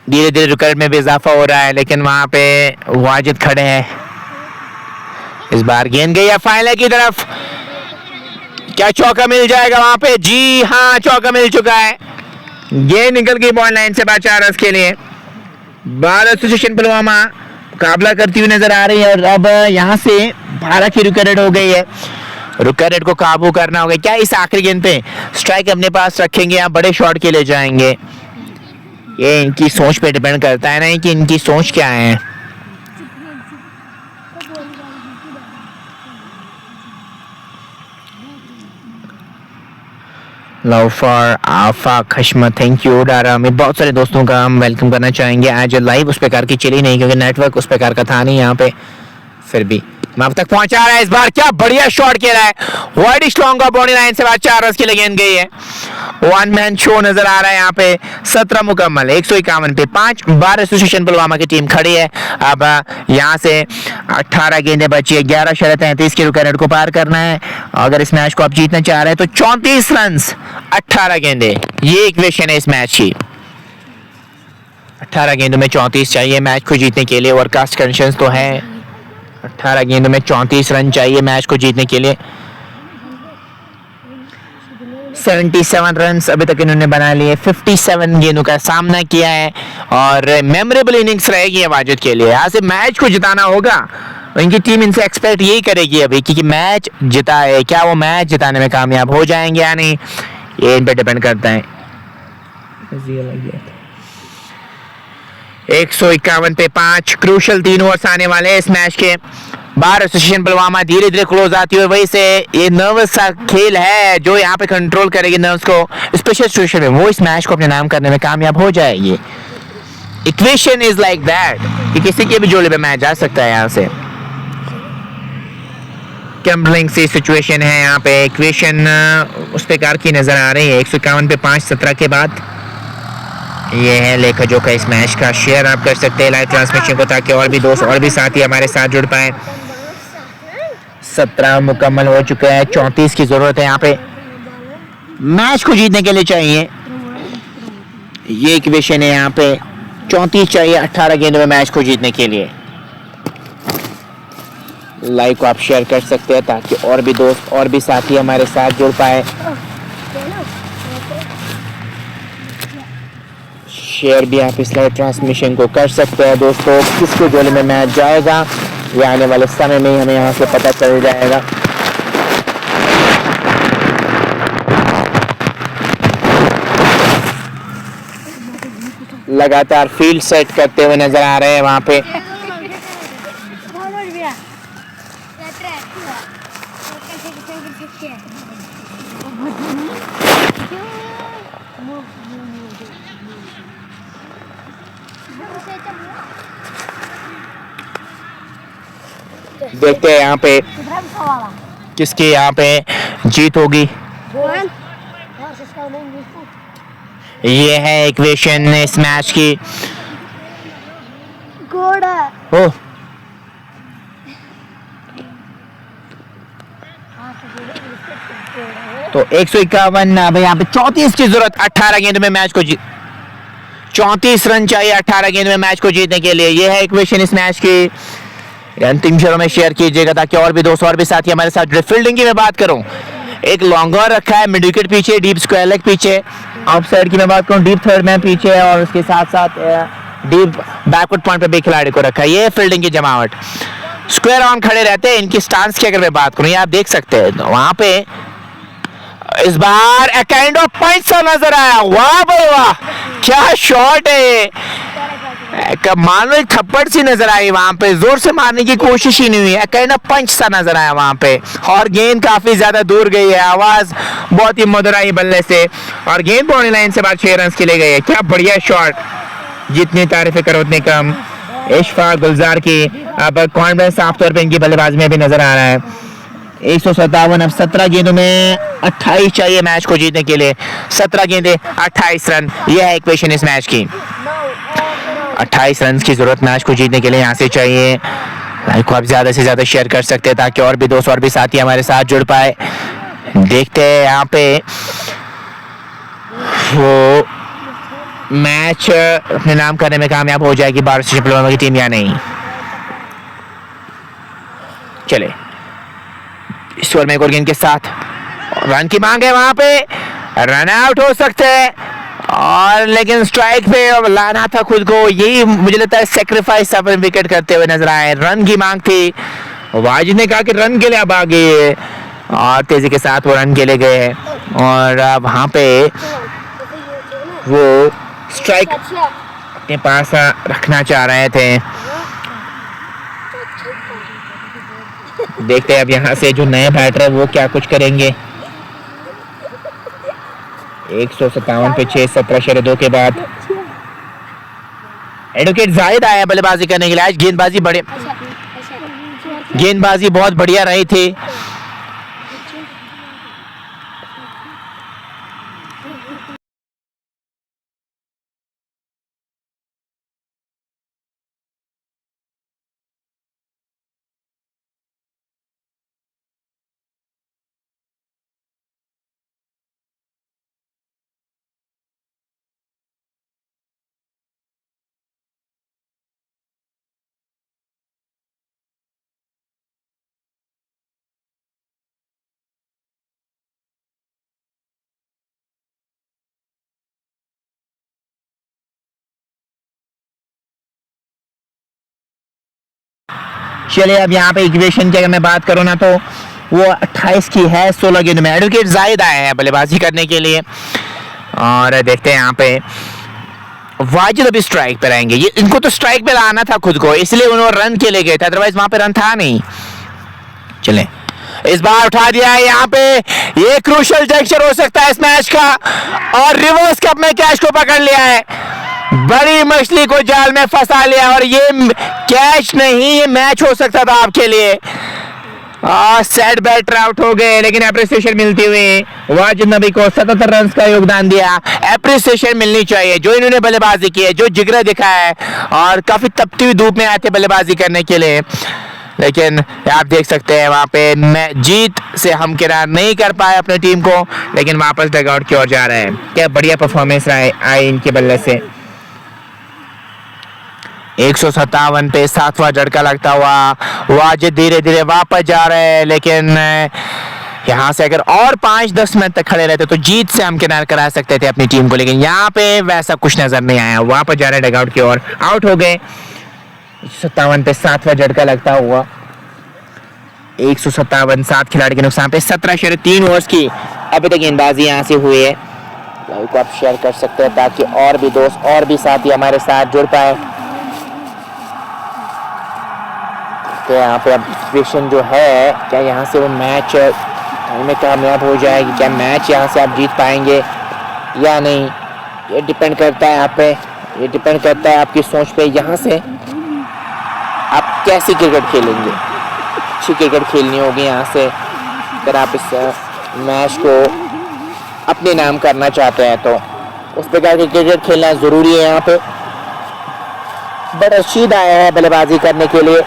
धीरे धीरे विकेट में भी इजाफा हो रहा है, लेकिन वहां पे वाजिद खड़े हैं। इस बार गेंद गई है फाइनल की तरफ, क्या चौका मिल जाएगा वहां पे? जी हाँ, चौका मिल चुका है। गेंद निकल गई बॉल लाइन से 4 रन के लिए। भारत एसोसिएशन पुलवामा मुकाबला करती हुई नजर आ रही है, और अब यहाँ से 12 की विकेट हो गई है। विकेट को काबू करना होगा। क्या इस आखिरी गेंद पे स्ट्राइक अपने पास रखेंगे या बड़े शॉट के लिए जाएंगे? ये इनकी सोच पे डिपेंड करता है ना कि इनकी सोच क्या है। लवफर आफाक हशमत, थैंक यू डारा में बहुत सारे दोस्तों का हम वेलकम करना चाहेंगे। आज लाइव उस प्रकार की चली नहीं क्योंकि नेटवर्क उस प्रकार का था नहीं यहाँ पे, फिर भी मैं अब तक पहुंचा रहा है। इस बार क्या बढ़िया शॉट खेला है, वाइड स्ट्रॉन्ग का बॉडी लाइन से बाद 4 रन की गेंद गई है। 1 मैन शो नजर आ रहा है यहाँ पे। 17 मुकम्मल, 151 पे 5। भारत एसोसिएशन पुलवामा की टीम खड़ी है। अब यहाँ से 18 गेंदें बची है, 11.33 के विकेट को पार करना है। अगर इस मैच को आप जीतना चाह रहे हैं तो 34 रन 18 गेंदें, ये इक्वेशन है इस मैच की। 18 गेंदों में 34 चाहिए मैच को जीतने के लिए। ओवरकास्ट कंडीशंस तो है, 18 गेंदों में 34 रन चाहिए मैच को जीतने के लिए। 77 रन अभी तक इन्होंने बना लिए, 57 गेंदों का सामना किया है, और मेमोरेबल इनिंग्स रहेगी वाजिद के लिए। यहाँ से मैच को जिताना होगा, इनकी टीम इनसे एक्सपेक्ट यही करेगी अभी कि मैच जिताए। क्या वो मैच जिताने में कामयाब हो जाएंगे या नहीं, ये इन पे डिपेंड करता है। 151 पे 5, क्रूशल 3 ओवर्स आने वाले हैं इस मैच के। बार एसोसिएशन पुलवामा धीरे धीरे क्लोज आती हुई, वही से ये नर्वस सा खेल है जो यहाँ पे कंट्रोल करेगी नर्व्स को स्पेशल सिचुएशन में, वो इस मैच को अपने नाम करने में कामयाब हो जाएगी। इक्वेशन इज लाइक दैट कि किसी के भी जोड़े पे मैच जा सकता है। यहाँ से कैम्बलिंग सी सिचुएशन है, यहाँ पे इक्वेशन उस प्रकार की नजर आ रही है। 151 पे 5-17 के बाद ये है लेखा जोखा इस मैच का। शेयर आप कर सकते हैं लाइव ट्रांसमिशन को, ताकि और भी दोस्त और भी साथी हमारे साथ जुड़ पाए। 17 मुकम्मल हो चुका है, 34 की जरूरत है यहाँ पे मैच को जीतने के लिए चाहिए। ये इक्वेशन है यहाँ पे, 34 चाहिए 18 गेंद में मैच को जीतने के लिए। लाइव को आप शेयर कर सकते हैं ताकि और भी दोस्त और भी साथी हमारे साथ जुड़ पाए। शेयर भी आप इस लाइव ट्रांसमिशन को कर सकते हैं दोस्तों। किसके गोले में मैच जाएगा ये आने वाले समय में हमें यहाँ से पता चल जाएगा। लगातार फील्ड सेट करते हुए नजर आ रहे हैं वहां पे। देखते हैं यहाँ पे किसकी यहाँ पे जीत होगी। ये है इक्वेशन इस मैच की। ओ तो 151 अब यहाँ पे 34 की जरूरत 18 गेंद में मैच को 34 रन चाहिए 18 गेंद में मैच को जीतने के लिए। ये है इक्वेशन इस मैच की। अंतिम शहरों में शेयर कीजिएगा ताकि और भी दोस्त और भी साथी हमारे साथ जुड़े। फील्डिंग की मैं बात करूं, एक लॉन्गर रखा है, मिड विकेट पीछे, डीप स्क्वायर लेग पीछे। ऑफ साइड की मैं बात करूं, डीप थर्ड मैन पीछे और उसके साथ साथ डीप बैकवर्ड पॉइंट पे भी खिलाड़ी को रखा है। ये फील्डिंग की जमावट। स्क्वायर ऑन खड़े रहते हैं। इनकी स्टांस की अगर मैं बात करूं, ये आप देख सकते हैं वहां पे इस बार ए काइंड ऑफ पॉइंट सा नजर आया। वाह भाई वाह, क्या शॉट है ये। मान लो एक थप्पड़ सी नजर आई वहां पे, जोर से मारने की कोशिश ही नहीं हुई है, कहना पंच सा नजर आया वहां पे। और गेंद काफी ज्यादा दूर गई है, आवाज बहुत ही मधुर आई बल्ले से और गेंद बाउंड्री लाइन से बाद 6 रन के लिए गई है। क्या बढ़िया शॉट, जितनी तारीफें करो उतनी कम। इशफाक गुलजार की अब कॉन्फिडेंस साफ तौर पे इनकी बल्लेबाजी में भी नजर आ रहा है। 157 अब 17 गेंदों में 28 चाहिए मैच को जीतने के लिए। 17 गेंदे 28 रन, यह है इक्वेशन इस मैच की। 28 रन की जरूरत मैच को जीतने के लिए यहाँ से चाहिए। लाइक को आप ज्यादा से ज्यादा शेयर कर सकते हैं ताकि और भी दोस्त और भी साथी हमारे साथ जुड़ पाए। देखते हैं यहाँ पे वो मैच अपने नाम करने में कामयाब हो जाएगी भारत पुलवामा की टीम या नहीं। चले इस ओवर में एक और गेंद के साथ रन की मांग है, वहां पे रन आउट हो सकते हैं और लेकिन स्ट्राइक पे लाना था खुद को। यही मुझे लगता है सेक्रीफाइस अपने विकेट करते हुए नजर आए। रन की मांग थी, वाजिद ने कहा कि रन के लिए अब आ गए और तेजी के साथ वो रन के लिए गए और वहां पे वो स्ट्राइक अपने पास रखना चाह रहे थे। देखते हैं अब यहाँ से जो नए बैटर है वो क्या कुछ करेंगे। 157 पे 6, 17/2 के बाद एडवोकेट जाहिद आया बल्लेबाजी करने के लिए। आज गेंदबाजी बहुत बढ़िया रही थी। चलिए अब यहाँ पे इक्वेशन की अगर मैं बात करूँ ना तो वो 28 की है 16 गेंद में। एडवोकेट जाहिद आए हैं बल्लेबाजी करने के लिए और देखते हैं यहाँ पे वाजिद अभी स्ट्राइक पे रहेंगे, ये इनको तो स्ट्राइक पे लाना था खुद को, इसलिए उन्होंने रन के लिए गए थे, अदरवाइज वहां पे रन था नहीं। चले इस बार उठा दिया है यहाँ पे, ये क्रूशियल जंक्शन हो सकता है इस मैच का, और रिवर्स कप में कैच को पकड़ लिया है, बड़ी मछली को जाल में फंसा लिया, और ये कैच नहीं ये मैच हो सकता था आपके लिए। सेट बैटर आउट हो गए, लेकिन एप्रिसिएशन मिलती हुई वाजिद नबी को 77 रन का योगदान दिया, एप्रिसिएशन मिलनी चाहिए जो इन्होंने बल्लेबाजी की है, जो जिगरा दिखा है, और काफी तपती हुई धूप में आए थे बल्लेबाजी करने के लिए, लेकिन आप देख सकते हैं वहां पे मैं जीत से हम किनार नहीं कर पाए अपने टीम को, लेकिन वापस डगआउट की ओर जा रहे हैं। क्या बढ़िया परफॉर्मेंस आई इनके बल्ले से। 157 पे 7वां झटका लगता हुआ वाजिद धीरे धीरे वापस जा रहे हैं, लेकिन यहाँ से अगर और 5-10 मिनट तक खड़े रहते तो जीत से हम किनार करा सकते थे अपनी टीम को, लेकिन यहाँ पे वैसा कुछ नजर नहीं आया। वापस जा रहे हैं डगआउट की ओर, आउट हो गए। 57 पे 7वां झटका लगता हुआ 157, 7 खिलाड़ी के नुकसान पे 17/3 ओवर्स की अभी तक गेंदबाजी यहाँ से हुई है। लाइव को आप शेयर कर सकते हैं ताकि और भी दोस्त और भी साथी हमारे साथ जुड़ पाए। तो यहाँ पे अब सिचुएशन जो है, क्या यहाँ से वो मैच में कामयाब हो जाएगी, क्या मैच यहाँ से आप जीत पाएंगे या नहीं, ये डिपेंड करता है आप पे, ये डिपेंड करता है आपकी सोच पे। यहाँ से आप कैसी क्रिकेट खेलेंगे, अच्छी क्रिकेट खेलनी होगी यहाँ से अगर आप इस मैच को अपने नाम करना चाहते हैं, तो उस प्रकार की क्रिकेट खेलना ज़रूरी है। यहाँ पे बड़ा रशीद आया है बल्लेबाजी करने के लिए,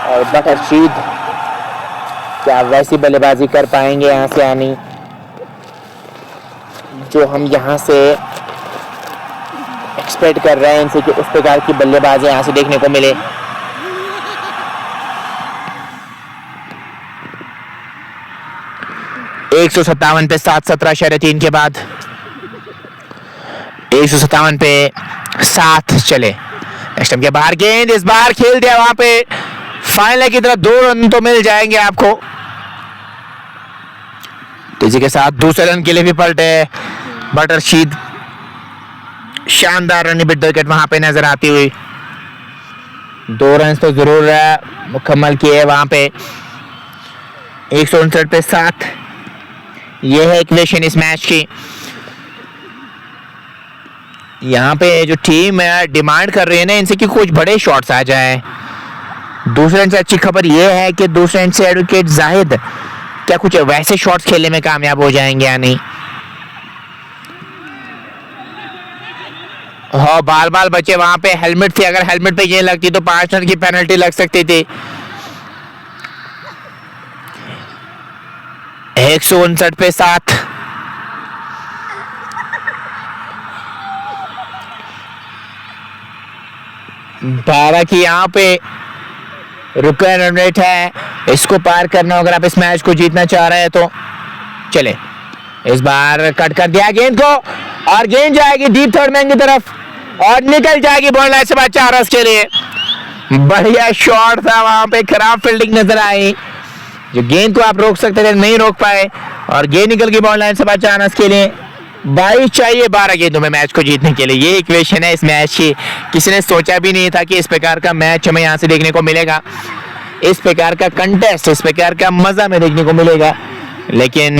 और बट रशीद क्या वैसी बल्लेबाजी कर पाएंगे यहाँ से आनी जो हम यहाँ से एक्सपेक्ट कर रहे हैं इनसे, कि उस प्रकार की बल्लेबाजी यहाँ से देखने को मिले। एक 157 पे 7, 17/3 के बाद 157 पे 7 चले। नेक्स्ट टाइम के बाहर गेंद, इस बार खेल दिया वहां पे, फाइनल की तरफ 2 रन तो मिल जाएंगे आपको। तेजी के साथ दूसरे रन के लिए भी पलटे बट रशीद, शानदार रन विकेट वहां पे नजर आती हुई। 2 रन तो जरूर मुकम्मल किए वहां पे। 159 पे 7, यह है इक्वेशन इस मैच की। यहाँ पे जो टीम डिमांड कर रही है ना इनसे कि कुछ बड़े शॉट्स आ जाए। दूसरे एंड से अच्छी खबर यह है कि दूसरे एंड से एडवोकेट जाहिद क्या कुछ वैसे शॉट्स खेलने में कामयाब हो जाएंगे या नहीं। हाँ, बाल बाल बचे वहां पे, हेलमेट थी, अगर हेलमेट पे ये लगती तो 5 रन की पेनल्टी लग सकती थी। 159 पे 7, बारह की यहाँ पे रुकन रन रेट है, इसको पार करना अगर आप इस मैच को जीतना चाह रहे हैं तो। चले इस बार कट कर दिया गेंद को, और गेंद जाएगी डीप थर्ड मैन की तरफ और निकल जाएगी बॉल लाइन से बाहर 4 रन के लिए। बढ़िया शॉट था वहां पे, खराब फील्डिंग नजर आई, जो गेंद को आप रोक सकते थे नहीं रोक पाए, और गेंद निकल गई बॉल लाइन से बाहर 4 रन के लिए। 22 चाहिए 12 गेंदों में मैच को जीतने के लिए, ये इक्वेशन है इस मैच की। किसी ने सोचा भी नहीं था कि इस प्रकार का मैच हमें यहाँ से देखने को मिलेगा, इस प्रकार का कंटेस्ट, इस प्रकार का मजा में देखने को मिलेगा, लेकिन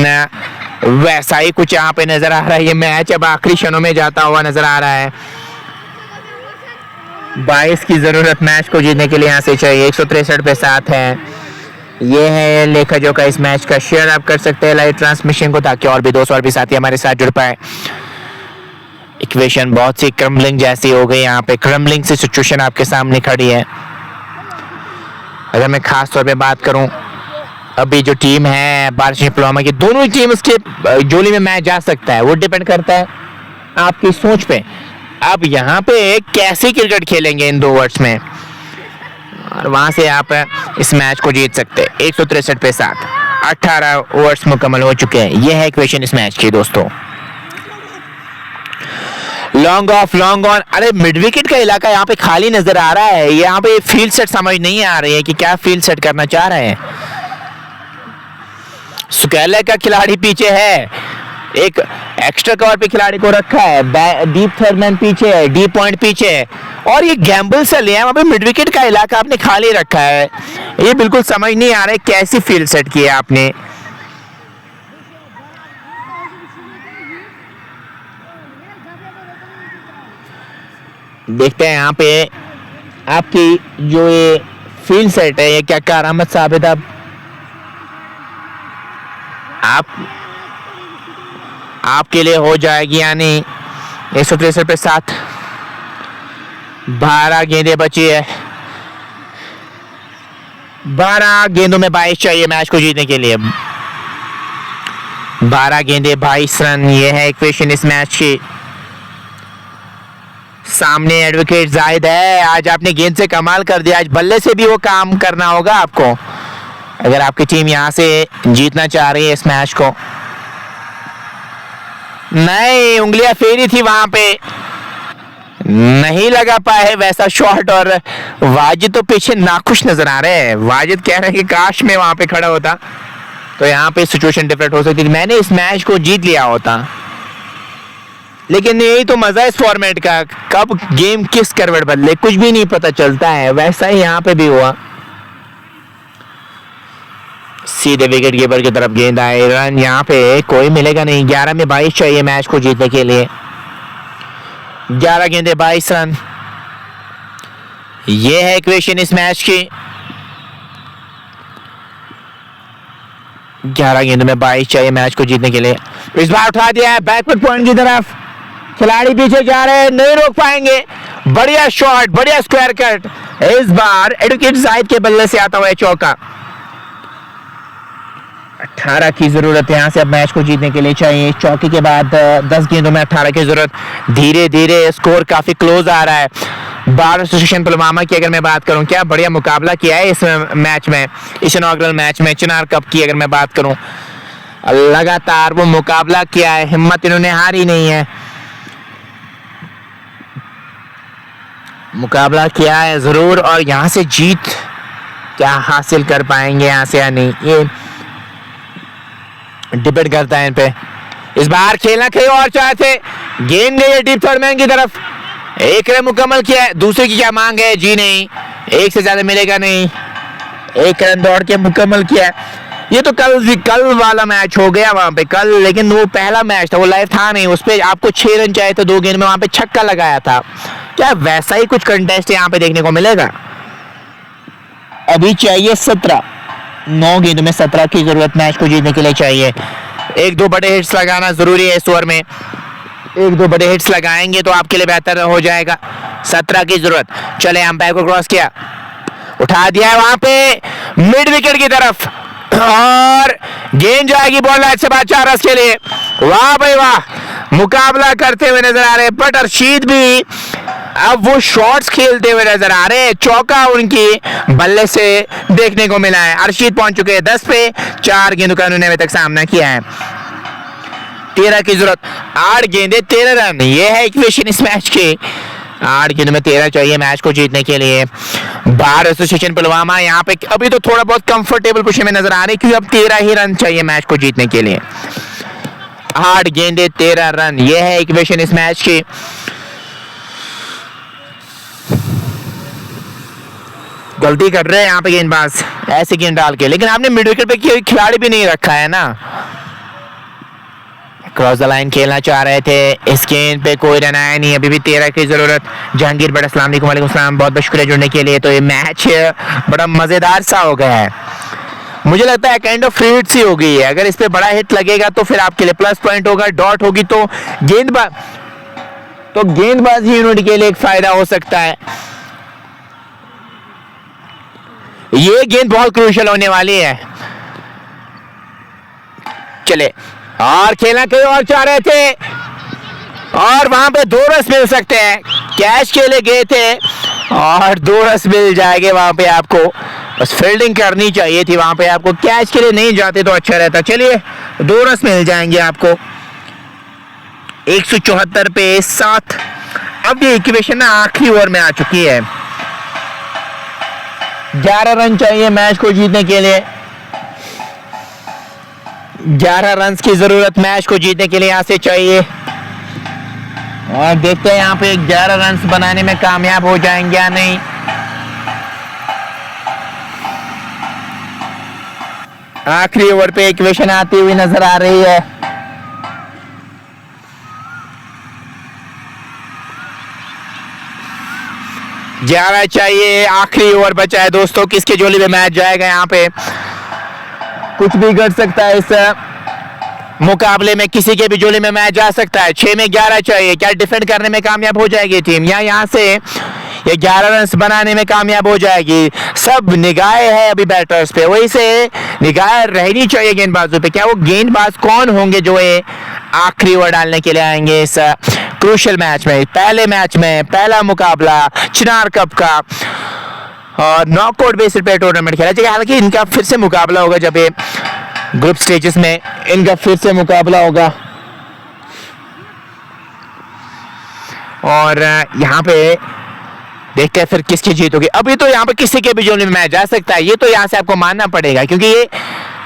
वैसा ही कुछ यहाँ पे नजर आ रहा है। ये मैच अब आखिरी क्षणों में जाता हुआ नजर आ रहा है। 22 की जरूरत मैच को जीतने के लिए यहाँ से चाहिए। 163 पे 7 है। ये है लेखा जोखा इस मैच का। शेयर आप कर सकते हैं लाइव ट्रांसमिशन को, ताकि और भी दोस्त और भी साथी हमारे साथ जुड़ पाए। इक्वेशन बहुत सी क्रम्बलिंग जैसी हो गई यहाँ पे, क्रम्बलिंग से सिचुएशन आपके सामने खड़ी है। अगर मैं खास तौर पे बात करूं, अभी जो टीम है बारिश पुलवामा की, दोनों ही टीम उसके जोली में मैच जा सकता है, वो डिपेंड करता है आपकी सोच पे। अब यहाँ पे कैसे क्रिकेट खेलेंगे इन 2 ओवर्स में, और वहां से आप इस मैच को जीत सकते हैं। 163 पे 7, 18 ओवर्स मुकम्मल हो चुके हैं। यह है इक्वेशन इस मैच की दोस्तों। लॉन्ग ऑफ, लॉन्ग ऑन, अरे मिड विकेट का इलाका यहाँ पे खाली नजर आ रहा है। यहाँ पे फील्ड सेट समझ नहीं आ रही है कि क्या फील्ड सेट करना चाह रहे हैं। सुकैले का खिलाड़ी पीछे है, एक एक्स्ट्रा कवर पे खिलाड़ी को रखा है, डीप थर्ड मैन पीछे है, डीप पॉइंट पीछे है, और ये गैम्बल से लिया है, वहाँ पे मिड विकेट का इलाका आपने खाली रखा है। ये बिल्कुल समझ नहीं आ रहा है कैसी फील्ड सेट की है आपने। देखते हैं यहाँ पे आपकी जो ये फील्ड सेट है ये क्या करामत साबित अब आपके लिए हो जाएगी, यानी 163 पे 7, 12 गेंदें बची है, 12 गेंदों में 22 चाहिए मैच को जीतने के लिए। 12 गेंदें 22 रन, ये है इक्वेशन इस मैच की। सामने एडवोकेट जाहिद है, आज आपने गेंद से कमाल कर दिया, आज बल्ले से भी वो काम करना होगा आपको अगर आपकी टीम यहां से जीतना चाह रही है इस मैच को। नहीं, उंगलियां फेरी थी वहां पे, नहीं लगा पाए वैसा शॉट, और वाजिद तो पीछे नाखुश नजर आ रहे हैं। वाजिद कह रहे हैं कि काश मैं वहां पे खड़ा होता तो यहाँ पे सिचुएशन डिफरेंट हो सकती थी, मैंने इस मैच को जीत लिया होता। लेकिन यही तो मजा है इस फॉर्मेट का, कब गेम किस करवट बदले कुछ भी नहीं पता चलता है, वैसा ही यहाँ पे भी हुआ। सीधे विकेट कीपर की तरफ गेंद आए, रन यहाँ पे कोई मिलेगा नहीं। 11 में 22 चाहिए मैच को जीतने के लिए। 11 गेंदे 22 रन, ये है इक्वेशन इस मैच की। 11 गेंदों में 22 चाहिए मैच को जीतने के लिए। इस बार उठा दिया है बैकवर्ड पॉइंट की तरफ, खिलाड़ी पीछे जा रहे हैं, नहीं रोक पाएंगे। बढ़िया शॉट, बढ़िया स्क्वायर कट, इस बार एडवोकेट जाहिद के बल्ले से आता हुआ है चौका। 18 की जरूरत है यहाँ से अब मैच को जीतने के लिए चाहिए। चौके के बाद 10 गेंदों में 18 की जरूरत। धीरे धीरे स्कोर काफी क्लोज आ रहा है। बार एसोसिएशन पुलवामा की अगर मैं बात करूं, क्या बढ़िया मुकाबला किया है इस मैच में, इस इनॉग्रल मैच में। चिनार कप की अगर मैं बात करूं, लगातार वो मुकाबला किया है, हिम्मत इन्होंने हारी नहीं है, मुकाबला किया है जरूर। और यहाँ से जीत क्या हासिल कर पाएंगे यहाँ से या नहीं, ये डिपेंड करता है इन पे। इस बार खेलना कहीं और चाहते, गेंद गई है डीप थर्ड मैन की तरफ, एक रन मुकम्मल किया है। दूसरे की क्या मांग है, जी नहीं, एक से ज्यादा मिलेगा नहीं, एक रन दौड़ के मुकम्मल किया है। ये तो कल वाला मैच हो गया वहां पे कल, लेकिन वो पहला मैच था, वो लाइव था नहीं, उस पर आपको 6 रन चाहिए थे 2 गेंद में, वहां पे छक्का लगाया था। क्या वैसा ही कुछ कंटेस्ट यहाँ पे देखने को मिलेगा? अभी चाहिए 17, 9 गेंदों में 17 की जरूरत मैच को जीतने के लिए चाहिए। 1-2 बड़े हिट्स लगाना जरूरी है इस ओवर में, 1-2 बड़े हिट्स लगाएंगे तो आपके लिए बेहतर हो जाएगा। 17 की जरूरत। चले, अंपायर को क्रॉस किया, उठा दिया है वहां पे मिड विकेट की तरफ, और गेंद जाएगी बॉल लाइन से बाहर 4 रन के लिए। वाह भाई वाह, मुकाबला करते हुए नजर आ रहे हैं, बट अर्शीद भी अब वो शॉट्स खेलते हुए नजर आ रहे हैं। चौका उनकी बल्ले से देखने को मिला है। अर्शीद पहुंच चुके हैं 10 पे, 4 गेंदों का उन्होंने अभी तक सामना किया है। 13 की जरूरत, 8 गेंदे 13 रन, ये है इक्वेशन इस मैच की। 8 गेंदों में 13 चाहिए मैच को जीतने के लिए। बार एसोसिएशन पुलवामा यहाँ पे अभी तो थोड़ा बहुत कंफर्टेबल पोजीशन में नजर आ रहे, क्योंकि अब 13 ही रन चाहिए मैच को जीतने के लिए। 8 गेंदे 13 रन, ये है इक्वेशन इस मैच की। गलती कर रहे हैं यहाँ पे गेंदबाज, ऐसे गेंद डाल के, लेकिन आपने मिड विकेट पे कोई खिलाड़ी भी नहीं रखा है ना। क्रॉस द लाइन खेलना चाह रहे थे, इस गेंद पे कोई रन आया नहीं, अभी भी 13 की जरूरत। जहांगीर बट अस्सलाम वालेकुम सलाम, बहुत बहुत शुक्रिया जुड़ने के लिए। तो ये मैच बड़ा मजेदार सा हो गया है, मुझे लगता है काइंड ऑफ फ्री हिट सी हो गई है। अगर इस पे बड़ा हिट लगेगा तो फिर आपके लिए प्लस पॉइंट होगा, डॉट होगी तो गेंदबाजी यूनिट के लिए एक फायदा हो सकता है। ये गेंद बहुत क्रूशियल होने वाली है। चले, और खेलना कहीं और चाह रहे थे, और वहां पे 2 रन मिल सकते हैं, कैच के लिए गए थे और 2 रन मिल जाएंगे वहां पे आपको। बस फील्डिंग करनी चाहिए थी वहां पे आपको, कैच के लिए नहीं जाते तो अच्छा रहता। चलिए, 2 रन मिल जाएंगे आपको। 174 पे 7। अब ये इक्वेशन ना आखिरी ओवर में आ चुकी है। 11 रन चाहिए मैच को जीतने के लिए। 11 रन की जरूरत मैच को जीतने के लिए यहाँ से चाहिए, और देखते हैं यहाँ पे 11 रन बनाने में कामयाब हो जाएंगे या नहीं। आखिरी ओवर पे इक्वेशन आती हुई नजर आ रही है। ग्यारह चाहिए, आखिरी ओवर बचा है दोस्तों, किसके झोली में मैच जाएगा। यहाँ पे कुछ भी घट सकता है, इस मुकाबले में किसी के भी झोली में मैच जा सकता है। 6 में 11 चाहिए, क्या डिफेंड करने में कामयाब हो जाएगी टीम, या यहाँ से ये 11 रन बनाने में कामयाब हो जाएगी। सब निगाहें है अभी बैटर्स पे, वही से निगाह रहनी चाहिए गेंदबाजों पे। क्या वो गेंदबाज कौन होंगे जो ये आखिरी ओवर डालने के लिए आएंगे इस क्रूशियल मैच में, पहले मैच में, पहला मुकाबला चिनार कप का और नॉकआउट बेसिस पे टूर्नामेंट खेला जाएगा। हालांकि इनका फिर से मुकाबला होगा, जब ये ग्रुप स्टेजेस में इनका फिर से मुकाबला होगा, और यहाँ पे देखते हैं फिर किसकी जीत होगी। अभी तो यहाँ पे किसी के भी जोन में मैच जा सकता है, ये तो यहाँ से आपको मानना पड़ेगा, क्योंकि ये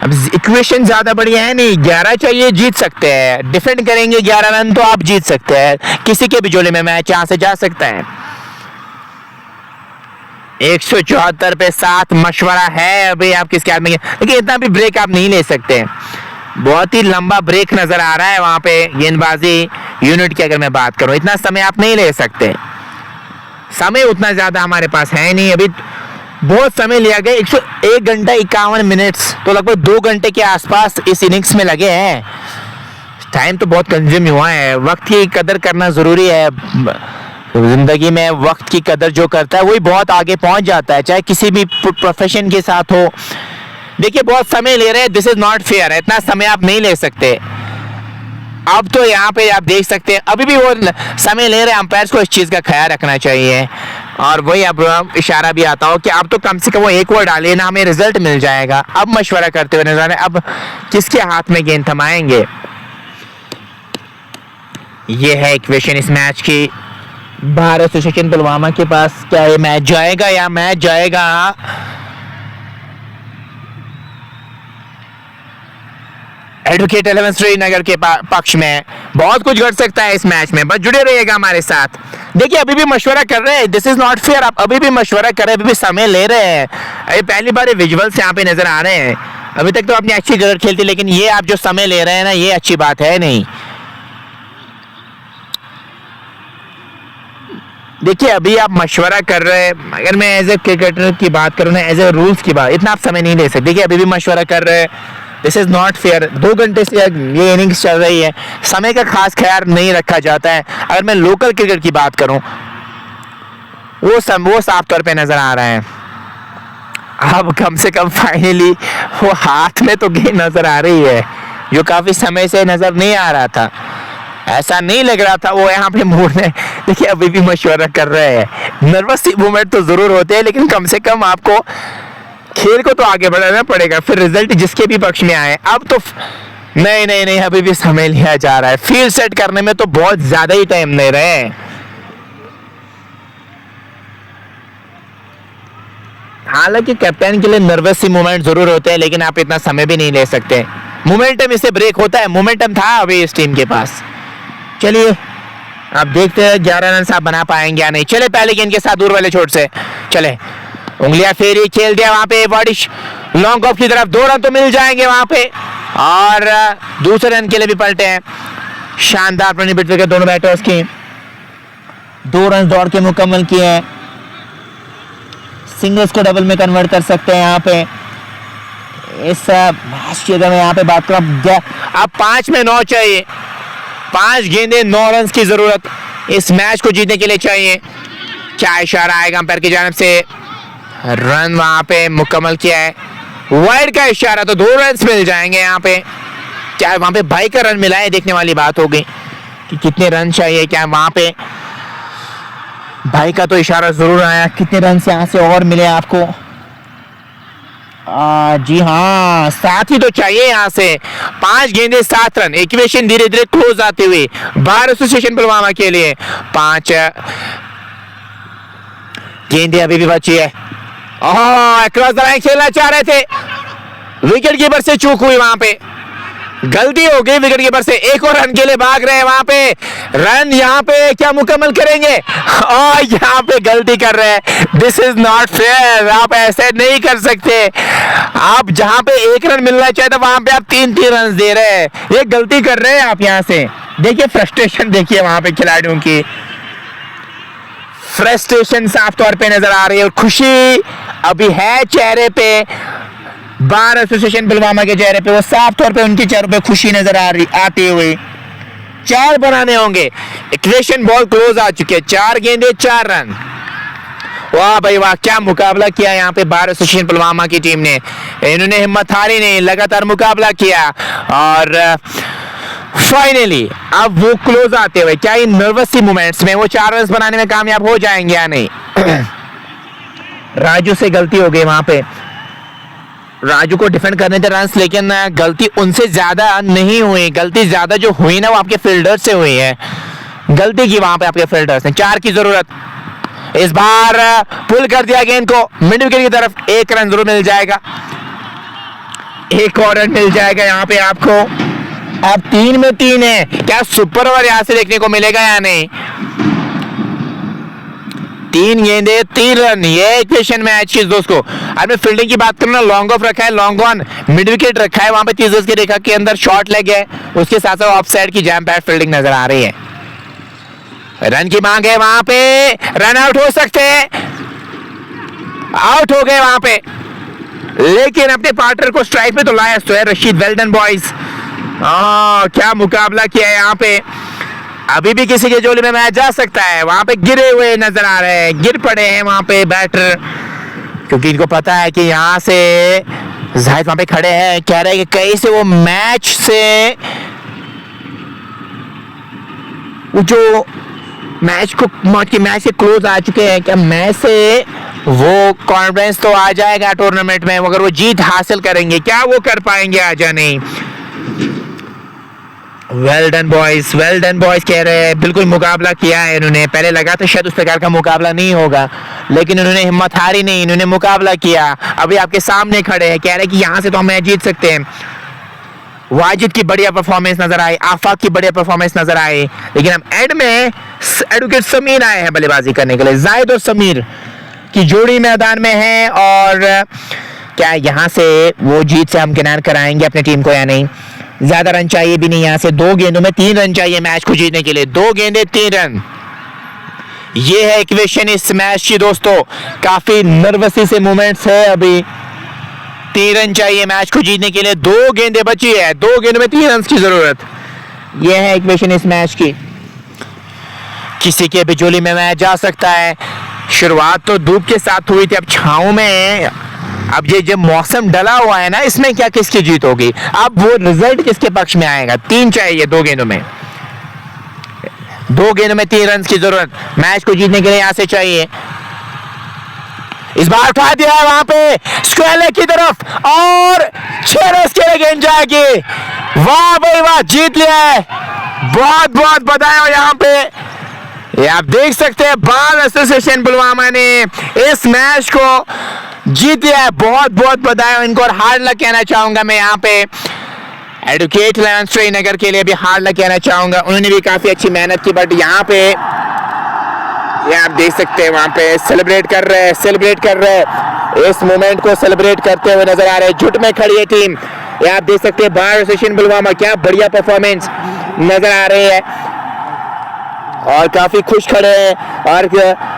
अब इक्वेशन ज्यादा बढ़िया है नहीं। 11 चाहिए, जीत सकते हैं, डिफेंड करेंगे 11 रन तो आप जीत सकते हैं, किसी के भी जोले में मैच यहाँ से जा सकता है। 174 पे 7 मशवरा है अभी आप किसके हाथ में, लेकिन इतना भी ब्रेक आप नहीं ले सकते, बहुत ही लंबा ब्रेक नजर आ रहा है वहां पे गेंदबाजी यूनिट की। अगर मैं बात करूं, इतना समय आप नहीं ले सकते, समय उतना ज्यादा हमारे पास है नहीं। अभी बहुत समय लिया गया, 101 घंटा 51 मिनट्स, तो लगभग 2 घंटे के आसपास इस इनिंग्स में लगे हैं। टाइम तो बहुत कंज्यूम हुआ है, वक्त की कदर करना जरूरी है। जिंदगी में वक्त की कदर जो करता है वही बहुत आगे पहुंच जाता है, चाहे किसी भी प्रोफेशन के साथ हो। देखिए बहुत समय ले रहे हैं, दिस इज नॉट फेयर, इतना समय आप नहीं ले सकते। अब तो यहाँ पे आप देख सकते हैं अभी भी वो समय ले रहे हैं, अंपायर्स को इस चीज का ख्याल रखना चाहिए। और वही अब इशारा भी आता हो कि अब तो कम से कम वो एक ओवर डालिए ना, हमें रिजल्ट मिल जाएगा। अब मशवरा करते हुए नजर आ रहे हैं, अब किसके हाथ में गेंद थमाएंगे। ये है इक्वेशन इस मैच की। भारत एसोसिएशन पुलवामा के पास क्या ये मैच जाएगा या मैच जाएगा एडवोकेट 11 श्रीनगर के पक्ष में। बहुत कुछ घट सकता है इस मैच में, बस जुड़े रहिएगा हमारे साथ। देखिए अभी भी मशवरा कर रहे हैं, दिस इज नॉट फेयर, आप अभी भी मशवरा कर रहे हैं, अभी भी समय ले रहे हैं। अभी पहली बार विजुअल्स यहाँ पे नजर आ रहे हैं। अभी तक तो अपनी अच्छी क्रिकेट खेलती, लेकिन ये आप जो समय ले रहे हैं ना, ये अच्छी बात है नहीं। देखिए अभी आप मशवरा कर रहे हैं, अगर मैं एज ए क्रिकेटर की बात करूँ ना, एज ए रूल्स की बात, इतना आप समय नहीं ले सकते। देखिए अभी भी मशवरा कर रहे हैं, दिस इज नॉट फेयर। 2 घंटे से ये इनिंग्स चल रही है, समय का खास ख्याल नहीं रखा जाता है। अगर मैं लोकल क्रिकेट की बात करूं, वो साफ तौर पे नजर आ रहा है। अब कम से कम फाइनली वो हाथ में तो गेंद नजर आ रही है, जो काफी समय से नजर नहीं आ रहा था, ऐसा नहीं लग रहा था वो यहाँ पे मूड में। देखिए अभी भी मशवरा कर रहे हैं, नर्वस मूवमेंट तो जरूर होते हैं, लेकिन कम से कम आपको खेल को तो आगे बढ़ाना पड़ेगा, फिर रिजल्ट जिसके भी पक्ष में आए। अब तो नहीं, अभी भी समय लिया जा रहा है, फील्ड सेट करने में तो बहुत ज्यादा ही टाइम ले रहे हैं। हालांकि कैप्टन के लिए नर्वस सी मूवमेंट जरूर होते हैं, लेकिन आप इतना समय भी नहीं ले सकते। मोमेंटम इससे ब्रेक होता है, मोमेंटम था अभी इस टीम के पास। चलिए आप देखते हैं 11 रन आप बना पाएंगे या नहीं। चले पहले गेंद के साथ दूर वाले छोर से, चले उंगलियां फेरी, खेल दिया वहां पे वाडिश लॉन्ग ऑफ की तरफ। 2 रन तो मिल जाएंगे वहां पे, और दूसरे रन के लिए भी पलटे हैं। शानदार प्रतिनिधित्व के दोनों बैटर्स की 2 रन दौड़ के मुकम्मल किए हैं। सिंगल्स को डबल में कन्वर्ट कर सकते हैं यहाँ पे इस मैच के में। यहाँ पे बात करें, अब 5 में 9 चाहिए, 5 गेंदें 9 रन की जरूरत इस मैच को जीतने के लिए चाहिए। क्या इशारा आएगा अंपायर की जानिब से, रन वहां पे मुकम्मल किया है, वाइड का इशारा, तो 2 रन मिल जाएंगे यहाँ पे। क्या वहां पे भाई का रन मिला है, देखने वाली बात होगी कि कितने रन चाहिए। क्या वहां पे भाई का तो इशारा जरूर आया, कितने रन से यहाँ से और मिले आपको। जी हाँ, 7 ही तो चाहिए यहाँ से। 5 गेंदे 7 रन, इक्वेशन धीरे धीरे क्लोज आते हुए भारत एसोसिएशन पुलवामा के लिए। 5 गेंदे अभी भी बची है। क्रॉस द लाइन खेलना चाह रहे थे, विकेट कीपर से चूक हुई वहां पे। गलती हो गई विकेट कीपर से, एक और रन के लिए भाग रहे हैं वहां पे, रन यहाँ पे क्या मुकम्मल करेंगे और यहाँ पे गलती कर रहे हैं। दिस इज नॉट फेयर, आप ऐसे नहीं कर सकते। आप जहां पे एक रन मिलना चाहिए था वहां पे आप 3-3 रन दे रहे हैं, ये गलती कर रहे हैं आप। यहाँ से देखिए फ्रस्ट्रेशन, देखिए वहां पे खिलाड़ियों की फ्रस्ट्रेशन साफ तौर पे नजर आ रही है और खुशी अभी है चेहरे पे, बार एसोसिएशन पुलवामा के चेहरे पे, वो साफ तौर पे उनके चेहरे पे खुशी नजर आ रही आती हुई। 4 बनाने होंगे, इक्वेशन बॉल क्लोज आ चुके हैं, 4 गेंदे 4 रन। वाह भाई वाह, क्या मुकाबला किया यहाँ पे बार एसोसिएशन पुलवामा की टीम ने, इन्होंने हिम्मत हारी नहीं, लगातार मुकाबला किया और फाइनली अब वो क्लोज आते हुए, क्या इन नर्वस सी मोमेंट्स में वो 4 रन बनाने में कामयाब हो जाएंगे या नहीं। राजू से गलती हो गई वहां पे, राजू को डिफेंड करने थे रन्स, लेकिन गलती उनसे ज्यादा नहीं हुई, गलती ज्यादा जो हुई ना वो आपके फील्डर से हुई है, गलती की वहां पे आपके फील्डर्स ने। 4 की जरूरत, इस बार पुल कर दिया गेंद को मिड विकेट की तरफ, 1 रन जरूर मिल जाएगा, 1 और रन मिल जाएगा यहाँ पे आपको। अब 3 में 3 है, क्या सुपर ओवर यहाँ से देखने को मिलेगा या नहीं। 3 गेंदे 3 रन, ये इक्वेशन मैच की दोस्तों। अब मैं फील्डिंग की बात करूं ना, लॉन्ग ऑफ रखा है, लॉन्ग ऑन मिड विकेट रखा है, वहां पे 30 गज की रेखा के अंदर शॉर्ट लेग है, उसके साथ साथ ऑफ साइड की जैम पैड फील्डिंग नजर आ रही है। रन की मांग है वहां पे, रन आउट हो सकते हैं, आउट हो गए वहां पे, लेकिन अपने पार्टनर को स्ट्राइक पे तो लाया तो है रशीद। वेल डन बॉयज, क्या मुकाबला किया है यहाँ पे। अभी भी किसी के झोली में मैच जा सकता है, वहां पे गिरे हुए नजर आ रहे हैं, गिर पड़े हैं वहां पे बैटर, क्योंकि इनको पता है कि यहाँ से जाहिद वहां पे खड़े हैं, कह रहे हैं कि कहीं से वो मैच से जो मैच से क्लोज आ चुके हैं, क्या मैच से वो कॉन्फिडेंस तो आ जाएगा टूर्नामेंट में, अगर वो जीत हासिल करेंगे, क्या वो कर पाएंगे आज या नहीं। Well done boys, well done boys कह रहे हैं, बिल्कुल मुकाबला किया है इन्होंने। पहले लगा था शायद उस प्रकार का मुकाबला नहीं होगा, लेकिन इन्होंने हिम्मत हारी नहीं, इन्होंने मुकाबला किया। अभी आपके सामने खड़े हैं, कह रहे हैं कि यहाँ से तो हम मैच जीत सकते हैं। वाजिद की बढ़िया परफॉर्मेंस नजर आई, आफाक की बढ़िया परफॉर्मेंस नजर आई, लेकिन हम एंड में एडवोकेट समीर आए हैं बल्लेबाजी करने के लिए। जाहिद और समीर की जोड़ी मैदान में है और क्या यहाँ से वो जीत से हम किनार कराएंगे अपनी टीम को या नहीं। ज्यादा रन चाहिए भी नहीं, यहाँ से 2 गेंदों में 3 रन चाहिए मैच को जीतने के लिए, 2 गेंदे 3 रन, ये है इक्वेशन इस मैच की दोस्तों। काफी नर्वसी से मोमेंट्स है अभी, 3 रन चाहिए मैच को जीतने के लिए, 2 गेंदें बची है, 2 गेंदों में 3 रन की जरूरत, ये है इक्वेशन इस मैच की। किसी के बिजोली में मैच जा सकता है। शुरुआत तो धूप के साथ हुई थी, अब छांव में है। अब ये जब मौसम डला हुआ है ना, इसमें क्या किसकी जीत होगी, अब वो रिजल्ट किसके पक्ष में आएगा। 3 चाहिए 2 गेंदों में, 2 गेंदों में 3 रन की जरूरत मैच को जीतने के लिए यहाँ से चाहिए। इस बार उठा दिया है वहां पे स्क्वायर लेग की तरफ और 6 रन के लिए गेंद जाएगी। वाह भाई वाह, जीत लिया है, बहुत बहुत बधाई हो यहाँ पे। ये आप देख सकते हैं बार एसोसिएशन पुलवामा ने इस मैच को जीत लिया है, बहुत बहुत बधाई हो इनको और हार्ड लक कहना चाहूंगा मैं यहाँ पे। एडवोकेट लायंस श्रीनगर के लिए भी हार्ड लक कहना चाहूंगा, उन्होंने भी काफी अच्छी मेहनत की, बट यहाँ पे ये आप देख सकते हैं वहां पे सेलिब्रेट कर रहे हैं, इस मोमेंट को सेलिब्रेट करते हुए नजर आ रहे हैं। जुट में खड़ी है टीम, ये आप देख सकते हैं बार एसोसिएशन पुलवामा, क्या बढ़िया परफॉर्मेंस नजर आ रही है और काफी खुश खड़े हैं। और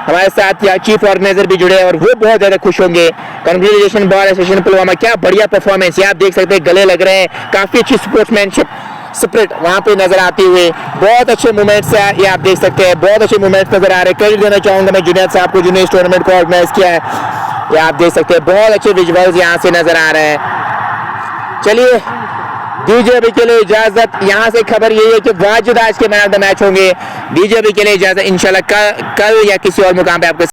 हमारे साथ यहाँ चीफ ऑर्गेनाइजर भी जुड़े हैं और वो बहुत ज्यादा खुश होंगे। कांग्रेचुलेशन बार एसोसिएशन पुलवामा, क्या बढ़िया परफॉर्मेंस, ये आप देख सकते हैं गले लग रहे हैं, काफी अच्छी स्पोर्ट्समैनशिप स्पिरिट वहां पे नजर आती हुई, बहुत अच्छे मोमेंट्स है, ये आप देख सकते हैं बहुत अच्छे मोमेंट्स नजर आ रहे हैं। क्रेडिट देना चाहूंगा मैं जुनैद साहब को, जिन्होंने इस टूर्नामेंट को ऑर्गेनाइज किया है, ये आप देख सकते हैं बहुत अच्छे विजुअल्स यहाँ से नजर आ रहे हैं। चलिए दीजिए अभी के लिए इजाजत, यहाँ से खबर यही है कि वाजिद आज के मैन ऑफ द मैच होंगे। दीजिए अभी के लिए इजाजत, इंशाल्लाह कल या किसी और मुकाम पे आपको